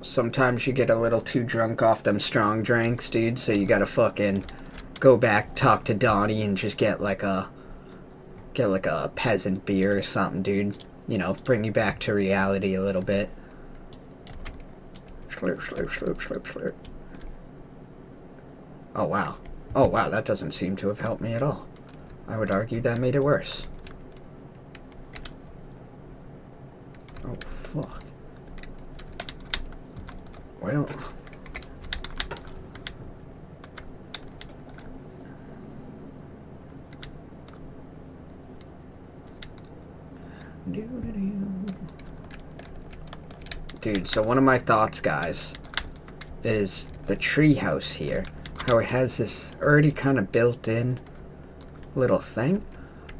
Sometimes you get a little too drunk off them strong drinks, dude, so you gotta fucking go back, talk to Donnie, and just get like a peasant beer or something, dude. You know, bring you back to reality a little bit. Slurp, slurp, slurp, slurp, slurp. Oh, wow. Oh, wow, that doesn't seem to have helped me at all. I would argue that made it worse. Oh, fuck. Well... Dude, so one of my thoughts, guys, is the treehouse here. How it has this already kind of built-in little thing.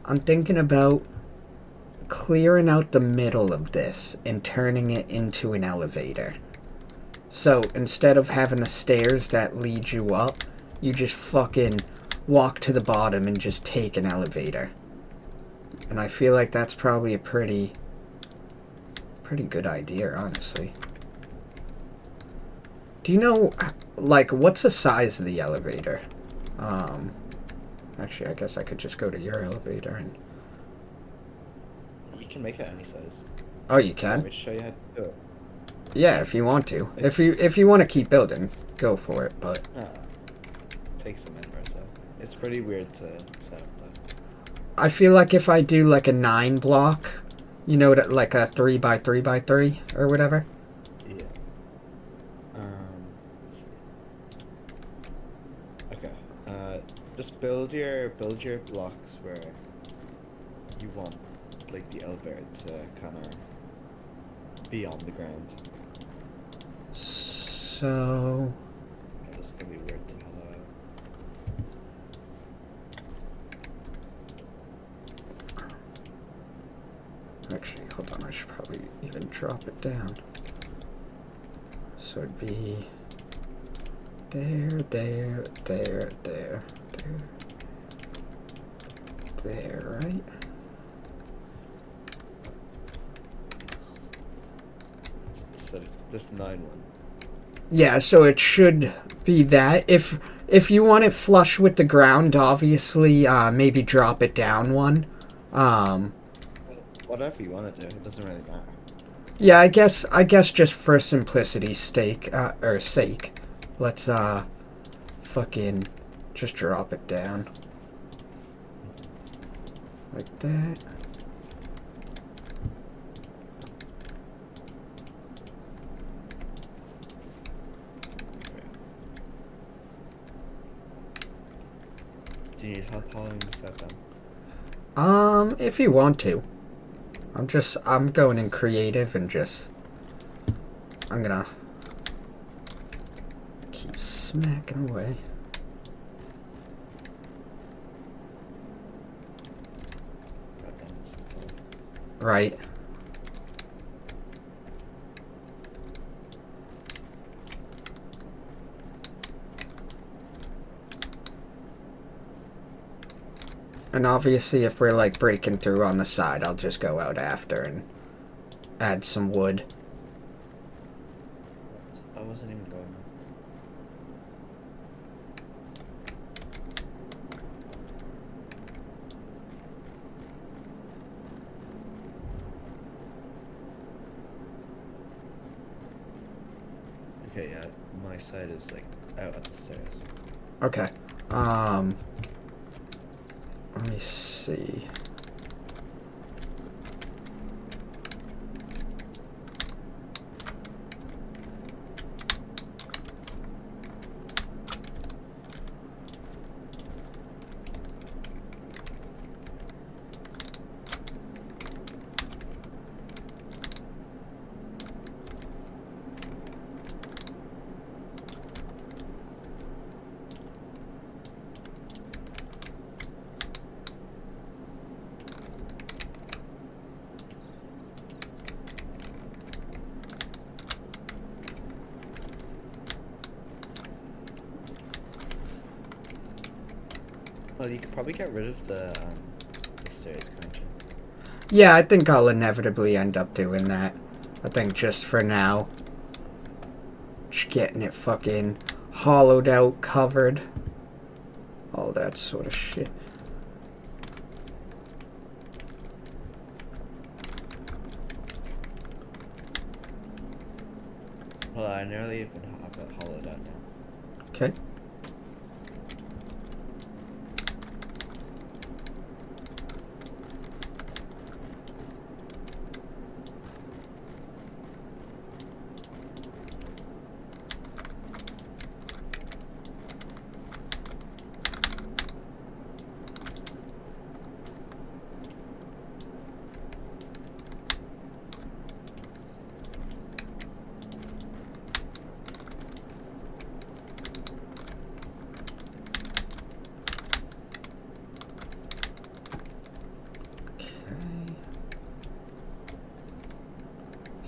I'm thinking about clearing out the middle of this and turning it into an elevator. So instead of having the stairs that lead you up, you just fucking walk to the bottom and just take an elevator. And I feel like that's probably a pretty good idea, honestly. Do you know, like, what's the size of the elevator? Actually, I guess I could just go to your elevator and... You can make it any size. Oh, you can? Let me show you how to do it. Yeah, if you want to. If you want to keep building, go for it, but... Take some in or so. It's pretty weird to set up, though. I feel like if I do, like, a 9 block, you know, like a 3x3x3 or whatever. Yeah. Okay. Just build your blocks where you want, like, the elevator to kind of be on the ground. So... Yeah, this is gonna be weird to hollow out. Actually, hold on, I should probably even drop it down. So it'd be... There, right? this 9 one. Yeah, so it should be that. If you want it flush with the ground, obviously, maybe drop it down one. Um, Well, whatever you want to do, it doesn't really matter. yeah, I guess just for simplicity's sake, let's fucking just drop it down like that. Do you need help hauling the stuff down? If you want to. I'm going in creative and I'm gonna keep smacking away. Goddamn, this is tough. Right. And obviously if we're like breaking through on the side, I'll just go out after and add some wood. I wasn't even going there. Okay, yeah, my side is like out at the stairs. Okay. Let me see. Well, you could probably get rid of the stairs, couldn't you? Yeah, I think I'll inevitably end up doing that. I think just for now, just getting it fucking hollowed out, covered, all that sort of shit. Well, I nearly even have it hollowed out now. Okay.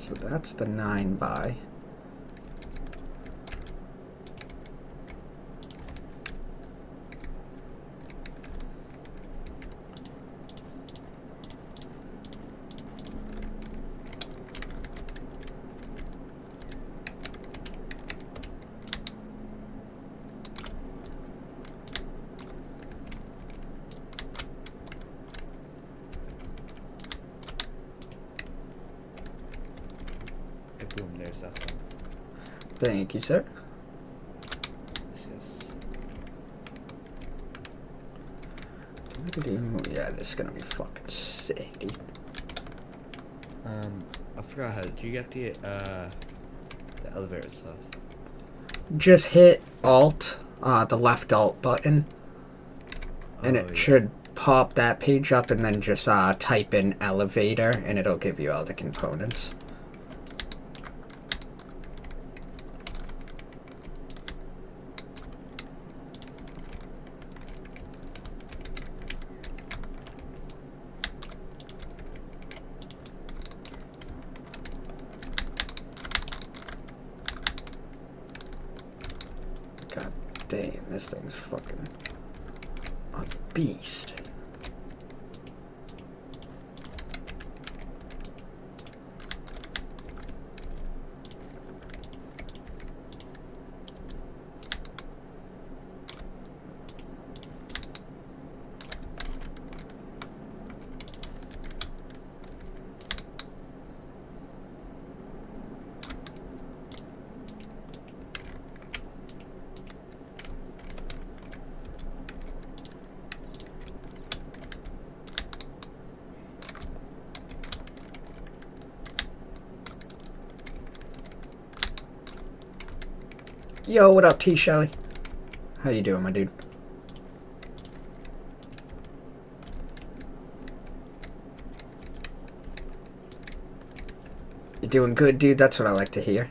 So that's the 9 by. Okay, boom, there's that one. Thank you, sir. Yes. Yeah, this is gonna be fucking sick, dude. I forgot how did you get the elevator stuff? Just hit Alt, the left Alt button, and Oh, it yeah. should pop that page up, and then just type in elevator, and it'll give you all the components. God damn, this thing's fucking a beast. Yo, what up, T. Shelly? How you doing, my dude? You doing good, dude? That's what I like to hear.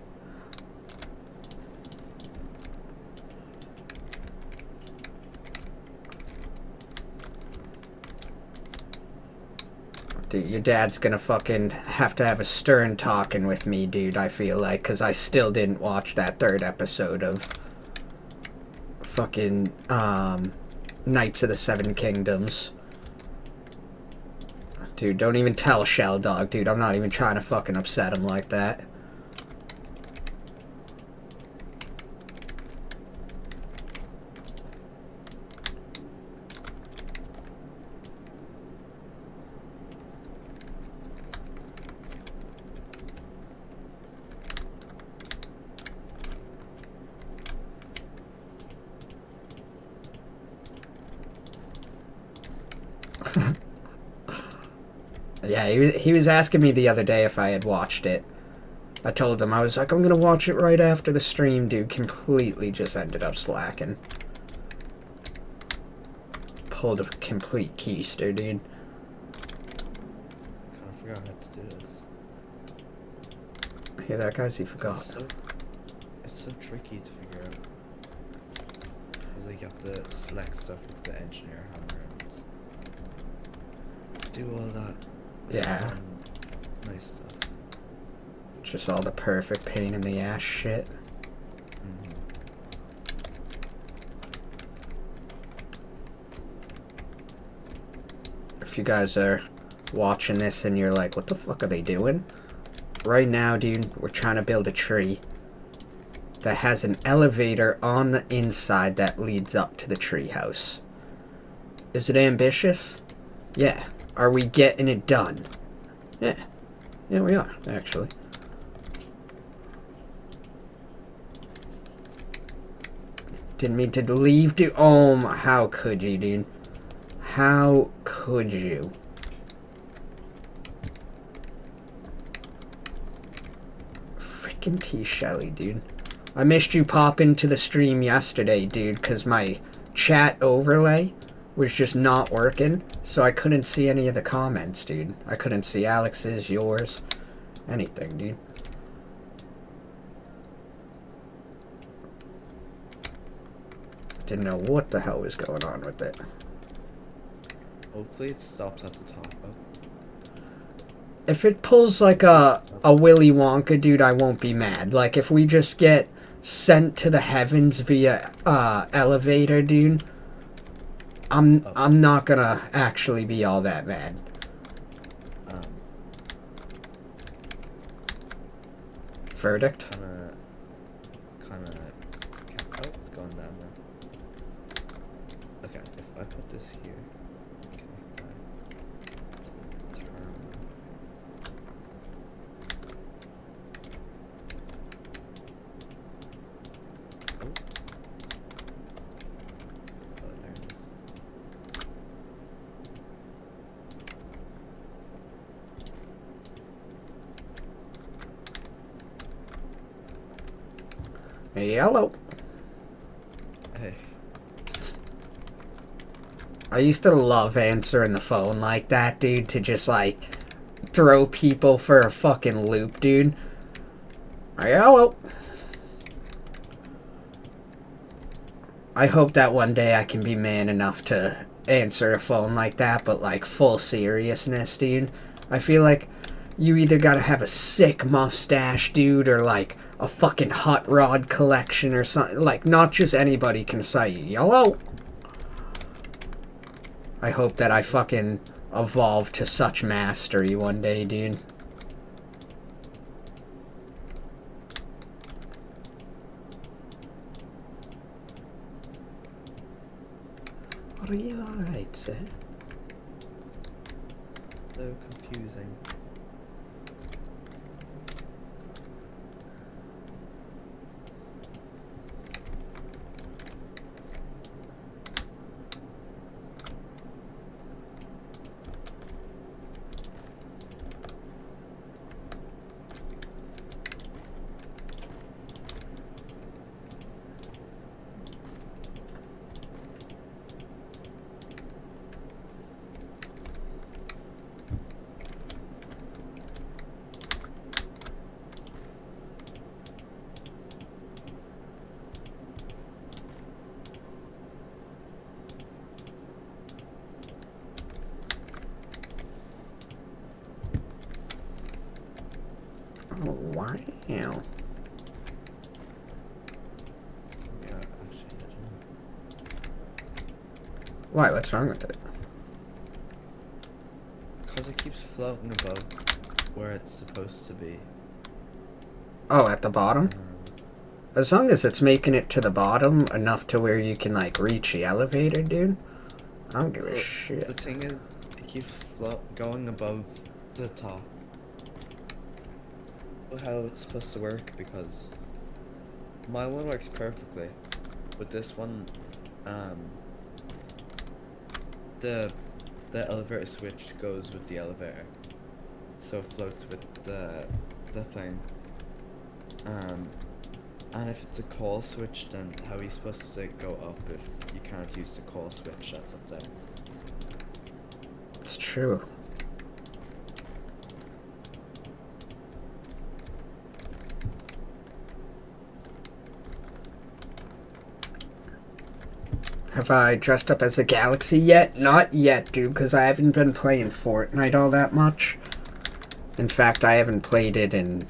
Dude, your dad's gonna fucking have to have a stern talking with me, dude, I feel like, because I still didn't watch that third episode of fucking, Knights of the Seven Kingdoms. Dude, don't even tell Shell Dog, dude. I'm not even trying to fucking upset him like that. Yeah, he was asking me the other day if I had watched it. I told him, I was like, I'm gonna watch it right after the stream, dude. Completely just ended up slacking. Pulled a complete keister, dude. Kind of forgot how to do this. Hear that, guys? He forgot. It's so tricky to figure out. Because like you have to select stuff with the engineer hammer and do all that. Yeah. Nice stuff. Just all the perfect pain in the ass shit. Mm-hmm. If you guys are watching this and you're like, what the fuck are they doing? Right now, dude, we're trying to build a tree that has an elevator on the inside that leads up to the tree house. Is it ambitious? Yeah. Are we getting it done? Yeah. Yeah, we are, actually. Didn't mean to leave, dude. Oh, my, how could you, dude? How could you? Freaking T. Shelly, dude. I missed you pop into the stream yesterday, dude, because my chat overlay was just not working, so I couldn't see any of the comments, dude. I couldn't see Alex's, yours, anything, dude. Didn't know what the hell was going on with it. Hopefully it stops at the top. Oh. If it pulls like a Willy Wonka, dude, I won't be mad. Like, if we just get sent to the heavens via elevator, dude, I'm not gonna actually be all that mad. Verdict? Kinda. Oh, it's going down now. Okay, if I put this here, connect that to the terminal. Oh. Oh, there it is. Hello. Hey. I used to love answering the phone like that, dude, to just, like, throw people for a fucking loop, dude. Hello. I hope that one day I can be man enough to answer a phone like that, but, like, full seriousness, dude. I feel like you either gotta have a sick mustache, dude, or, like, a fucking hot rod collection or something. Like, not just anybody can say, hello. I hope that I fucking evolve to such mastery one day, dude. Are you alright, sir? So confusing. Yeah. Yeah, actually, I don't know. Why? What's wrong with it? Because it keeps floating above where it's supposed to be. Oh, at the bottom? Um, As long as it's making it to the bottom enough to where you can, like, reach the elevator, dude. I don't give a well, shit. the thing is, it keeps going above the top. How it's supposed to work, because my one works perfectly, but this one, um, the elevator switch goes with the elevator, so it floats with the thing. Um, and if it's a call switch, then how are you supposed to go up if you can't use the call switch that's up there? It's true. Have I dressed up as a galaxy yet? Not yet, dude, because I haven't been playing Fortnite all that much. In fact, I haven't played it in...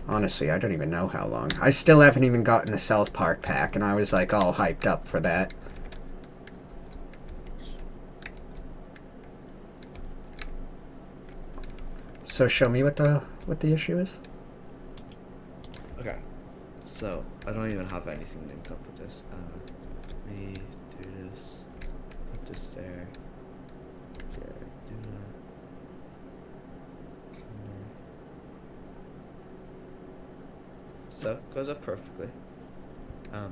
Honestly, I don't even know how long. I still haven't even gotten the South Park pack, and I was, like, all hyped up for that. So show me what the issue is. Okay, so I don't even have anything linked up with this. Let me do this. Put this there. There. Do that. Come on. So it goes up perfectly.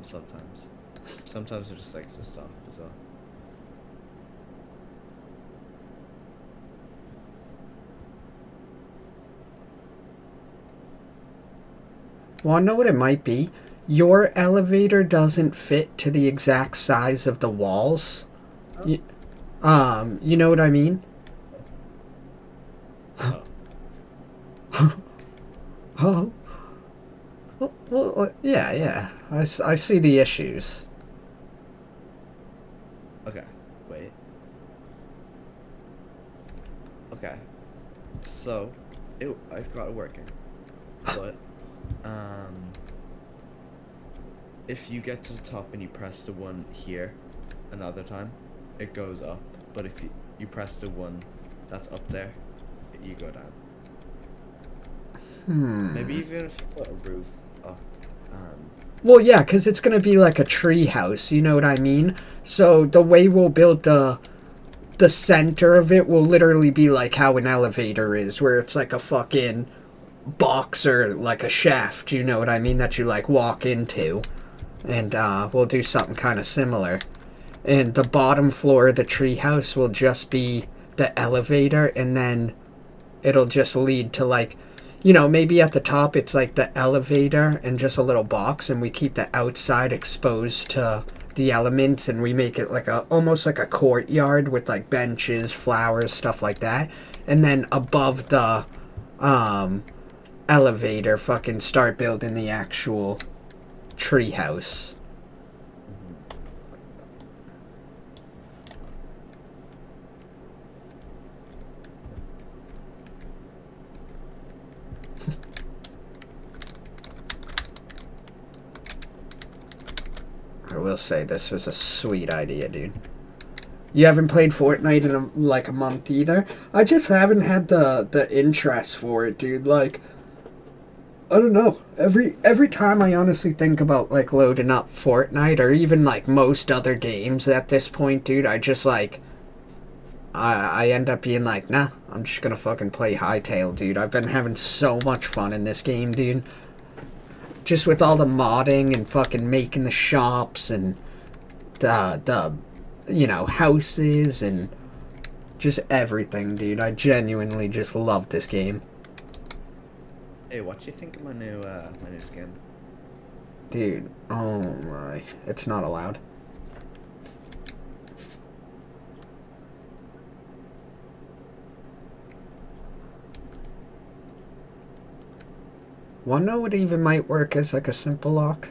Sometimes. Sometimes it just likes to stop as well. Well, I know what it might be. Your elevator doesn't fit to the exact size of the walls. Oh. You know what I mean? Oh. Oh. Well, yeah. I see the issues. Okay. Wait. Okay. So, I've got it working. But, if you get to the top and you press the one here another time, it goes up. But if you press the one that's up there, you go down. Maybe even if you put a roof up. Well, yeah, because it's going to be like a tree house, you know what I mean? So the way we'll build the center of it will literally be like how an elevator is, where it's like a fucking box or like a shaft, you know what I mean, that you like walk into. And we'll do something kind of similar. And the bottom floor of the treehouse will just be the elevator, and then it'll just lead to like, maybe at the top it's like the elevator and just a little box, and we keep the outside exposed to the elements, and we make it like almost like a courtyard with like benches, flowers, stuff like that. And then above the elevator, fucking start building the actual treehouse. I will say this was a sweet idea, dude. You haven't played Fortnite in like a month either? I just haven't had the interest for it, dude. Like, I don't know. Every time I honestly think about like loading up Fortnite or even like most other games at this point, dude, I just like I end up being like, nah, I'm just gonna fucking play Hytale, dude. I've been having so much fun in this game, dude. Just with all the modding and fucking making the shops and the houses and just everything, dude. I genuinely just love this game. Hey, what do you think of my new skin? Dude, oh my. It's not allowed. Wanna know what even might work as like a simple lock?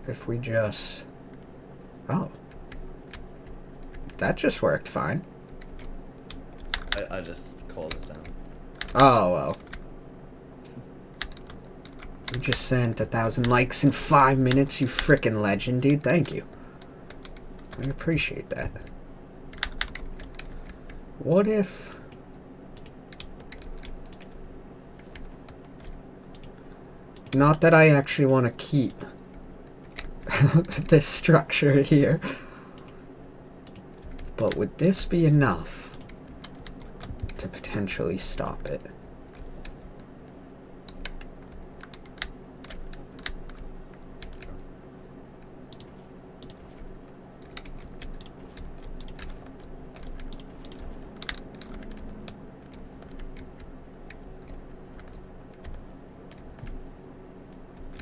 If we just... Oh. That just worked fine. I just calls it down. Oh, well. You just sent 1,000 likes in 5 minutes, you frickin' legend, dude. Thank you. I appreciate that. What if... Not that I actually want to keep this structure here. But would this be enough to potentially stop it?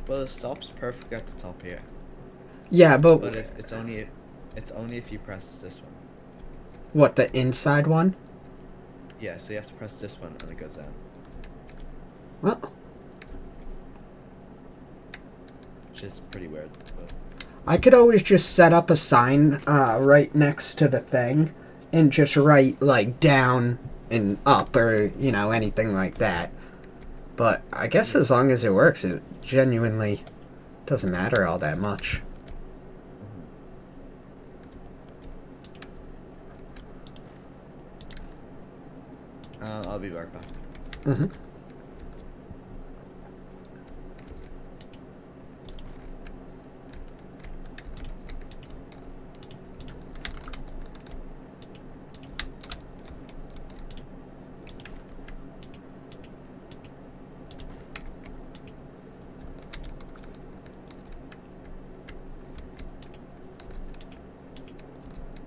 Well, it stops perfect at the top here. Yeah, But but if it's only if you press this one. what, the inside one? Yeah, so you have to press this one and it goes down. Well, Which is pretty weird. But I could always just set up a sign right next to the thing and just write, like, down and up or, you know, anything like that. But I guess as long as it works, it genuinely doesn't matter all that much. I'll be right back. Mm-hmm.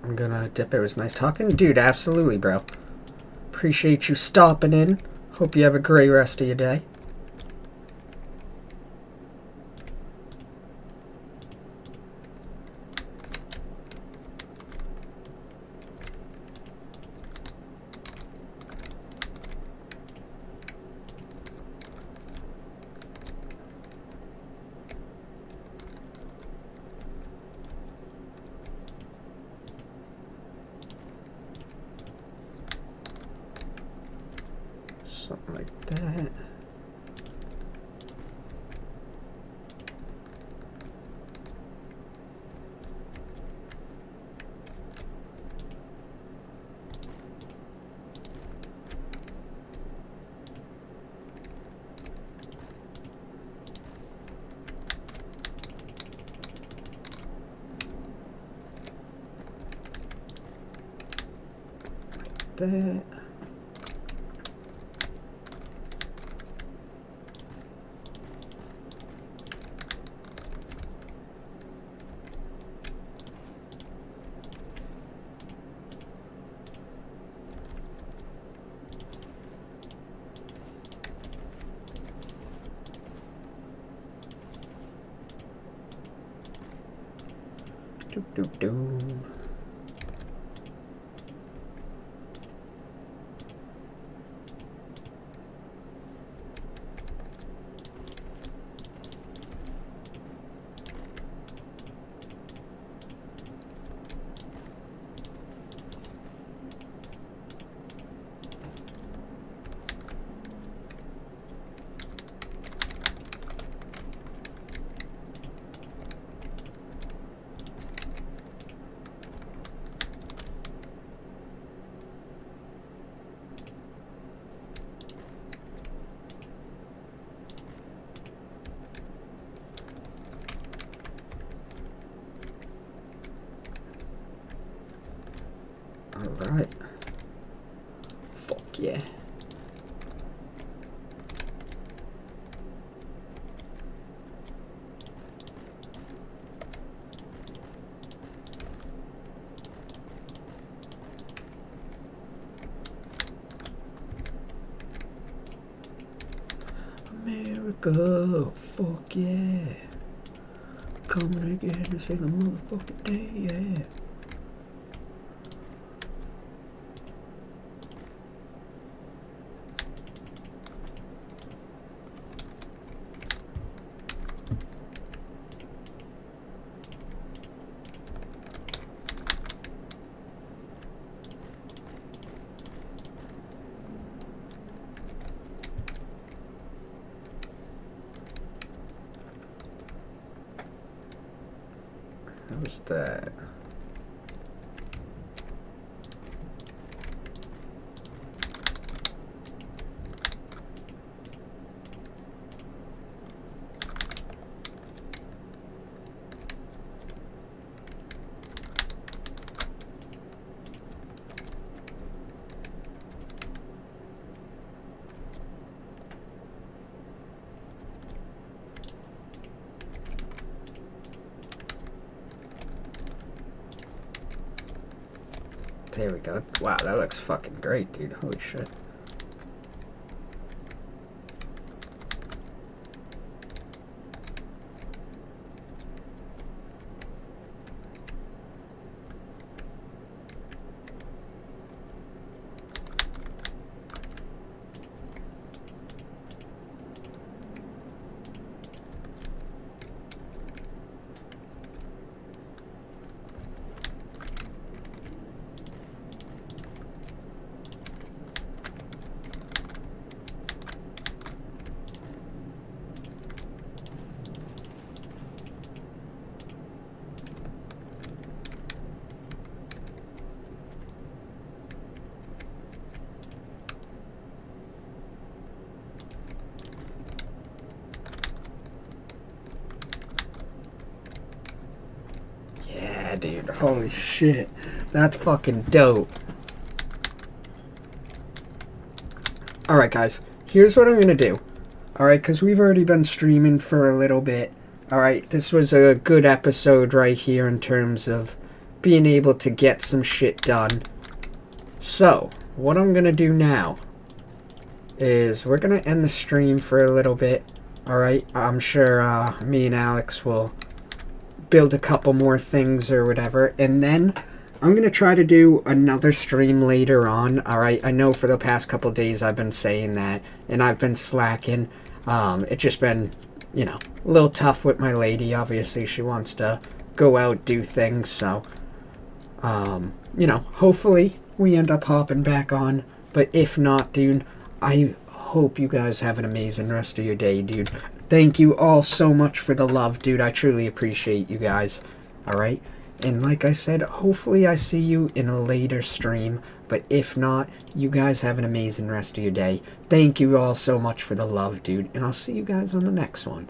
I'm gonna dip. It was nice talking. Dude, absolutely, bro. Appreciate you stopping in. Hope you have a great rest of your day. Something like that. That. Doo doo doo. Alright. Fuck yeah. America, fuck yeah. Coming again to say the motherfucking day, yeah. How's that? There we go. Wow, that looks fucking great, dude. Holy shit. Yeah, dude. Holy shit. That's fucking dope. Alright, guys. Here's what I'm gonna do. Alright, because we've already been streaming for a little bit. Alright, this was a good episode right here in terms of being able to get some shit done. So, what I'm gonna do now is we're gonna end the stream for a little bit. Alright, I'm sure me and Alex will build a couple more things or whatever, and then I'm gonna try to do another stream later on. Alright, I know for the past couple days I've been saying that, and I've been slacking. It's just been, you know, a little tough with my lady. Obviously, she wants to go out, do things, so, you know, hopefully we end up hopping back on. But if not, dude, I hope you guys have an amazing rest of your day, dude. Thank you all so much for the love, dude. I truly appreciate you guys. Alright? And like I said, hopefully I see you in a later stream. But if not, you guys have an amazing rest of your day. Thank you all so much for the love, dude. And I'll see you guys on the next one.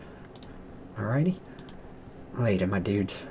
Alrighty? Later, my dudes.